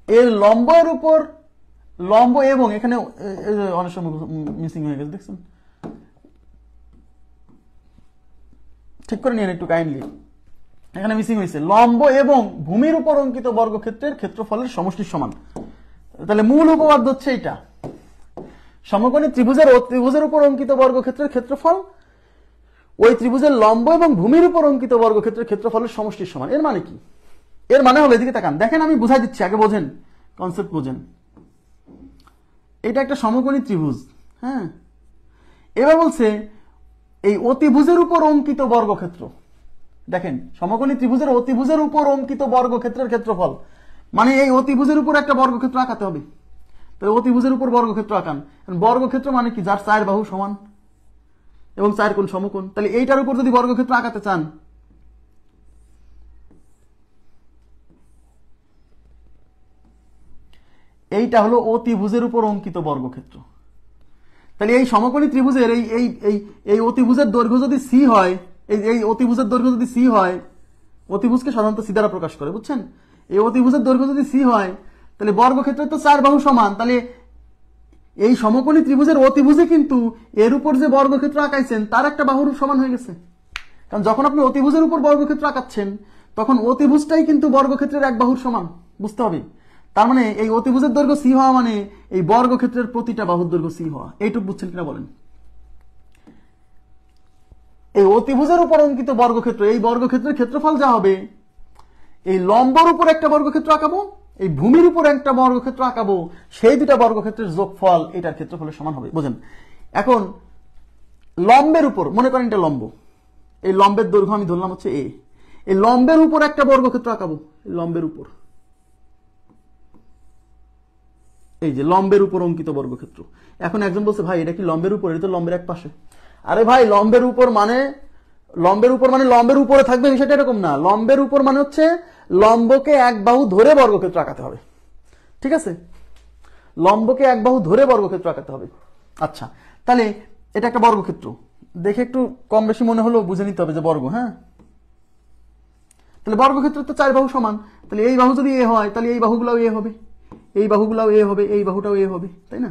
এর লম্বের উপর লম্ব এবং এখানে অনেক সময় মিসিং হয়ে গেছে, দেখছেন, ঠিক করে নিন একটু কাইন্ডলি। এখানে মিসিং হয়েছে লম্ব এবং ভূমির উপর অঙ্কিত বর্গক্ষেত্রের ক্ষেত্রফলের সমষ্টির সমান। তাহলে মূল উপপাদ্য হচ্ছে এটা, সমকোণী ত্রিভুজের অতিভুজের উপর অঙ্কিত বর্গক্ষেত্রের ক্ষেত্রফল ওই ত্রিভুজের লম্ব এবং ভূমির উপর অঙ্কিত বর্গক্ষেত্রের ক্ষেত্রফলের সমষ্টির সমান। এর মানে কি? এর মানে হলো এদিকে তাকান, দেখেন আমি বুঝাই দিচ্ছি, আগে বোঝেন, কনসেপ্ট বোঝেন। এটা একটা সমকোণী ত্রিভুজ। হ্যাঁ, এবার বলছে এই অতিভুজের উপর অঙ্কিত বর্গক্ষেত্র, দেখেন সমকোণী ত্রিভুজের অতিভুজের উপর অঙ্কিত বর্গক্ষেত্রের ক্ষেত্রফল মানে এই অতিভুজের উপর একটা বর্গক্ষেত্র আঁকাতে হবে। তাহলে অতিভুজের উপর বর্গক্ষেত্র আঁকান। বর্গক্ষেত্র মানে কি? যার চার বাহু সমান এবং চার কোণ সমকোণ। তাহলে এইটার উপর যদি বর্গক্ষেত্র আঁকাতে চান, এইটা হলো অতিভুজের উপর অঙ্কিত বর্গক্ষেত্র। তাহলে এই সমকোণী ত্রিভুজের এই অতিভুজের দৈর্ঘ্য যদি সি হয়, এই অতিভুজের দৈর্ঘ্য যদি সি হয়, অতিভুজকে সাধারণত সি দ্বারা প্রকাশ করে, বুঝছেন? এই অতিভুজের দৈর্ঘ্য যদি সি হয় তাহলে বর্গক্ষেত্রের তো চার বাহু সমান। তাহলে এই সমকোণী ত্রিভুজের অতিভুজে কিন্তু এর উপর যে বর্গক্ষেত্র আঁকাইছেন তার একটা বাহুর সমান হয়ে গেছে। কারণ যখন আপনি অতিভুজের উপর বর্গক্ষেত্র আঁকাচ্ছেন তখন অতিভুজটাই কিন্তু বর্গক্ষেত্রের এক বাহুর সমান, বুঝতে হবে। তার মানে এই অতিভুজের দৈর্ঘ্য সি হওয়া মানে এই বর্গক্ষেত্রের প্রতিটা বাহুর দৈর্ঘ্য সি হওয়া। এইটুকু বুঝছেন কিনা বলেন? এই অতিভুজের উপর অঙ্কিত বর্গক্ষেত্র, এই বর্গক্ষেত্রের ক্ষেত্রফল যা হবে, এই লম্বর উপর একটা বর্গক্ষেত্র আঁকাবো, এই ভূমির উপর একটা বর্গক্ষেত্র আঁকাবো, সেই দুটা বর্গক্ষেত্রের যোগফল এটার ক্ষেত্রফলের সমান হবে, বুঝেন? এখন লম্বের উপর মনে করেন এটা লম্ব, এই লম্বের দৈর্ঘ্য আমি ধরলাম হচ্ছে এ, এই লম্বের উপর একটা বর্গক্ষেত্র আঁকাবো, লম্বের উপর, এই যে লম্বের উপর অঙ্কিত বর্গক্ষেত্র। এখন একজন বলছে ভাই এটা কি লম্বের উপর? এটা তো লম্বের এক পাশে। আরে ভাই লম্বের উপর মানে লম্বের উপরে থাকবে বিষয়টা এরকম না। লম্বের উপর মানে হচ্ছে লম্বকে এক বাহু ধরে বর্গক্ষেত্র আঁকাতে হবে, ঠিক আছে? লম্বকে এক বাহু ধরে বর্গক্ষেত্র আঁকাতে হবে। আচ্ছা, তাহলে এটা একটা বর্গক্ষেত্র, দেখে একটু কম বেশি মনে হলো বুঝে নিতে হবে যে বর্গ। হ্যাঁ, তাহলে বর্গক্ষেত্রের তো চার বাহু সমান। তাহলে এই বাহু যদি এ হয় তাহলে এই বাহুগুলাও এ হবে, এই বাহুগুলাও এ হবে, এই বাহুটাও এ হবে, তাই না?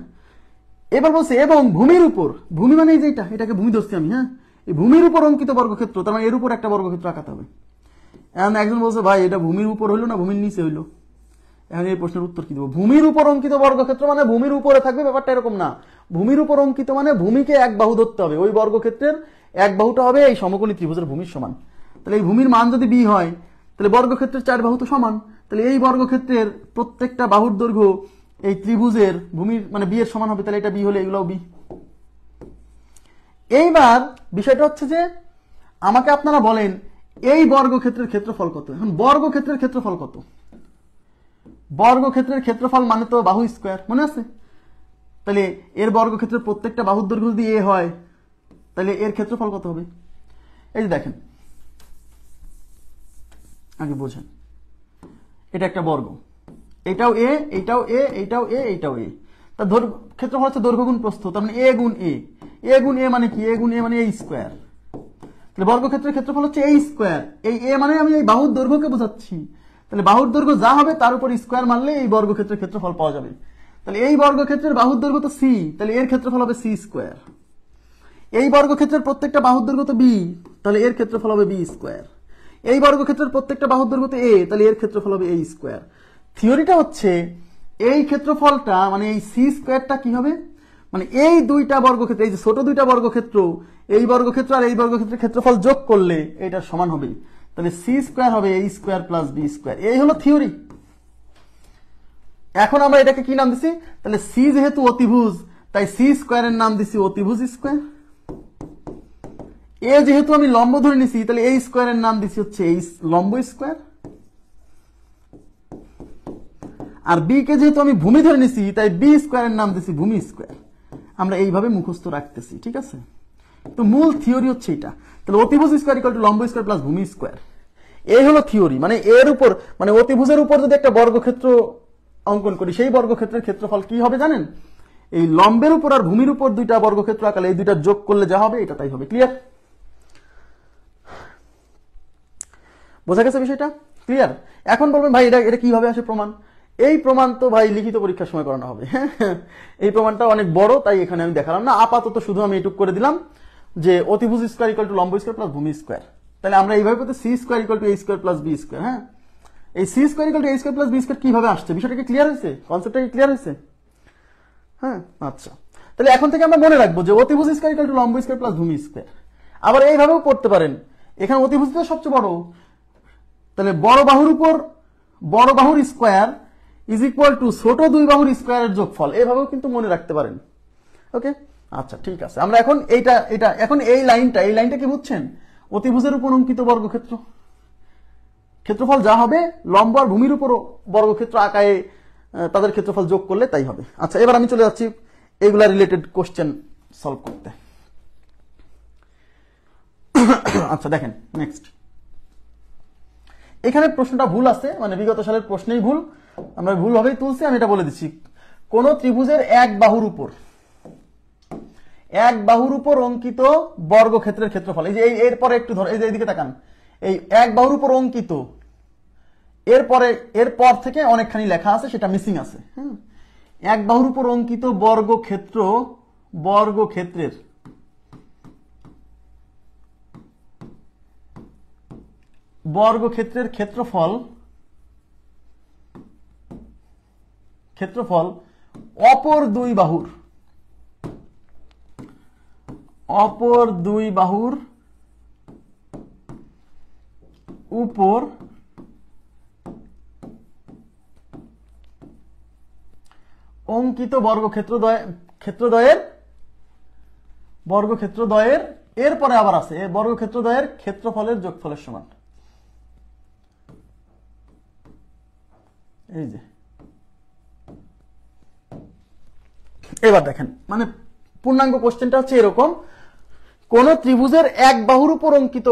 এবার বলছে এবং ভূমির উপর, ভূমি মানে এই যে এটাকে ভূমি ধরছি আমি। হ্যাঁ, এই ভূমির উপর অঙ্কিত বর্গক্ষেত্র, তার মানে এর উপর একটা বর্গক্ষেত্র আঁকাতে হবে। এখন একজন বলছে ভাই এটা ভূমির উপর হইলো না ভূমির নিচে হইলো? এখন এই প্রশ্নের উত্তর কি দেবো? ভূমির উপর অঙ্কিত বর্গক্ষেত্র মানে ভূমির উপরে থাকবে, ব্যাপারটা এরকম না। ভূমির উপর অঙ্কিত মানে ভূমিকে এক বাহু ধরতে হবে, ওই বর্গক্ষেত্রের এক বাহুটা হবে এই সমকোণী ত্রিভুজের ভূমির সমান। তাহলে এই ভূমির মান যদি বি হয় তাহলে বর্গক্ষেত্রের চার বাহু তো সমান। তাহলে এই বর্গক্ষেত্রের প্রত্যেকটা বাহুর দৈর্ঘ্য এই ত্রিভুজের ভূমির মানে বি এর সমান হবে। তাহলে এটা বি হলে এগুলোও বি। এইবার বিষয়টা হচ্ছে যে আমাকে আপনারা বলেন এই বর্গক্ষেত্রের ক্ষেত্রফল কত? এখন বর্গক্ষেত্রের ক্ষেত্রফল কত? বর্গক্ষেত্রের ক্ষেত্রফল মানে তো বাহু স্কোয়ার, মনে আছে? তাহলে এর বর্গক্ষেত্রের প্রত্যেকটা বাহুর দৈর্ঘ্য যদি এ হয় তাহলে এর ক্ষেত্রফল কত হবে? এই যে দেখেন, আগে বোঝেন, এটা একটা বর্গ, এটাও এ, এইটাও এ, এইটাও এ, এইটাও এ। তার ক্ষেত্রফল হচ্ছে দৈর্ঘ্য গুণ প্রস্থ, তার মানে এ গুণ এ। এ গুণ এ মানে কি? এ গুণ এ মানে এ স্কোয়ার। তাহলে বর্গক্ষেত্রের ক্ষেত্রফল হচ্ছে এ স্কোয়ার। এই এ মানে আমি এই বাহুর দৈর্ঘ্যকে বোঝাচ্ছি। তাহলে বাহুর দৈর্ঘ্য যা হবে তার উপর স্কোয়ার মারলে এই বর্গক্ষেত্রের ক্ষেত্রফল পাওয়া যাবে। তাহলে এই বর্গক্ষেত্রের বাহুর দৈর্ঘ্য তো সি, তাহলে এর ক্ষেত্রফল হবে সি স্কোয়ার। এই বর্গক্ষেত্রের প্রত্যেকটা বাহুর দৈর্ঘ্য তো বি, তাহলে এর ক্ষেত্রফল হবে বি স্কোয়ার। এই বর্গক্ষেত্রের প্রত্যেকটা বাহুর দৈর্ঘ্য তো এ, তাহলে এর ক্ষেত্রফল হবে এ স্কোয়ার। থিওরিটা হচ্ছে এই ক্ষেত্রফলটা মানে এই সি স্কোয়ারটা কি হবে, মানে এই দুইটা বর্গক্ষেত্র, এই যে ছোট দুইটা বর্গক্ষেত্র, এই বর্গক্ষেত্র আর এই বর্গক্ষেত্রের ক্ষেত্রফল যোগ করলে এটা সমান হবে। তাহলে সি স্কোয়ার হবে এ স্কোয়ার প্লাস বি স্কোয়ার। এই হলো থিওরি। এখন আমরা এটাকে কি নাম দিছি? তাহলে সি যেহেতু অতিভুজ তাই সি স্কোয়ারের নাম দিছি অতিভুজ স্কোয়ার। এ যেহেতু আমি লম্ব ধরে নিছি তাহলে এই স্কোয়ারের নাম দিছি হচ্ছে এই লম্ব স্কোয়ার। আর বি কে যেহেতু আমি ভূমি ধরে নিছি তাই বি স্কোয়ারের নাম দিছি ভূমি স্কোয়ার। আমরা এইভাবে মুখস্থ রাখতেছি, ঠিক আছে? তো মূল থিওরি হচ্ছে এটা। তাহলে অতিভুজ স্কোয়ার ইকুয়াল টু লম্ব স্কোয়ার প্লাস ভূমি স্কোয়ার, এই হলো থিওরি। মানে এর উপর, মানে অতিভুজের উপর যদি একটা বর্গক্ষেত্র অঙ্কন করি, সেই বর্গক্ষেত্রের ক্ষেত্রফল কি হবে জানেন? এই লম্বের উপর আর ভূমির উপর দুইটা বর্গক্ষেত্র আঁকালে এই দুইটা যোগ করলে যা হবে এটা তাই হবে। ক্লিয়ার? বোঝা গেছে বিষয়টা? ক্লিয়ার? এখন বলবেন ভাই এটা কিভাবে আসে প্রমাণ? এই প্রমাণ তো ভাই লিখিত পরীক্ষার সময় করানো হবে। এই প্রমাণটা অনেক বড়, তাই এখানে আমি দেখালাম না। আপাতত শুধু আমি এটুক করে দিলাম যে অতিভুজ স্কোয়ার ইকুয়াল টু লম্ব স্কোয়ার প্লাস ভূমি স্কোয়ার। তাহলে আমরা এইভাবে করতে C square equal to A square plus B square. হ্যাঁ, এই C square equal to A square plus B square কিভাবে আসছে, বিষয়টা কি ক্লিয়ার হয়েছে? কনসেপ্টটা কি ক্লিয়ার হয়েছে? হ্যাঁ, আচ্ছা। তাহলে এখন থেকে আমরা মনে রাখবো যে অতিভুজ স্কোয়ার ইকুয়াল টু লম্ব স্কোয়ার প্লাস ভূমি স্কোয়ার। আবার এইভাবেও করতে পারেন, এখানে অতিভুজটা সবচেয়ে বড়, তাহলে বড় বাহুর স্কোয়ার ইজ ইকুয়াল টু ছোট দুই বাহুর স্কোয়ারের যোগফল, এভাবেও কিন্তু মনে রাখতে পারেন। ওকে, আচ্ছা ঠিক আছে। আমরা এখন এখন এই লাইনটা কি বুঝছেন? অতিভুজের উপর অঙ্কিত বর্গক্ষেত্র, ক্ষেত্রফল যা হবে লম্ব আর ভূমির উপর বর্গক্ষেত্র আকারে তাদের ক্ষেত্রফল যোগ করলে তাই হবে। আচ্ছা, এবার আমি চলে যাচ্ছি এগুলা রিলেটেড কোশ্চেন সলভ করতে। আচ্ছা দেখেন নেক্সট, এখানে প্রশ্নটা ভুল আছে, মানে বিগত সালের প্রশ্নেই ভুল, আমরা ভুল ভাবেই তুলছি। আমি এটা বলে দিচ্ছি, কোন ত্রিভুজের এক বাহুর উপর অঙ্কিত বর্গক্ষেত্রের ক্ষেত্রফল, এই যে এরপরে একটু ধর, এই যে এইদিকে তাকান, এই এক বাহুর উপর অঙ্কিত, এরপর থেকে অনেকখানি লেখা আছে, সেটা মিসিং আছে। হ্যাঁ, এক বাহুর উপর অঙ্কিত বর্গক্ষেত্রের ক্ষেত্রফল অপর দুই বাহুর উপর অঙ্কিত বর্গক্ষেত্রদ্বয়ের এরপরে আবার আছে বর্গক্ষেত্রদ্বয়ের ক্ষেত্রফলের যোগফলের সমান। এই যে এবার দেখেন, মানে পূর্ণাঙ্গ কোশ্চেনটা হচ্ছে এরকম, কোন ত্রিভুজের এক বাহুর উপর অঙ্কিত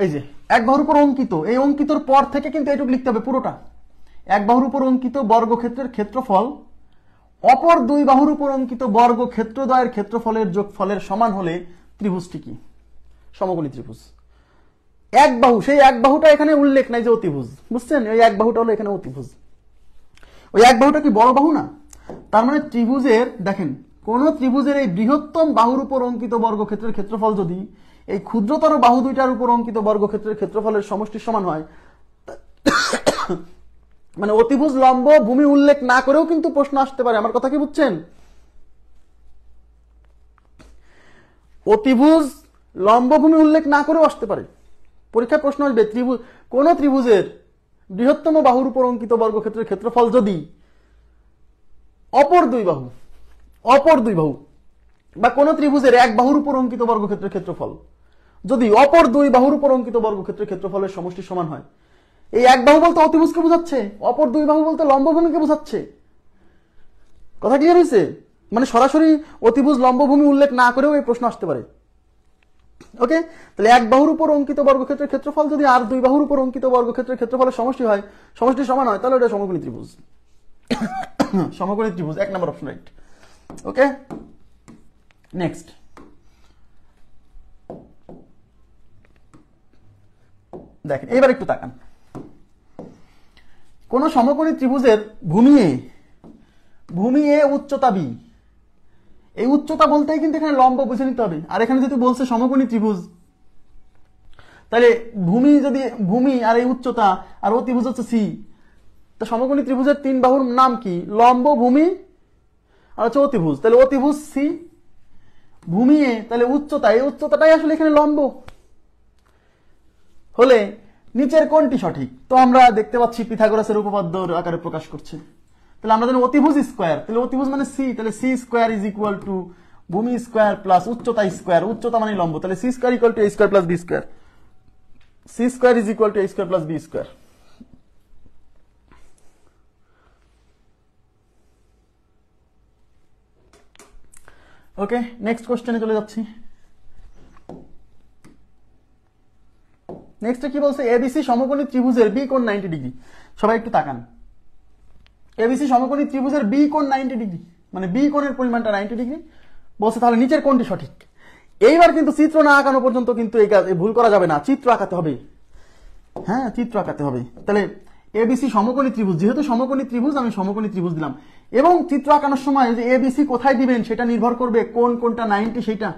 এই যে এক বাহুর উপর অঙ্কিত, এই অঙ্কিতর পর থেকে কিন্তু এইটুকু লিখতে হবে পুরোটা। এক বাহুর উপর অঙ্কিত বর্গক্ষেত্রের ক্ষেত্রফল অপর দুই বাহুর উপর অঙ্কিত বর্গক্ষেত্রদ্বয়ের ক্ষেত্রফলের যোগফলের সমান হলে ত্রিভুজটি কি? সমকোণী ত্রিভুজ। এক বাহু, সেই এক বাহুটা এখানে উল্লেখ নাই যে অতিভুজ, বুঝছেন? ওই এক বাহুটা হলো এখানে অতিভুজ। ওই এক বাহুটা কি বড় বাহু না? তার মানে ত্রিভুজের, দেখেন, কোন ত্রিভুজের এই বৃহত্তম বাহুর উপর অঙ্কিত বর্গক্ষেত্রের ক্ষেত্রফল যদি এই ক্ষুদ্রতর বাহু দুইটার উপর অঙ্কিত বর্গক্ষেত্রের ক্ষেত্রফলের সমষ্টির সমান হয়, মানে অতিভুজ লম্ব ভূমি উল্লেখ না করেও কিন্তু প্রশ্ন আসতে পারে। আমার কথা কি বুঝছেন? অতিভুজ লম্ব ভূমি উল্লেখ না করেও আসতে পারে পরীক্ষায় প্রশ্ন আসবে, কোন ত্রিভুজের বৃহত্তম বাহুর উপর অঙ্কিত বর্গক্ষেত্রের ক্ষেত্রফল যদি অপর দুই বাহু বা কোন ত্রিভুজের এক বাহুর উপর অঙ্কিত বর্গক্ষেত্রের ক্ষেত্রফল যদি অপর দুই বাহুর উপর অঙ্কিত বর্গক্ষেত্রের ক্ষেত্রফলের সমষ্টির সমান হয়। এই এক বাহু বলতে অতিভুজকে বোঝাচ্ছে, অপর দুই বাহু বলতে লম্বভূমিকে বোঝাচ্ছে। কথা ক্লিয়ার হয়েছে? মানে সরাসরি অতিভুজ লম্বভূমি উল্লেখ না করেও এই প্রশ্ন আসতে পারে। ওকে, তাহলে এক বাহুর উপর অঙ্কিত বর্গক্ষেত্রের ক্ষেত্রফল যদি আর দুই বাহুর উপর অঙ্কিত বর্গক্ষেত্রের ক্ষেত্রফলের সমষ্টি সমান হয়, তাহলে ওটা সমকোণী ত্রিভুজ। সমকোণী ত্রিভুজ, 1 নম্বর অপশন রাইট। ওকে, নেক্সট, দেখেন এবার একটু তাকান, কোন সমকোণী ত্রিভুজের ভূমি এ উচ্চতা বি, এই উচ্চতা বলতেই কিন্তু এখানে লম্ব বুঝে নিতে হবে। আর এখানে যদি বলছে সমকোণী ত্রিভুজ, তাহলে ভূমি আর এই উচ্চতা আর অতিভুজ হচ্ছে সি, তো সমকোণী ত্রিভুজের তিন বাহুর নাম কি? লম্ব, ভূমি আর হচ্ছে অতিভুজ। তাহলে অতিভুজ সি, ভূমি এ, তাহলে উচ্চতা, এই উচ্চতাটাই আসলে এখানে লম্ব হলে নিচের কোনটি সঠিক? তো আমরা দেখতে পাচ্ছি পিথাগোরাসের উপপাদ্য আকারে প্রকাশ করছে। তাহলে আমরা জানি অতিভুজ স্কোয়ার, তাহলে অতিভুজ মানে সি, তাহলে C square is equal to ভূমি স্কোয়ার প্লাস উচ্চতা স্কোয়ার, উচ্চতা মানে লম্ব, তাহলে C square equal to A square plus B square, C square is equal to A square plus B square. Okay, next কোশ্চেনে চলে যাচ্ছি। নেক্সট কি বলছে, এবিসি সমকোণী ত্রিভুজের বি কোণ 90 ডিগ্রি। সবাই একটু তাকান, এবিসি সমকোণী ত্রিভুজের বি কোণ 90 ডিগ্রি, মানে বি কোণের পরিমাণটা 90 ডিগ্রি বলছে, তাহলে নিচের কোণটি সঠিক। এইবার কিন্তু চিত্র না আঁকানো পর্যন্ত কিন্তু এই ভুল করা যাবে না, চিত্র আঁকাতে হবে। হ্যাঁ, চিত্র আঁকাতে হবে। তাহলে এবিসি সমকোণী ত্রিভুজ, যেহেতু সমকোণী ত্রিভুজ আমি সমকোণী ত্রিভুজ দিলাম, এবং চিত্র আঁকানোর সময় যে এবিসি কোথায় দিবেন সেটা নির্ভর করবে কোনটা 90 সেটা।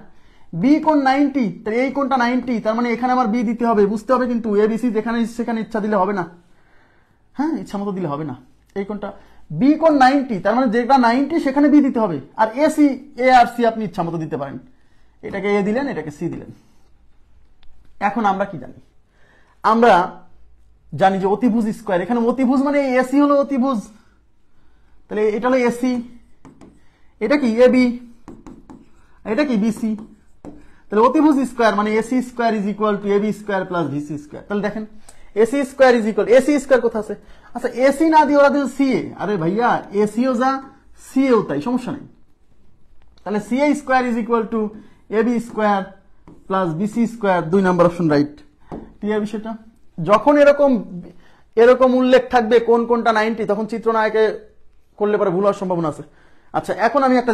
বি কোণ 90, তাহলে এই কোণটা 90, তার মানে এখানে আমার বি দিতে হবে, বুঝতে হবে কিন্তু এবিসি যেখানে সেখানে ইচ্ছা দিলে হবে না। হ্যাঁ, ইচ্ছা মতো দিলে হবে না। এই কোণটা বি কোণ 90, তার মানে যেটা 90 সেখানে বি দিতে হবে। আর এসি, এ আর সি আপনি ইচ্ছা মতো দিতে পারেন, এটাকে এ দিলেন, এটাকে সি দিলেন। এখন আমরা কি জানি, আমরা জানি যে অতিভুজ স্কয়ার, এখানে অতিভুজ মানে এসি হলো অতিভুজ, তাহলে এটা হলো এসি, এটা কি এবি, এটা কি বিসি। তাহলে অতিভুজ স্কয়ার মানে AC square is equal to AB square plus BC square. তাহলে দেখেন AC square is equal, AC square কোথা আছে? আচ্ছা, এসি না দিয়ে ওরা দিয়েছে সিএ। আরে ভাইয়া, এসিও যা সিএও তাই, সমস্যা নেই। তাহলে CA square is equal to AB square plus BC square, 2 নম্বর অপশন রাইট। ক্লিয়ার বিষয়টা? যখন এরকম উল্লেখ থাকবে কোনটা 90, তখন চিত্র না এঁকে করলে পরে ভুল হওয়ার সম্ভাবনা আছে। আচ্ছা, এখন আমি একটা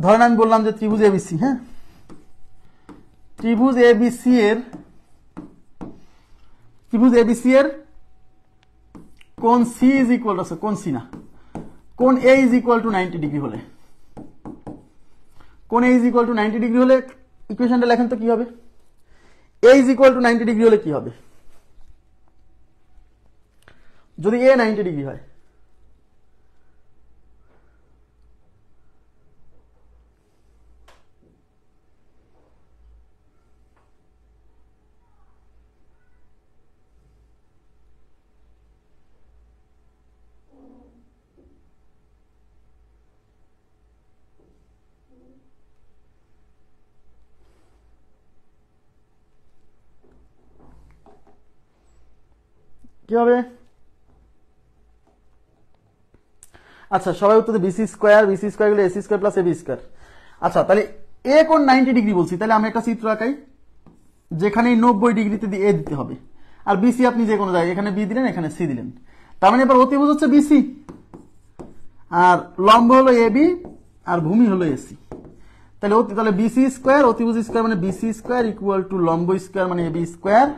ধরেন আমি বললাম যে ত্রিভুজ এবিসি, হ্যাঁ, ত্রিভুজ এবিসি এর কোণ সি ইজ ইকুয়াল টু, কোণ সি না, কোণ A is equal to 90 degree হলে, কোণ A is equal to 90 degree হলে ইকুয়েশনটা লেখেন তো কি হবে? এ ইজ ইকুয়াল টু 90 ডিগ্রি হলে কি হবে? যদি এ 90 ডিগ্রি হয়, কি হবে? আচ্ছা, সবাই উত্তর বিসি স্কয়ার গেলে AC square plus AB square. আচ্ছা, তাহলে এ কোণ 90 ডিগ্রি বলছি, তাহলে আমি একটা চিত্র আঁকাই যেখানে 90 ডিগ্রিতে এ দিতে হবে, আর বিসি আপনি যে কোনো জায়গায়, এখানে বি দিলেন, এখানে সি দিলেন। তার মানে এবার অতিভুজ হচ্ছে বিসি, আর লম্ব হলো এবি, আর ভূমি হলো এসি। তাহলে বিসি স্কয়ার অতিভুজ স্কয়ার মানে বিসি স্কয়ার ইকুয়াল টু লম্ব স্কয়ার মানে এবি স্কয়ার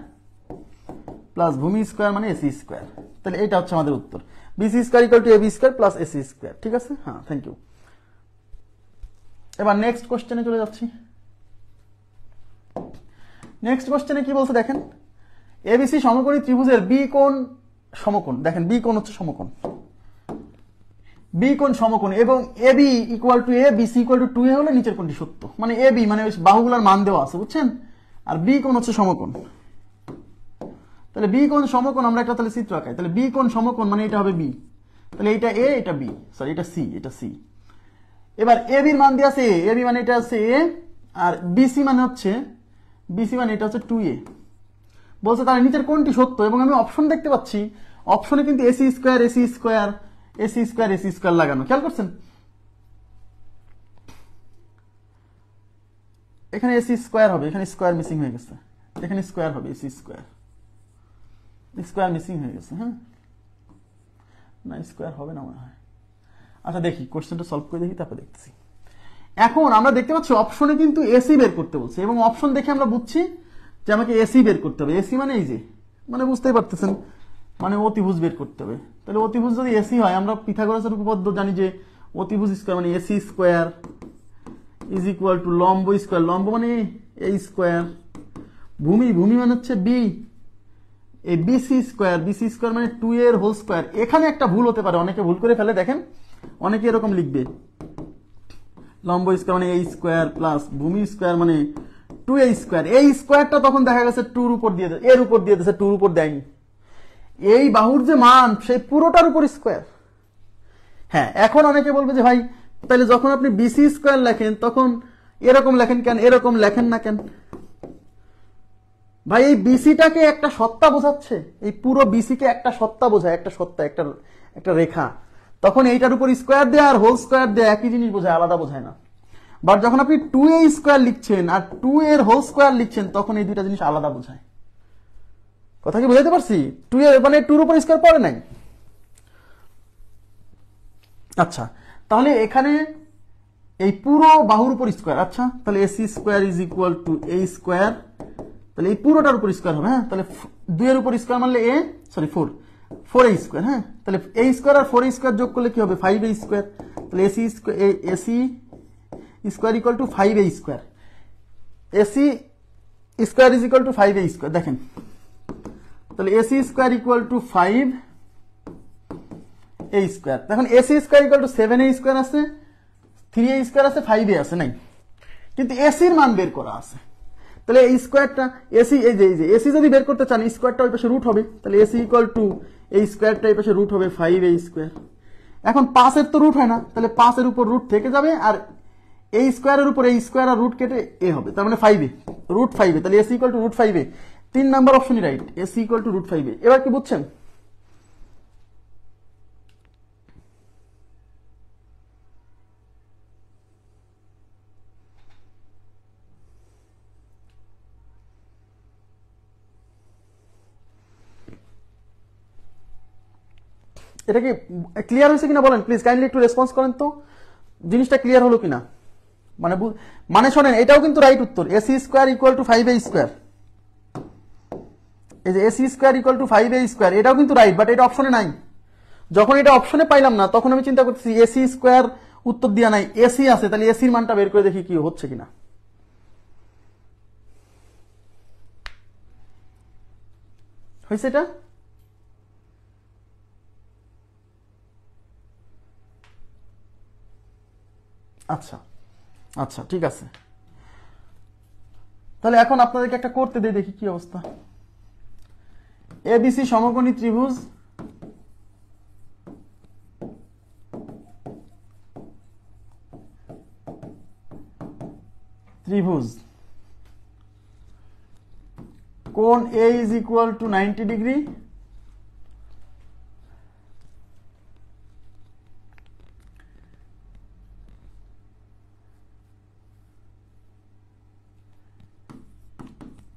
প্লাস ভূমি স্কয়ার মানে এসি স্কয়ার। তাহলে এটা হচ্ছে আমাদের উত্তর, BC square equal to AB square plus AC square. ঠিক আছে, হ্যাঁ, থ্যাংক ইউ। এবার নেক্সট কোশ্চেনে চলে যাচ্ছি। নেক্সট কোশ্চেনে কি বলছে দেখেন, এবিসি সমকোণী ত্রিভুজের বি কোণ সমকোণ, দেখেন বি কোণ হচ্ছে সমকোণ, বি কোণ সমকোণ, এবং AB equal to A, BC equal to 2a হলে নিচের কোণটি সত্য। মানে এবি মানে বাহুগুলোর মান দেওয়া আছে, বুঝছেন, আর বি কোণ হচ্ছে সমকোণ। তাহলে বি কোণ সমকোণ, আমরা একটা তাহলে চিত্র আঁকাই, তাহলে বি কোণ সমকোণ মানে এটা হবে বি, তাহলে এটা এ, এটা বি, সরি এটা সি, এটা সি। এবার এবির মান দিয়ে আছে, এবি মানে এটা আছে এ, আর বিসি মানে এটা হচ্ছে 2a বলছে, তাহলে নিচের কোণটি সত্য। এবং আমি অপশন দেখতে পাচ্ছি, অপশনে কিন্তু এসি স্কয়ার লাগানো, খেয়াল করছেন? এখানে এসি স্কয়ার হবে, এখানে স্কয়ার মিসিং হয়ে গেছে, এখানে স্কয়ার হবে, এসি স্কয়ার মিসিং হয়ে গেছে। হ্যাঁ, না স্কয়ার হবে না মনে হয়। আচ্ছা, দেখি কোশ্চেনটা সলভ করে দেখি, তারপর দেখতেছি। এখন আমরা দেখতে পাচ্ছি অপশনে কিন্তু এসি বের করতে বলছে, এবং অপশন দেখে আমরা বুঝছি যে আমাকে এসি বের করতে হবে। এসি মানে এই যে, মানে বুঝতেই পারতেছেন, মানে অতিভুজ বের করতে হবে। তাহলে অতিভুজ যদি এসি হয়, আমরা পিথাগোরাসের উপপাদ্য জানি যে অতিভুজ স্কয়ার মানে AC square is equal to লম্ব স্কয়ার, লম্ব মানে এ স্কয়ার, ভূমি মানে হচ্ছে বি, এই বিসি স্কয়ার মানে 2a এর হোল স্কয়ার। এখানে একটা ভুল হতে পারে, অনেকে ভুল করে ফেলে, দেখেন অনেকে এরকম লিখবে, লম্ব স্কয়ার মানে এ স্কয়ার প্লাস ভূমি স্কয়ার মানে 2a স্কয়ার। এই স্কয়ারটা তখন দেখা গেছে 2 এর উপর দিয়ে দিয়েছে, এর উপর দিয়ে দিয়েছে, 2 এর উপর দেয়নি। এই বাহুর যে মান সেই পুরোটার উপর স্কয়ার। হ্যাঁ, এখন অনেকে বলবে যে ভাই তাহলে যখন আপনি বিসি স্কয়ার লেখেন তখন এরকম লেখেন কেন, এরকম লেখেন না কেন? ভাই এই বিসিটাকে একটা সত্তা বোঝাচ্ছে, এই পুরো বিসিকে একটা সত্তা বোঝায়, একটা সত্তা, একটা রেখা। তখন এইটার উপর স্কয়ার দেয়া আর হোল স্কয়ার দেয়া একই জিনিস বোঝায়, আলাদা বোঝায় না। বাট যখন আপনি 2a স্কোয়ার লিখছেন আর 2 এর হোল স্কোয়ার লিখছেন তখন এই দুইটা জিনিস আলাদা বোঝায়। কথা কি বুঝাইতে পারছি? 2 এর মানে 2 এর উপর স্কোয়ার পড়ে নাই। আচ্ছা, তাহলে এখানে এই পুরো বাহুর উপর স্কোয়ার। আচ্ছা, তাহলে AC square is equal to A square, তাহলে এই পুরোটার উপর স্কোয়ার হবে। হ্যাঁ, তাহলে 2 এর উপর স্কোয়ার মানলে ফোর এ স্কোয়ার। হ্যাঁ, তাহলে এ স্কোয়ার আর 4a স্কোয়ার যোগ করলে কি হবে? 5a square. তাহলে AC square equal to 5a square. AC square is equal to 5a square. দেখেন, তাহলে AC square equal to 5a square. দেখুন AC square equal to 7a square আছে, 3a স্কোয়ার আছে, 5a আছে নাই, কিন্তু এসির মান বের করা আছে। তাহলে এই স্কোয়ারটা এসি, এই যে এসি যদি বের করতে চান স্কোয়ারটা ওই পাশে রুট হবে। তাহলে এসি ইকুয়াল টু এই স্কোয়ারটা এই পাশে রুট হবে 5a স্কোয়ার। এখন 5 এর তো রুট হয় না, তাহলে 5 এর উপর রুট থেকে যাবে, আর এই স্কোয়ারের উপর এই স্কোয়ার আর রুট কেটে এ হবে, তার মানে 5a রুট 5a। তাহলে AC equal to root 5a। 3 number অপশনই right, AC equal to root 5a। এবার কি বুঝছেন? এটা কি ক্লিয়ার হয়েছে কিনা বলেন প্লিজ, কাইন্ডলি একটু রেসপন্স করেন তো, জিনিসটা ক্লিয়ার হলো কিনা। মানে শোনেন, এটাও কিন্তু রাইট উত্তর। AC square equal to 5a square, এই যে AC square equal to 5a square, এটাও কিন্তু রাইট, বাট এটা অপশনে নাই। যখন এটা অপশনে পাইলাম না তখন আমি চিন্তা করতেছি এসি স্কোয়ার উত্তর দেওয়া নাই, এসি আছে, তাহলে এসির মানটা বের করে দেখি কি হচ্ছে কিনা। হয়েছে এটা? আচ্ছা আচ্ছা, ঠিক আছে। তাহলে এখন আপনাদেরকে একটা করতে দেই, দেখি কি অবস্থা। এবিসি সমকোণী ত্রিভুজ, কোণ A is equal to 90 degree,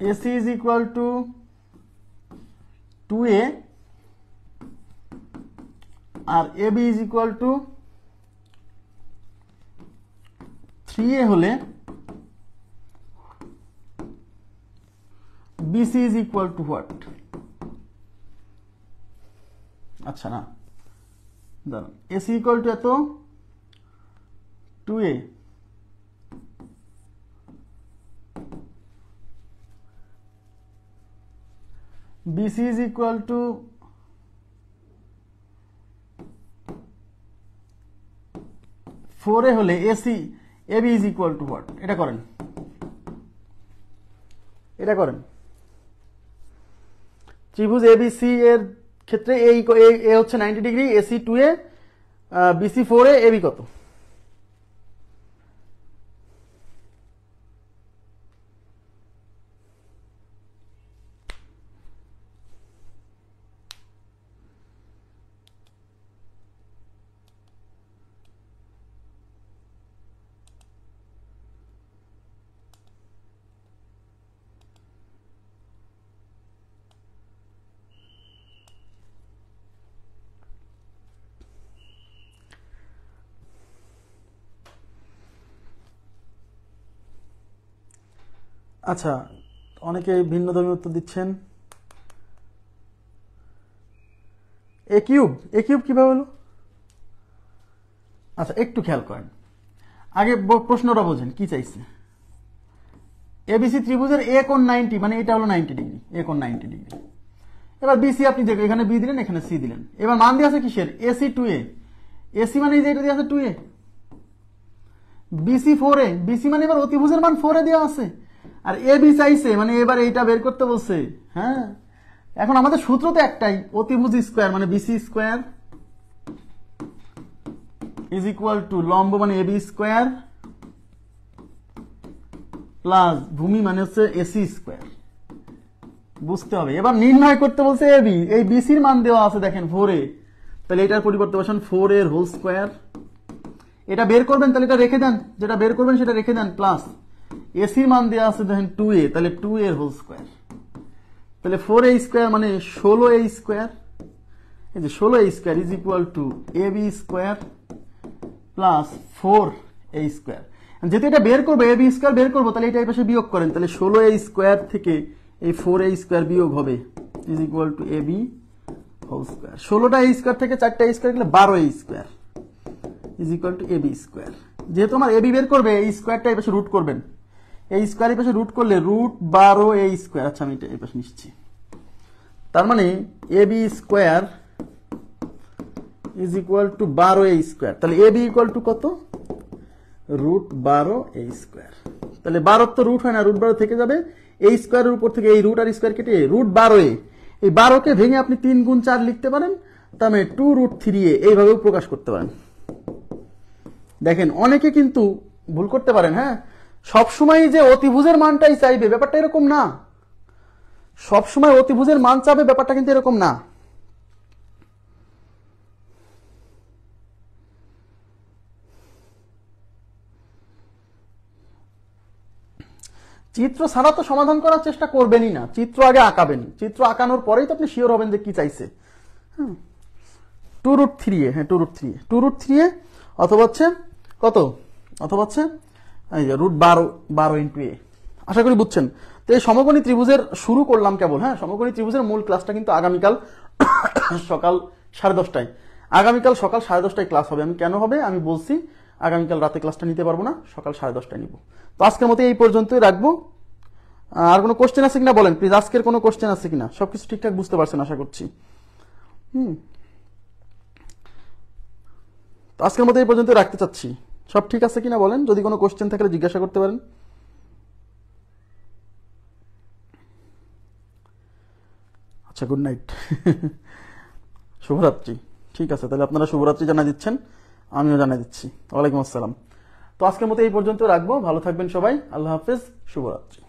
AC is equal to 2A আর AB is equal to 3A হলে BC is equal to what? আচ্ছা না, দাঁড়ান, AC equal to এত 2A, BC is equal to 4A হলে AB is equal to what? এটা করেন, ত্রিভুজ ABC এর ক্ষেত্রে এ হচ্ছে 90 degree, AC 2A, BC 4A, AB কত? আচ্ছা, অনেকে ভিন্ন ধর্মী উত্তর দিচ্ছেন। এ কিউব কিভাবে হলো? আচ্ছা, একটু খেয়াল করেন, আগে প্রশ্নটা বোঝেন কি চাইছে। এবিসি ত্রিভুজের এ কোণ 90, মানে এটা হলো 90 ডিগ্রি, এ কোণ 90 ডিগ্রি। এবার বিসি আপনি দেখবেন, এখানে বি দিলেন, এখানে সি দিলেন। এবার মান দিয়ে আছে কিসের? এসি 2A, এসি মানে যে এটা দিয়ে আছে 2A, বিসি 4A, বিসি মানে এবার অতিভুজের মান 4A দেওয়া আছে, আর এ বি চাইছে, মানে এবার এইটা বের করতে বলছে। হ্যাঁ, এখন আমাদের সূত্র তো একটাই, অতিভুজ স্কোয়ার মানে BC square is equal to লম্ব মানে এবি স্কোয়ার প্লাস ভূমি মানে হচ্ছে এসি স্কোয়ার। বুঝতে হবে। এবার নির্ণয় করতে বলছে এবি, এই বিসির মান দেওয়া আছে দেখেন 4A, তাহলে এটার পরিবর্তে বসান 4A এর হোল স্কোয়ার এটা বের করবেন, তাহলে এটা রেখে দেন, যেটা বের করবেন সেটা রেখে দেন, প্লাস এসির মান দেওয়া আছে দেখেন 2a, তাহলে 2 এর হোল স্কোয়ার, তাহলে 4a স্কোয়ার মানে 16a স্কোয়ার, এই যে 16a square is equal to ab square plus 4a square. যেহেতু এটা বের করবো, ab স্কোয়ার বের করবো, তাহলে এটা এই পাশে বিয়োগ করেন, তাহলে 16a স্কোয়ার থেকে এই 4a স্কোয়ার বিয়োগ হবে is equal to ab whole square. 16টা a স্কোয়ার থেকে 4টা a স্কোয়ার গেলে 12a স্কোয়ার is equal to ab square. যেহেতু আমার ab বের করবে, এই স্কোয়ারটা এই পাশে রুট করবেন, এই স্কোয়ার এই পাশে রুট করলে রুট 12a স্কোয়ার। আচ্ছা আমি এটা এই পাশে নিচ্ছি, তার মানে ab square is equal to 12a square. তাহলে ab ইকুয়াল টু কত? Root 12a square. তাহলে 12 তো রুট হয় না, রুট 12 থেকে যাবে, এই স্কোয়ারের উপর থেকে এই রুট আর স্কোয়ার কেটে রুট 12a, এই 12কে ভেঙে আপনি 3 গুণ 4 লিখতে পারেন, তার মানে 2 রুট 3a এইভাবেও প্রকাশ করতে পারেন। দেখেন অনেকে কিন্তু ভুল করতে পারেন, হ্যাঁ, সবসময় যে অতিভুজের মানটাই চাইবে ব্যাপারটা এরকম না, সবসময় অতিভুজের মান চাবে ব্যাপারটা কিন্তু এরকম না। চিত্র ছাড়া তো সমাধান করার চেষ্টা করবেনই না, চিত্র আগে আঁকাবেন, চিত্র আঁকানোর পরেই তো আপনি শিওর হবেন যে কি চাইছে। 2 রুট 3a, হ্যাঁ 2 রুট 3a, 2 রুট 3a অথবা হচ্ছে কত, অথবা হচ্ছে এই যে রুট 12 ইন্টু a। আশা করি বুঝছেন। তো এই সমকোণী ত্রিভুজের শুরু করলাম কেবল, হ্যাঁ, সমকোণী ত্রিভুজের মূল ক্লাসটা কিন্তু আগামীকাল সকাল 10:30টায়, আগামীকাল সকাল 10:30টায় ক্লাস হবে। আমি কেন হবে আমি বলছি, আগামীকাল রাতে ক্লাসটা নিতে পারবো না, সকাল 10:30টায় নিব। তো আজকের মতো এই পর্যন্তই রাখবো। আর কোনো কোশ্চেন আছে কিনা বলেন প্লিজ, আজকের কোনো কোশ্চেন আছে কিনা? সবকিছু ঠিকঠাক বুঝতে পারছেন আশা করছি। তো আজকের মতো এই পর্যন্ত রাখতে চাচ্ছি, সব ঠিক আছে কিনা বলেন, যদি কোনো কোশ্চেন থাকলে জিজ্ঞাসা করতে পারেন। আচ্ছা গুড নাইট, শুভরাত্রি। ঠিক আছে, তাহলে আপনারা শুভরাত্রি জানাই দিচ্ছেন, আমিও জানাই দিচ্ছি। ওয়ালাইকুম আসসালাম। তো আজকের মতো এই পর্যন্ত রাখবো, ভালো থাকবেন সবাই, আল্লাহ হাফেজ, শুভরাত্রি।